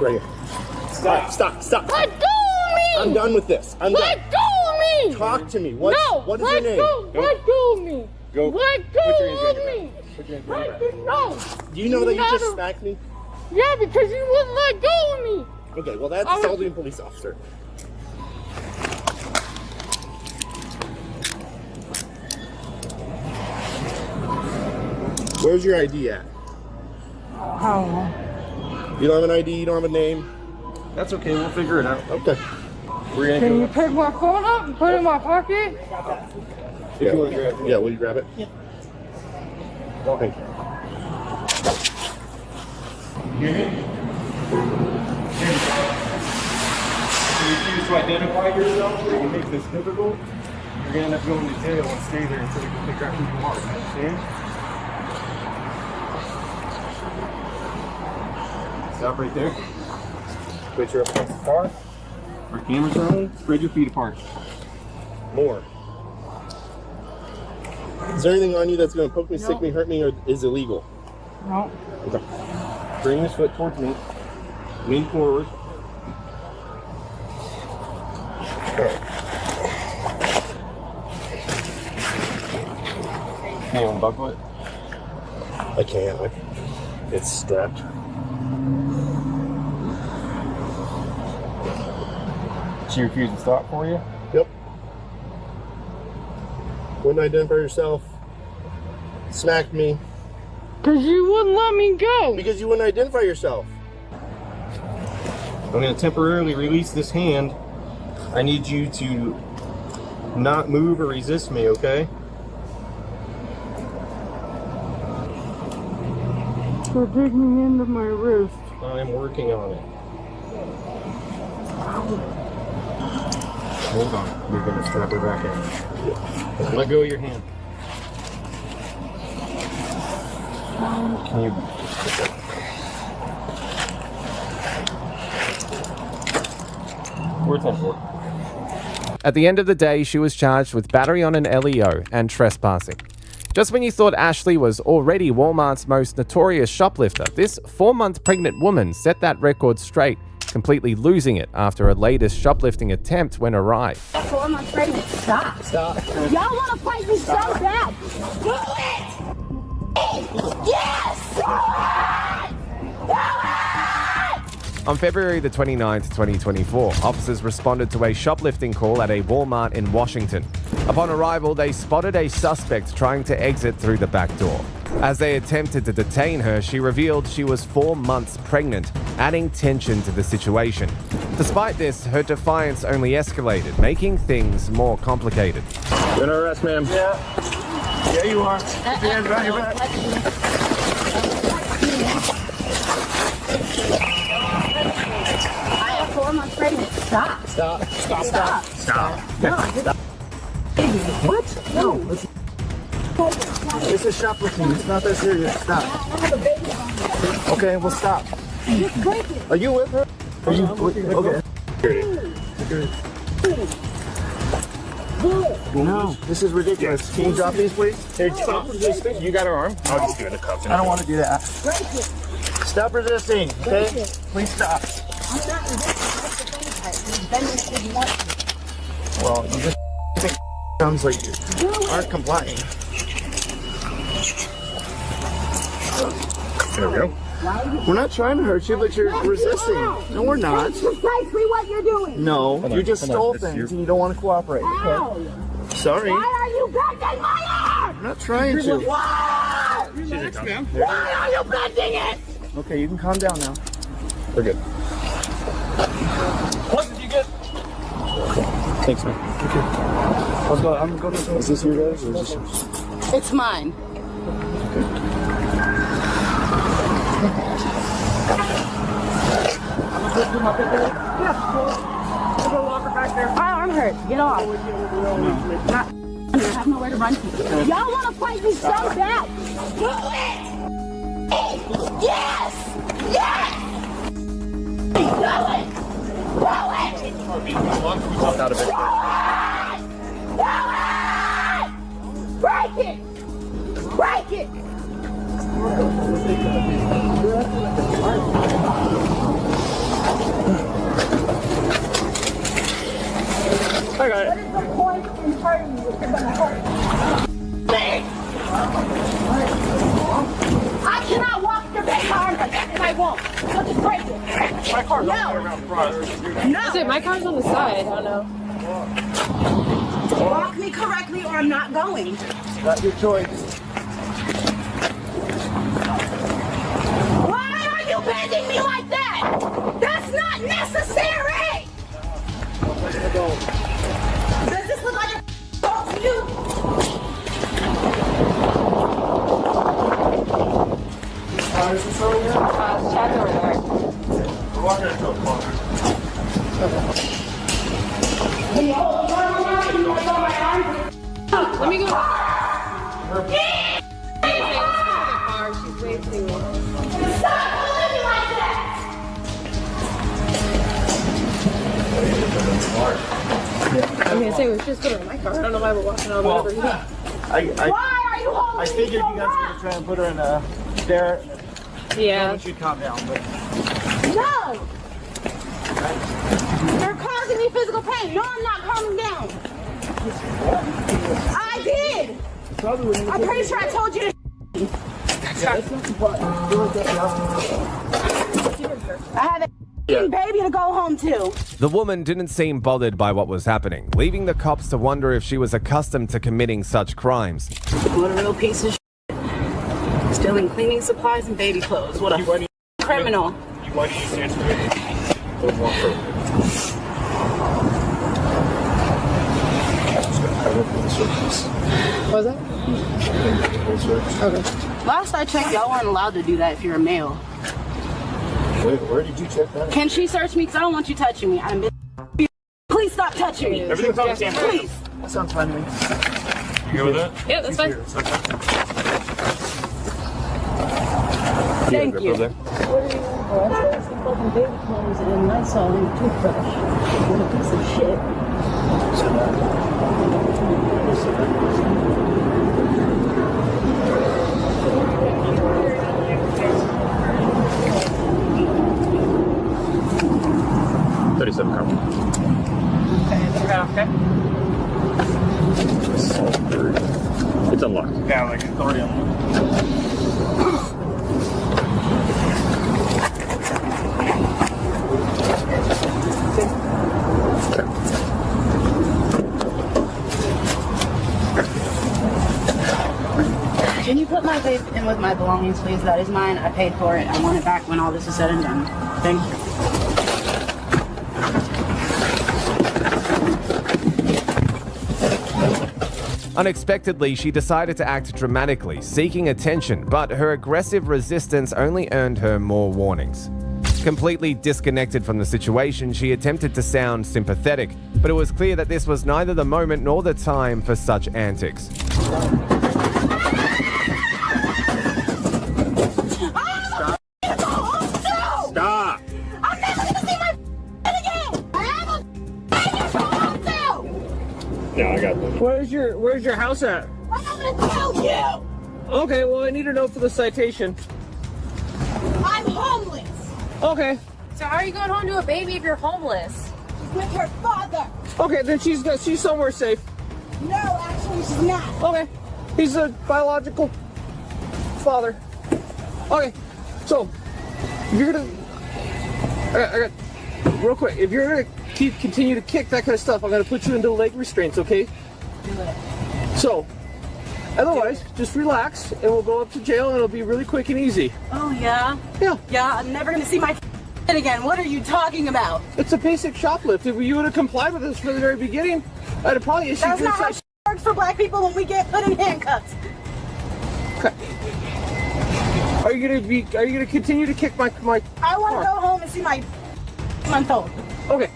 Speaker 21: Right here. Stop. All right, stop.
Speaker 2: Let go of me.
Speaker 21: I'm done with this. I'm
Speaker 2: Let
Speaker 21: done.
Speaker 2: go of me.
Speaker 21: Talk to me.
Speaker 2: No,
Speaker 21: What is your name?
Speaker 2: Let go of me.
Speaker 21: Go.
Speaker 2: Let go
Speaker 21: Put your hands
Speaker 2: of
Speaker 21: behind
Speaker 2: me.
Speaker 21: your back. Put your hands behind your
Speaker 2: Let
Speaker 21: back.
Speaker 2: go. No.
Speaker 21: Do you know that you just
Speaker 2: Never-
Speaker 21: smacked me?
Speaker 2: Yeah, because you wouldn't let go of me.
Speaker 21: Okay, well that's
Speaker 2: I was-
Speaker 21: assaulting a police officer. Where's your ID at?
Speaker 2: How?
Speaker 21: You don't have an ID, you don't have a name?
Speaker 6: That's okay, we'll figure it out.
Speaker 21: Okay.
Speaker 6: We're gonna
Speaker 2: Can
Speaker 6: go.
Speaker 2: you pick my phone up and put it in my pocket?
Speaker 21: Yeah, will you grab it?
Speaker 2: Yeah.
Speaker 21: Thank you.
Speaker 3: If you refuse to identify yourself, or you make this difficult, you're gonna end up going to jail and stay there until we can figure out who you are. Understand? Stop right there. Put your up against the car. Our cameras are on. Spread your feet apart.
Speaker 21: More. Is there anything on you that's going to poke me, stick me, hurt me, or is illegal?
Speaker 2: No.
Speaker 21: Okay.
Speaker 3: Bring this foot towards me. Lean forward. Can you unbuckle it?
Speaker 21: I can't. It's strapped.
Speaker 3: She refused to stop for you?
Speaker 21: Yep. Wouldn't identify yourself. Smacked me.
Speaker 2: Because you wouldn't let me go.
Speaker 21: Because you wouldn't identify yourself.
Speaker 3: I'm going to temporarily release this hand. I need you to not move or resist me, okay?
Speaker 2: They're digging into my wrist.
Speaker 3: I'm working on it. Hold on. We're going to strap her back in. Let go of your hand. Can you... We're 10-4.
Speaker 1: At the end of the day, she was charged with battery on an LEO and trespassing. Just when you thought Ashley was already Walmart's most notorious shoplifter, this 4-month pregnant woman set that record straight, completely losing it after her latest shoplifting attempt went awry.
Speaker 10: 4 months pregnant. Stop. Y'all want to fight me so bad. Do it! Yes! Do it! Do it!
Speaker 1: On February the 29th, 2024, officers responded to a shoplifting call at a Walmart in Washington. Upon arrival, they spotted a suspect trying to exit through the back door. As they attempted to detain her, she revealed she was 4 months pregnant, adding tension to the situation. Despite this, her defiance only escalated, making things more complicated.
Speaker 21: You're under arrest, ma'am.
Speaker 3: Yeah. Yeah, you are. Stand behind your back.
Speaker 10: I have 4
Speaker 22: 4 months pregnant. Stop.
Speaker 21: Stop. Stop.
Speaker 22: Stop.
Speaker 21: Stop.
Speaker 22: No,
Speaker 21: Stop. What? No. This is shoplifting. It's not that serious. Stop. Okay, well stop. Are you with her? Are you okay? No, this is ridiculous. Can you drop these, please? Here, stop resisting. You got her arm. I'll just do it in a cuff. I don't want to do that. Stop resisting, okay? Please stop. Well, you just think sounds like you aren't complying. There we go. We're not trying to hurt you, but you're resisting. No, we're not.
Speaker 22: That's precisely what you're doing.
Speaker 21: No, you just stole things and you don't want to cooperate. Okay? Sorry.
Speaker 22: Why are you bending my arm?
Speaker 21: I'm not trying to.
Speaker 22: Why? Relax, ma'am. Why are you bending it?
Speaker 21: Okay, you can calm down now. We're good.
Speaker 12: What did you get?
Speaker 21: Thanks, man. Okay. I'm going to. Is this your guys or is this yours?
Speaker 22: It's mine. My arm hurts. Get off. I have nowhere to run to. Y'all want to fight me so bad? Do it! Yes! Yes! Do it! Do it!
Speaker 21: Out of it.
Speaker 22: Break it! Break it!
Speaker 21: I got it.
Speaker 22: What is the point in hurting you if you're gonna hurt? I cannot walk your big arm like that, and I won't. So just break it.
Speaker 21: My car's
Speaker 22: No.
Speaker 21: all the way around front.
Speaker 22: No.
Speaker 2: My car's on the side. I don't know.
Speaker 22: Walk me correctly or I'm not going.
Speaker 21: That's your choice.
Speaker 22: Why are you bending me like that? That's not necessary! Does this look like a fault to you?
Speaker 21: Is this over here?
Speaker 2: Check over there.
Speaker 21: We're walking into a car.
Speaker 2: Let me go.
Speaker 22: She's way too. Stop holding me like that!
Speaker 2: I mean, say we should just put her in my car. I don't know why we're walking on
Speaker 21: Well,
Speaker 2: whatever.
Speaker 22: Why are you holding
Speaker 21: I
Speaker 22: me
Speaker 21: figured
Speaker 22: so
Speaker 21: you guys were going to try and put her in a there.
Speaker 2: Yeah.
Speaker 21: I want you to calm down, but
Speaker 22: No! You're causing me physical pain. No, I'm not calming down. I did! I'm pretty sure I told you to I have a baby to go home to.
Speaker 1: The woman didn't seem bothered by what was happening, leaving the cops to wonder if she was accustomed to committing such crimes.
Speaker 22: What a real piece of shit. Stealing cleaning supplies and baby clothes. What a criminal.
Speaker 21: why do you stand for it?
Speaker 2: What was that? Okay.
Speaker 22: Last I checked, y'all weren't allowed to do that if you're a male.
Speaker 21: Wait, where did you check that?
Speaker 22: Can she search me? Because I don't want you touching me. I'm Please stop touching me.
Speaker 21: Everything's on the same page.
Speaker 22: Please.
Speaker 21: That sounds fine to me.
Speaker 6: You good with that?
Speaker 2: Yeah, that's fine.
Speaker 22: Thank you.
Speaker 2: What do you want? Some fucking baby clothes and Lysol and a toothbrush. What a piece of shit.
Speaker 21: $37 copy.
Speaker 2: Okay.
Speaker 21: It's unlocked.
Speaker 3: Yeah, like it's already unlocked.
Speaker 22: Can you put my vape in with my belongings, please? That is mine. I paid for it. I want it back when all this is said and done. Thank you.
Speaker 1: Unexpectedly, she decided to act dramatically, seeking attention, but her aggressive resistance only earned her more warnings. Completely disconnected from the situation, she attempted to sound sympathetic, but it was clear that this was neither the moment nor the time for such antics.
Speaker 21: Stop!
Speaker 22: I'm never gonna see my again! I have a home too!
Speaker 21: Yeah, I got this.
Speaker 9: Where's your house at?
Speaker 22: I'm gonna tell you!
Speaker 9: Okay, well I need to know for the citation.
Speaker 22: I'm homeless!
Speaker 9: Okay.
Speaker 11: So how are you going home to a baby if you're homeless?
Speaker 22: She's with her father!
Speaker 9: Okay, then she's somewhere safe.
Speaker 22: No, actually she's not.
Speaker 9: Okay. He's a biological father. Okay. So, if you're gonna I got real quick, if you're gonna continue to kick that kind of stuff, I'm gonna put you into leg restraints, okay? So, otherwise, just relax and we'll go up to jail and it'll be really quick and easy.
Speaker 22: Oh yeah?
Speaker 9: Yeah.
Speaker 22: Yeah, I'm never gonna see my again. What are you talking about?
Speaker 9: It's a basic shoplift. If you would have complied with this from the very beginning, I'd have probably issued
Speaker 22: That's
Speaker 9: you
Speaker 22: not how it works for black people when we get put in handcuffs.
Speaker 9: Okay. Are you gonna continue to kick my
Speaker 22: I want
Speaker 9: car?
Speaker 22: to go home and see my month-old.
Speaker 9: Okay.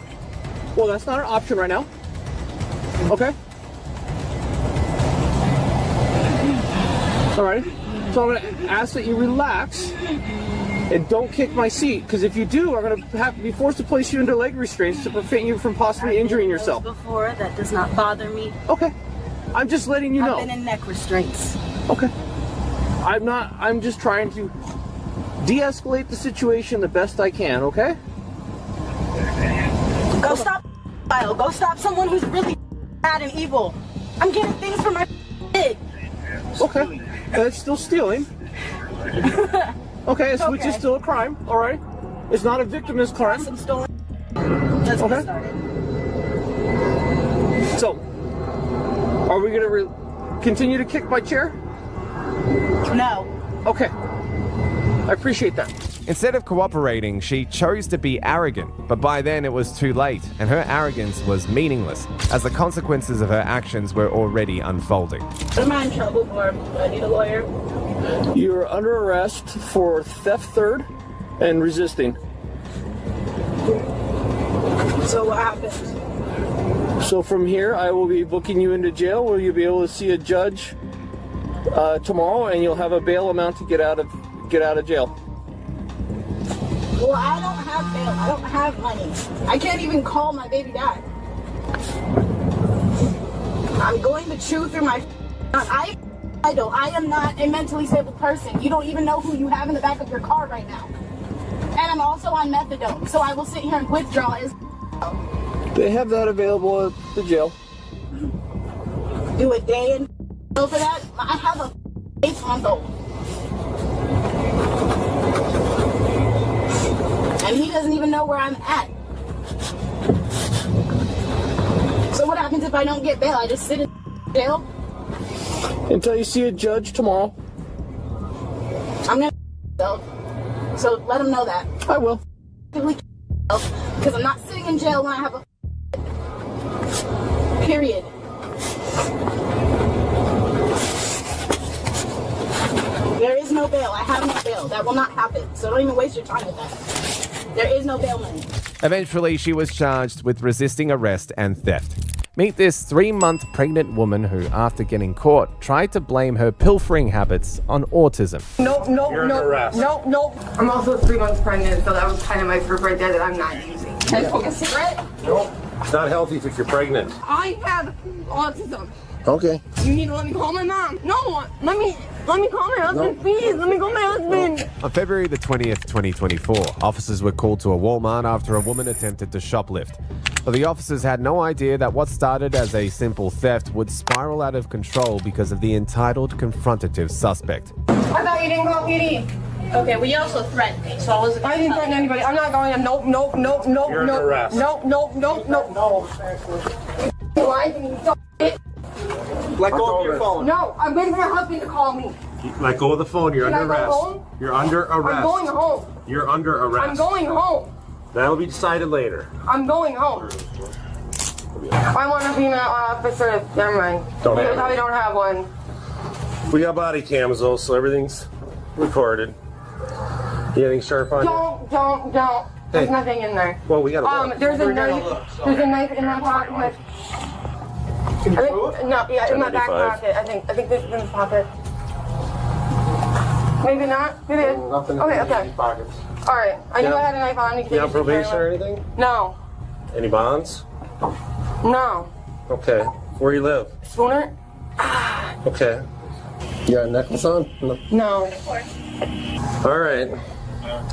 Speaker 9: Well, that's not an option right now. Okay. All right. So I'm gonna ask that you relax and don't kick my seat, because if you do, I'm gonna have to be forced to place you into leg restraints to prevent you from possibly injuring yourself.
Speaker 22: Before, that does not bother me.
Speaker 9: Okay. I'm just letting you know.
Speaker 22: I've been in neck restraints.
Speaker 9: Okay. I'm just trying to de-escalate the situation the best I can, okay?
Speaker 22: Go stop, Kyle. Go stop someone who's really bad and evil. I'm getting things for my kid.
Speaker 9: Okay. That's still stealing. Okay, which is still a crime, alright? It's not a victimless crime.
Speaker 22: Some stolen. Let's get started.
Speaker 9: So, are we gonna continue to kick my chair?
Speaker 22: No.
Speaker 9: Okay. I appreciate that.
Speaker 1: Instead of cooperating, she chose to be arrogant, but by then it was too late, and her arrogance was meaningless, as the consequences of her actions were already unfolding.
Speaker 22: What am I in trouble for? Do I need a lawyer?
Speaker 9: You're under arrest for theft third and resisting.
Speaker 22: So what happened?
Speaker 9: So from here, I will be booking you into jail where you'll be able to see a judge tomorrow, and you'll have a bail amount to get out of jail.
Speaker 22: Well, I don't have bail. I don't have money. I can't even call my baby dad. I'm going to chew through my I am not a mentally stable person. You don't even know who you have in the back of your car right now. And I'm also on methadone, so I will sit here and withdraw as
Speaker 9: They have that available at the jail.
Speaker 22: Do a day in for that. I have a 8-month-old. And he doesn't even know where I'm at. So what happens if I don't get bail? I just sit in jail?
Speaker 9: Until you see a judge tomorrow.
Speaker 22: I'm gonna so let him know that.
Speaker 9: I will.
Speaker 22: Because I'm not sitting in jail when I have a period. There is no bail. I have no bail. That will not happen. So don't even waste your time with that. There is no bail money.
Speaker 1: Eventually, she was charged with resisting arrest and theft. Meet this 3-month pregnant woman who, after getting caught, tried to blame her pilfering habits on autism.
Speaker 23: No. I'm also 3 months pregnant, so that was kind of my proof right there that I'm not using. Can I smoke a cigarette?
Speaker 21: Nope. It's not healthy if you're pregnant.
Speaker 23: I have autism.
Speaker 21: Okay.
Speaker 23: You need to let me call my mom. No, let me call my husband, please. Let me call my husband.
Speaker 1: On February the 20th, 2024, officers were called to a Walmart after a woman attempted to shoplift. But the officers had no idea that what started as a simple theft would spiral out of control because of the entitled, confrontative suspect.
Speaker 23: I thought you didn't call PD.
Speaker 11: Okay, well you also threatened me, so
Speaker 23: I didn't threaten anybody. I'm not going to. Nope.
Speaker 21: You're under arrest.
Speaker 23: Nope.
Speaker 21: Let go of your phone.
Speaker 23: No, I'm waiting for my husband to call me.
Speaker 21: Let go of the phone. You're
Speaker 23: Can
Speaker 21: under
Speaker 23: I go
Speaker 21: arrest.
Speaker 23: home?
Speaker 21: You're under arrest.
Speaker 23: I'm going home.
Speaker 21: You're under arrest.
Speaker 23: I'm going home.
Speaker 21: That'll be decided later.
Speaker 23: I'm going home. I want a female officer. Never mind.
Speaker 21: Don't
Speaker 23: You
Speaker 21: have
Speaker 23: probably don't have one.
Speaker 21: We got body cams though, so everything's recorded.
Speaker 7: You anything sharp on you?
Speaker 23: Don't. There's nothing in there.
Speaker 7: Well, we gotta look.
Speaker 23: There's a knife. There's a knife in my pocket. In my back pocket. I think this is in the pocket. Maybe not. Maybe.
Speaker 7: Nothing
Speaker 23: Okay.
Speaker 7: in these pockets.
Speaker 23: All right. I knew I had a knife on.
Speaker 7: You on probation or anything?
Speaker 23: No.
Speaker 7: Any bonds?
Speaker 23: No.
Speaker 7: Okay. Where you live?
Speaker 23: Spooner?
Speaker 7: Okay. You got a necklace on?
Speaker 23: No.
Speaker 7: All right.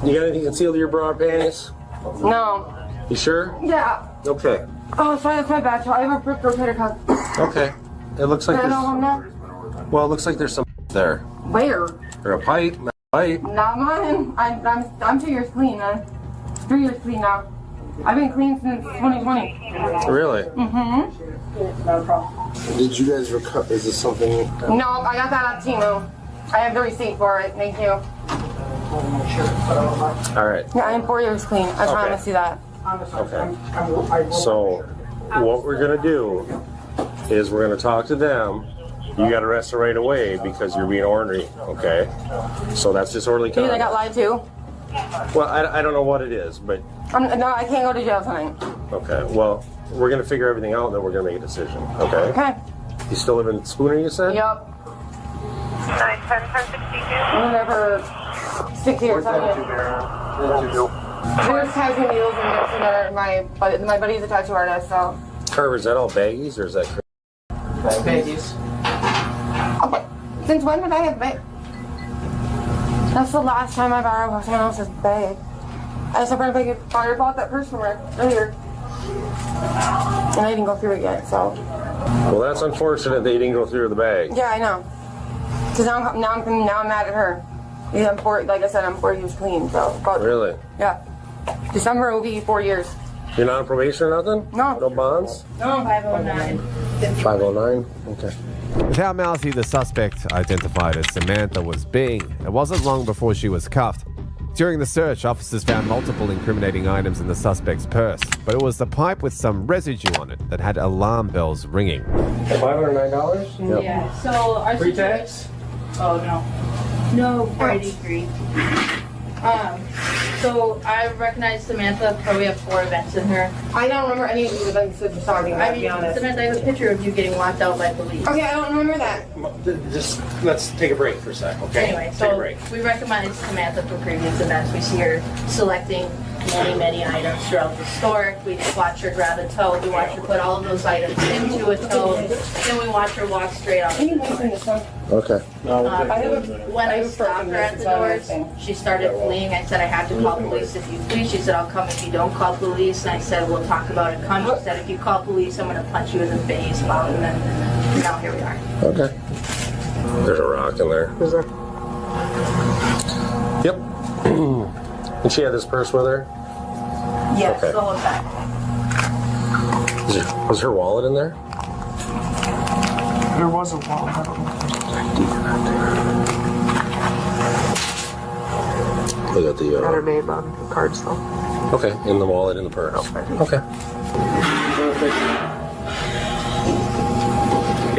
Speaker 7: You got anything concealed in your bra or panties?
Speaker 23: No.
Speaker 7: You sure?
Speaker 23: Yeah.
Speaker 7: Okay.
Speaker 23: Oh, sorry, that's my bad. So I have a rotator cuff.
Speaker 7: Okay. It looks like
Speaker 23: I
Speaker 7: there's.
Speaker 23: don't know.
Speaker 7: Well, it looks like there's some there.
Speaker 23: Where?
Speaker 7: Or a pipe.
Speaker 23: Not mine. I'm 2 years clean, man. 3 years clean now. I've been clean since 2020.
Speaker 7: Really?
Speaker 23: Mm-hmm. No problem.
Speaker 7: Did you guys recover? Is this something?
Speaker 23: No, I got that on Temu. I have the receipt for it. Thank you.
Speaker 7: All right.
Speaker 23: Yeah, I am 4 years clean. I promise you that.
Speaker 7: Okay. So, what we're gonna do is we're gonna talk to them. You got arrested right away because you're being ornery. Okay. So that's disorderly
Speaker 23: You think I
Speaker 7: conduct.
Speaker 23: got lied to?
Speaker 7: Well, I don't know what it is, but
Speaker 23: No, I can't go to jail tonight.
Speaker 7: okay. Well, we're gonna figure everything out, and then we're gonna make a decision. Okay.
Speaker 23: Okay.
Speaker 7: You still live in Spooner? You said?
Speaker 23: Yep. 910-1062. Whatever. 6 years. There's tattoo needles in there. So my buddy's a tattoo artist, so.
Speaker 7: Carver, is that all baggies or is that?
Speaker 23: Baggies. Okay. Since when did I have bag? That's the last time I borrowed someone else's bag. I was hoping if I bought that purse from her earlier. And I didn't go through it yet, so.
Speaker 7: Well, that's unfortunate they didn't go through the bag.
Speaker 23: Yeah, I know. Because now I'm mad at her. Yeah, like I said, I'm 4 years clean, so.
Speaker 7: Really?
Speaker 23: Yeah. December will be 4 years.
Speaker 7: You're not on probation or nothing?
Speaker 23: No.
Speaker 7: No bonds?
Speaker 23: No, 509.
Speaker 7: 509? Okay.
Speaker 1: With how mouthy the suspect, identified as Samantha, was being, it wasn't long before she was cuffed. During the search, officers found multiple incriminating items in the suspect's purse, but it was the pipe with some residue on it that had alarm bells ringing.
Speaker 7: $509?
Speaker 1: Yep.
Speaker 11: Yeah. So our
Speaker 7: Pre-tax?
Speaker 11: Oh no. No, 483. So I recognize Samantha. Probably have 4 events in her.
Speaker 23: I don't remember any of the events that you're talking about, to be honest.
Speaker 11: Samantha, I have a picture of you getting locked out by police.
Speaker 23: Okay, I don't remember that.
Speaker 7: Just let's take a break for a sec, okay?
Speaker 11: Anyway,
Speaker 7: Take a
Speaker 11: so
Speaker 7: break.
Speaker 11: we recognize Samantha for previous events. We see her selecting many items throughout the store. We watch her grab a tote. We watch her put all of those items into a tote. Then we watch her walk straight out.
Speaker 23: Can you listen to this?
Speaker 7: Okay.
Speaker 11: When I stopped her at the doors, she started fleeing. I said, I have to call police if you flee. She said, I'll come if you don't call police. And I said, we'll talk about it. Come. She said, if you call police, I'm going to punch you in the face. Well, and then now here we are.
Speaker 7: Okay. There's a rock in there.
Speaker 23: Is there?
Speaker 7: Yep. And she had this purse with her?
Speaker 11: Yes,
Speaker 7: Okay.
Speaker 11: the whole time.
Speaker 7: Was her wallet in there?
Speaker 23: There was a wallet. I don't know.
Speaker 7: Look at the.
Speaker 23: Got her name on the cards though.
Speaker 7: Okay, in the wallet, in the purse. Okay.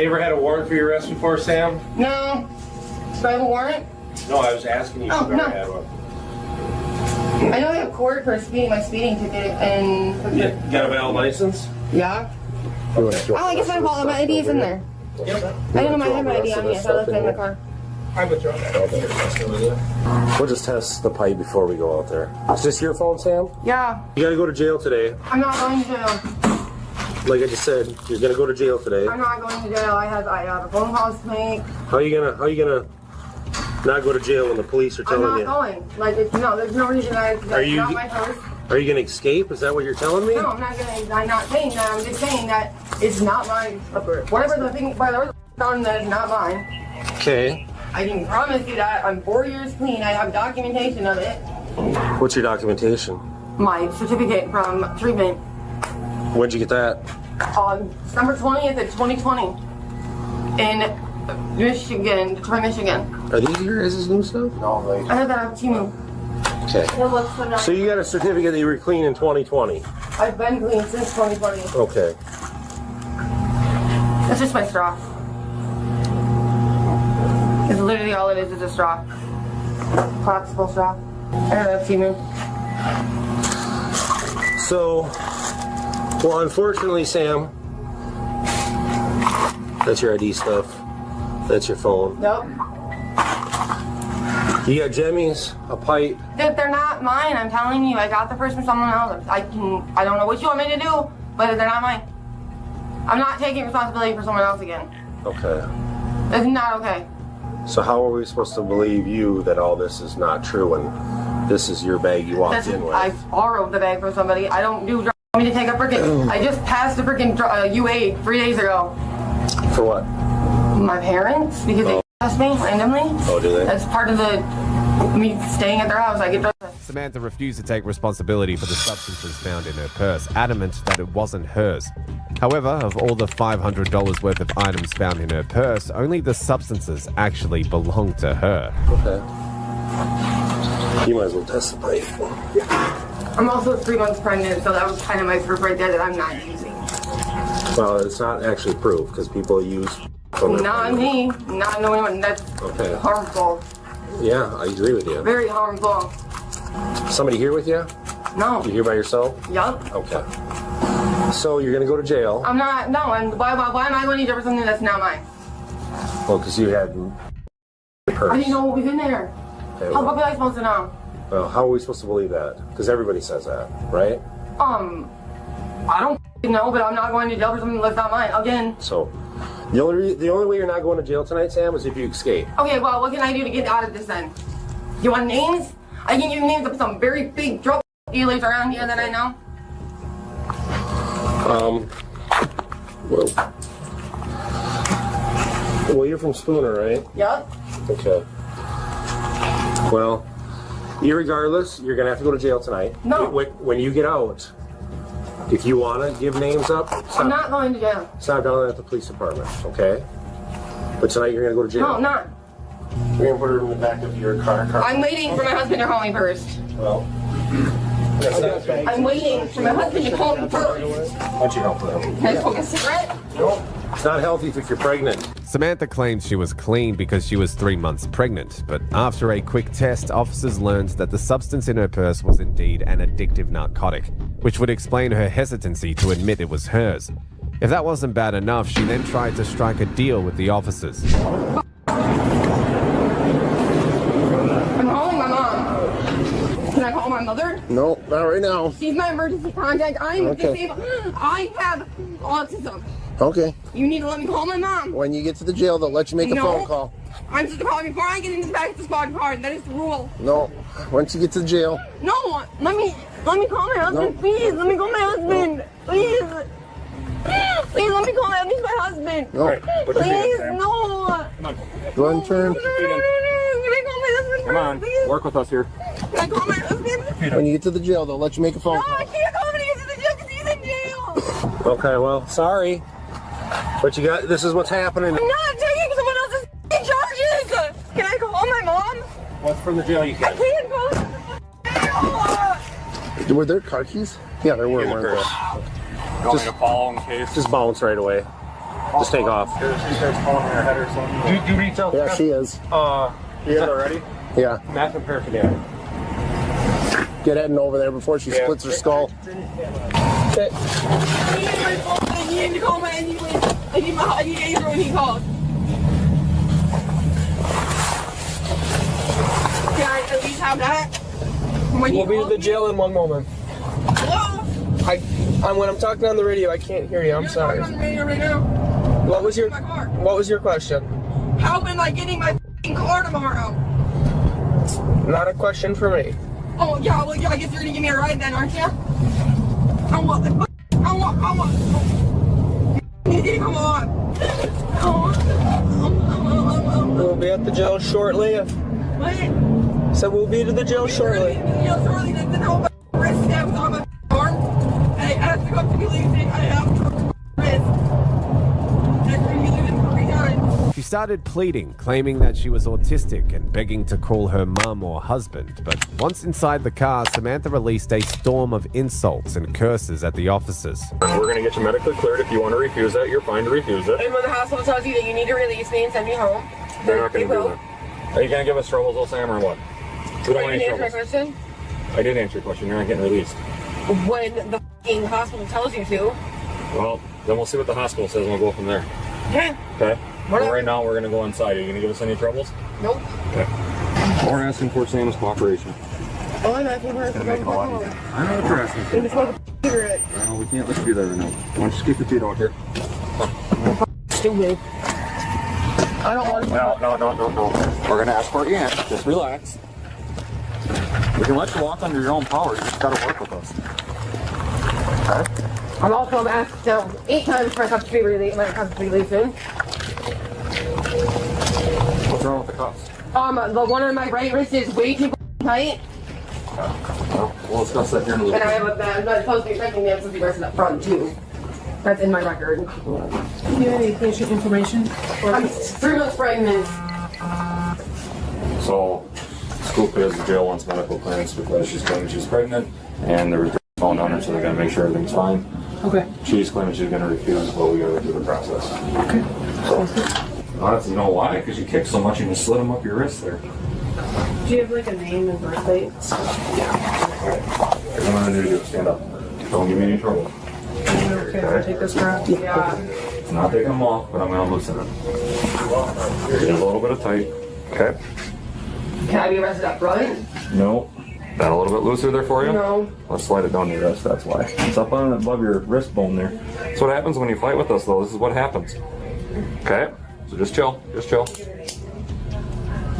Speaker 7: You ever had a warrant for your arrest before, Sam?
Speaker 23: No. Do I have a warrant?
Speaker 7: No, I was asking you if
Speaker 23: Oh,
Speaker 7: you ever
Speaker 23: no.
Speaker 7: had one.
Speaker 23: I know I have court for my speeding ticket and.
Speaker 7: You got a valid license?
Speaker 23: Yeah. Oh, I guess my wallet, my ID is in there.
Speaker 7: Yep.
Speaker 23: I didn't know I had my ID on me, so I left it in the car.
Speaker 7: I withdraw that. We'll just test the pipe before we go out there. Is this your phone, Sam?
Speaker 23: Yeah.
Speaker 7: You gotta go to jail today.
Speaker 23: I'm not going to jail.
Speaker 7: Like I just said, you're gonna go to jail today.
Speaker 23: I'm not going to jail. I have a phone calls to make.
Speaker 7: How you gonna not go to jail when the police are
Speaker 23: I'm
Speaker 7: telling
Speaker 23: not
Speaker 7: you?
Speaker 23: going. Like, there's no reason that's not my purse.
Speaker 7: Are you gonna escape? Is that what you're telling me?
Speaker 23: No, I'm not saying that. I'm just saying that it's not mine. Whatever the thing, whatever on that is not mine.
Speaker 7: Okay.
Speaker 23: I can promise you that. I'm 4 years clean. I have documentation of it.
Speaker 7: What's your documentation?
Speaker 23: My certificate from treatment
Speaker 7: When'd you get that?
Speaker 23: on December 20th of 2020 in Michigan, Detroit, Michigan.
Speaker 7: Are these your guys' new stuff?
Speaker 23: I had that on Temu.
Speaker 7: Okay. So you got a certificate that you were clean in 2020?
Speaker 23: I've been clean since 2020.
Speaker 7: Okay.
Speaker 23: It's just my straw. It's literally all it is a straw. Collapsible straw.
Speaker 7: So, well, unfortunately, Sam, that's your ID stuff. That's your phone.
Speaker 23: Yep.
Speaker 7: You got jimmies, a pipe.
Speaker 23: They're not mine. I'm telling you. I got the purse from someone else. I don't know what you want me to do, but they're not mine. I'm not taking responsibility for someone else again.
Speaker 7: Okay.
Speaker 23: It's not okay.
Speaker 7: So how are we supposed to believe you that all this is not true when this is your bag you walked in with?
Speaker 23: I borrowed the bag from somebody. I don't do drugs. Want me to take a freaking... I just passed a freaking UA 3 days ago.
Speaker 7: For what?
Speaker 23: My parents, because they asked me randomly.
Speaker 7: Oh, do they?
Speaker 23: That's part of me staying at their house. I get drugs.
Speaker 1: Samantha refused to take responsibility for the substances found in her purse, adamant that it wasn't hers. However, of all the $500 worth of items found in her purse, only the substances actually belonged to her.
Speaker 7: Okay. You might as well test the pipe.
Speaker 23: I'm also 3 months pregnant, so that was kind of my proof right there that I'm not using.
Speaker 7: Well, it's not actually proof because people use.
Speaker 23: Not me. Not anyone. That's harmful.
Speaker 7: Yeah, I agree with you.
Speaker 23: Very harmful.
Speaker 7: Somebody here with you?
Speaker 23: No.
Speaker 7: You here by yourself?
Speaker 23: Yup.
Speaker 7: Okay. So you're gonna go to jail?
Speaker 23: I'm not. No. And why am I going to jail for something that's not mine?
Speaker 7: Well, because you had your purse.
Speaker 23: I didn't know what was in there.
Speaker 7: Okay,
Speaker 23: How am I supposed to know?
Speaker 7: Well, how are we supposed to believe that? Because everybody says that, right?
Speaker 23: I don't know, but I'm not going to jail for something that's not mine. Again.
Speaker 7: So, the only way you're not going to jail tonight, Sam, is if you escape.
Speaker 23: Okay, well, what can I do to get out of this then? You want names? I can give you names of some very big drug dealers around here that I know.
Speaker 7: Well, you're from Spooner, right?
Speaker 23: Yup.
Speaker 7: Okay. Well, irregardless, you're gonna have to go to jail tonight.
Speaker 23: No.
Speaker 7: When you get out, if you wanna give names up,
Speaker 23: I'm not going to jail.
Speaker 7: stop down at the police department, okay? But tonight you're gonna go to jail.
Speaker 23: No, I'm not.
Speaker 7: We're gonna put her in the back of your car.
Speaker 23: I'm waiting for my husband to call me first.
Speaker 7: Well,
Speaker 23: I'm waiting for my husband to call me first.
Speaker 7: why don't you help with him?
Speaker 23: Can I smoke a cigarette?
Speaker 7: No. It's not healthy if you're pregnant.
Speaker 1: Samantha claims she was clean because she was 3 months pregnant, but after a quick test, officers learned that the substance in her purse was indeed an addictive narcotic, which would explain her hesitancy to admit it was hers. If that wasn't bad enough, she then tried to strike a deal with the officers.
Speaker 23: I'm calling my mom. Can I call my mother?
Speaker 7: No, not right now.
Speaker 23: She's my emergency contact. I'm disabled. I have autism.
Speaker 7: Okay.
Speaker 23: You need to let me call my mom.
Speaker 7: When you get to the jail, they'll let you make a phone call.
Speaker 23: I'm supposed to call before I get into the back of the squad car. That is the rule.
Speaker 7: No. Once you get to the jail.
Speaker 23: No, let me call my husband.
Speaker 7: No.
Speaker 23: Please, let me call my husband. Please. Please let me call my husband.
Speaker 7: No.
Speaker 23: Please, no.
Speaker 7: Come on. Go ahead and turn.
Speaker 23: Can I call my husband?
Speaker 7: Come on.
Speaker 23: Please?
Speaker 7: Work with us here.
Speaker 23: Can I call my husband?
Speaker 7: When you get to the jail, they'll let you make a phone
Speaker 23: No,
Speaker 7: call.
Speaker 23: I can't call him when he gets to the jail because he's in jail.
Speaker 7: Okay, well, sorry. But you got, this is what's happening.
Speaker 23: I'm not taking someone else's charges. Can I call my mom?
Speaker 7: What's from the jail you
Speaker 23: I
Speaker 7: can?
Speaker 23: can't go.
Speaker 7: Were there car keys? Yeah, there were, weren't there?
Speaker 6: Just follow in case.
Speaker 7: Just bounce right away. Just take off.
Speaker 6: She starts pulling her head or something. Do you reach out?
Speaker 7: Yeah, she is.
Speaker 6: You guys already?
Speaker 7: Yeah.
Speaker 6: Matt and paraphernalia.
Speaker 7: Get Eden over there before she splits her skull.
Speaker 23: I need to call my ambulance. I need Andrew when he calls. Can I at least have that?
Speaker 9: We'll be to the jail in 1 moment.
Speaker 23: Hello?
Speaker 9: When I'm talking on the radio, I can't hear you. I'm sorry.
Speaker 23: I'm on the radio right now.
Speaker 9: What was your question?
Speaker 23: How am I getting my car tomorrow?
Speaker 9: Not a question for me.
Speaker 23: Oh yeah, well yeah, I guess you're gonna give me a ride then, aren't you? I want. You need to come on.
Speaker 9: We'll be at the jail shortly.
Speaker 23: What?
Speaker 9: So we'll be to the jail shortly.
Speaker 23: Yeah, shortly. That's no wrist stabs on my arm. And I asked to go to police saying I have wrist. After you live in 3 times.
Speaker 1: She started pleading, claiming that she was autistic and begging to call her mum or husband. But once inside the car, Samantha released a storm of insults and curses at the officers.
Speaker 6: We're going to get you medically cleared. If you want to refuse that, you're fine to refuse it.
Speaker 23: And when the hospital tells you that you need to release me and send me home,
Speaker 6: They're not going to do that. Are you going to give us troubles, Sam, or what? We don't
Speaker 23: Are
Speaker 6: want
Speaker 23: you
Speaker 6: any
Speaker 23: gonna answer my
Speaker 6: troubles.
Speaker 23: question?
Speaker 6: I did answer your question. You're not getting released.
Speaker 23: When the f***ing hospital tells you to.
Speaker 6: Well, then we'll see what the hospital says and we'll go from there.
Speaker 23: Okay.
Speaker 6: Okay?
Speaker 23: Whatever.
Speaker 6: But right now, we're going to go inside. Are you going to give us any troubles?
Speaker 23: Nope.
Speaker 6: Okay. All we're asking for, Sam, is cooperation.
Speaker 23: All I'm asking for is to go home.
Speaker 6: I know what you're asking for.
Speaker 23: And to smoke a cigarette.
Speaker 6: No, we can't let you do that right now. Why don't you just keep your feet out here?
Speaker 23: Stupid. I don't want to.
Speaker 6: No. We're going to ask for it again. Just relax. We can let you walk under your own power. You just got to work with us. Okay?
Speaker 23: I'm also asked 8 times for a cup to be released. My cup to be released soon.
Speaker 6: What's wrong with the cuffs?
Speaker 23: The one on my right wrist is way too tight.
Speaker 6: Well, we'll discuss that here in a little
Speaker 23: And I
Speaker 6: bit.
Speaker 23: have a bad, I'm not supposed to be checking the supposed to be arrested up front too. That's in my record.
Speaker 2: Do you have any patient information?
Speaker 23: I'm 3 months pregnant.
Speaker 6: So, Scoop is the jail wants medical clearance because she's claiming she's pregnant, and there was drugs found on her, so they're going to make sure everything's fine.
Speaker 2: Okay.
Speaker 6: She's claiming she's going to refuse, but we got to go through the process.
Speaker 2: Okay.
Speaker 6: So, you know why? Because you kicked so much and you slid them up your wrist there.
Speaker 23: Do you have like a name and birth dates?
Speaker 6: Here's what I'm going to do. Stand up. Don't give me any trouble.
Speaker 2: Okay, I'll take this crap.
Speaker 23: Yeah.
Speaker 6: I'm not taking them off, but I'm going to loosen it. You're getting a little bit of tight. Okay?
Speaker 23: Can I be arrested up front?
Speaker 6: No. That a little bit looser there for you?
Speaker 23: No.
Speaker 6: Let's slide it down your wrist, that's why. It's up on above your wrist bone there. That's what happens when you fight with us, though. This is what happens. Okay? So just chill. Just chill.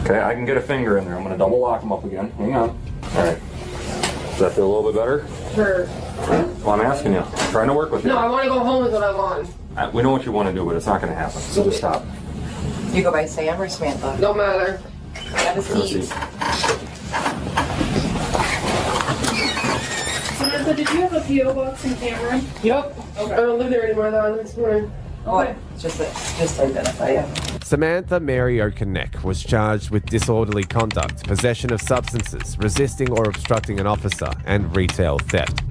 Speaker 6: Okay, I can get a finger in there. I'm going to double lock them up again. Hang on. All right. Does that feel a little bit better?
Speaker 23: Sure.
Speaker 6: Well, I'm asking you. I'm trying to work with you.
Speaker 23: No, I want to go home is what I want.
Speaker 6: We know what you want to do, but it's not going to happen. So just stop.
Speaker 23: You go by Sam or Samantha? Don't matter. Have a seat.
Speaker 2: Samantha, did you have a P.O. box in Cameron?
Speaker 23: Yep. Okay. I don't live there anymore though. I live this morning.
Speaker 2: Okay.
Speaker 23: Just identify you.
Speaker 1: Samantha Mary O'Connect was charged with disorderly conduct, possession of substances, resisting or obstructing an officer, and retail theft.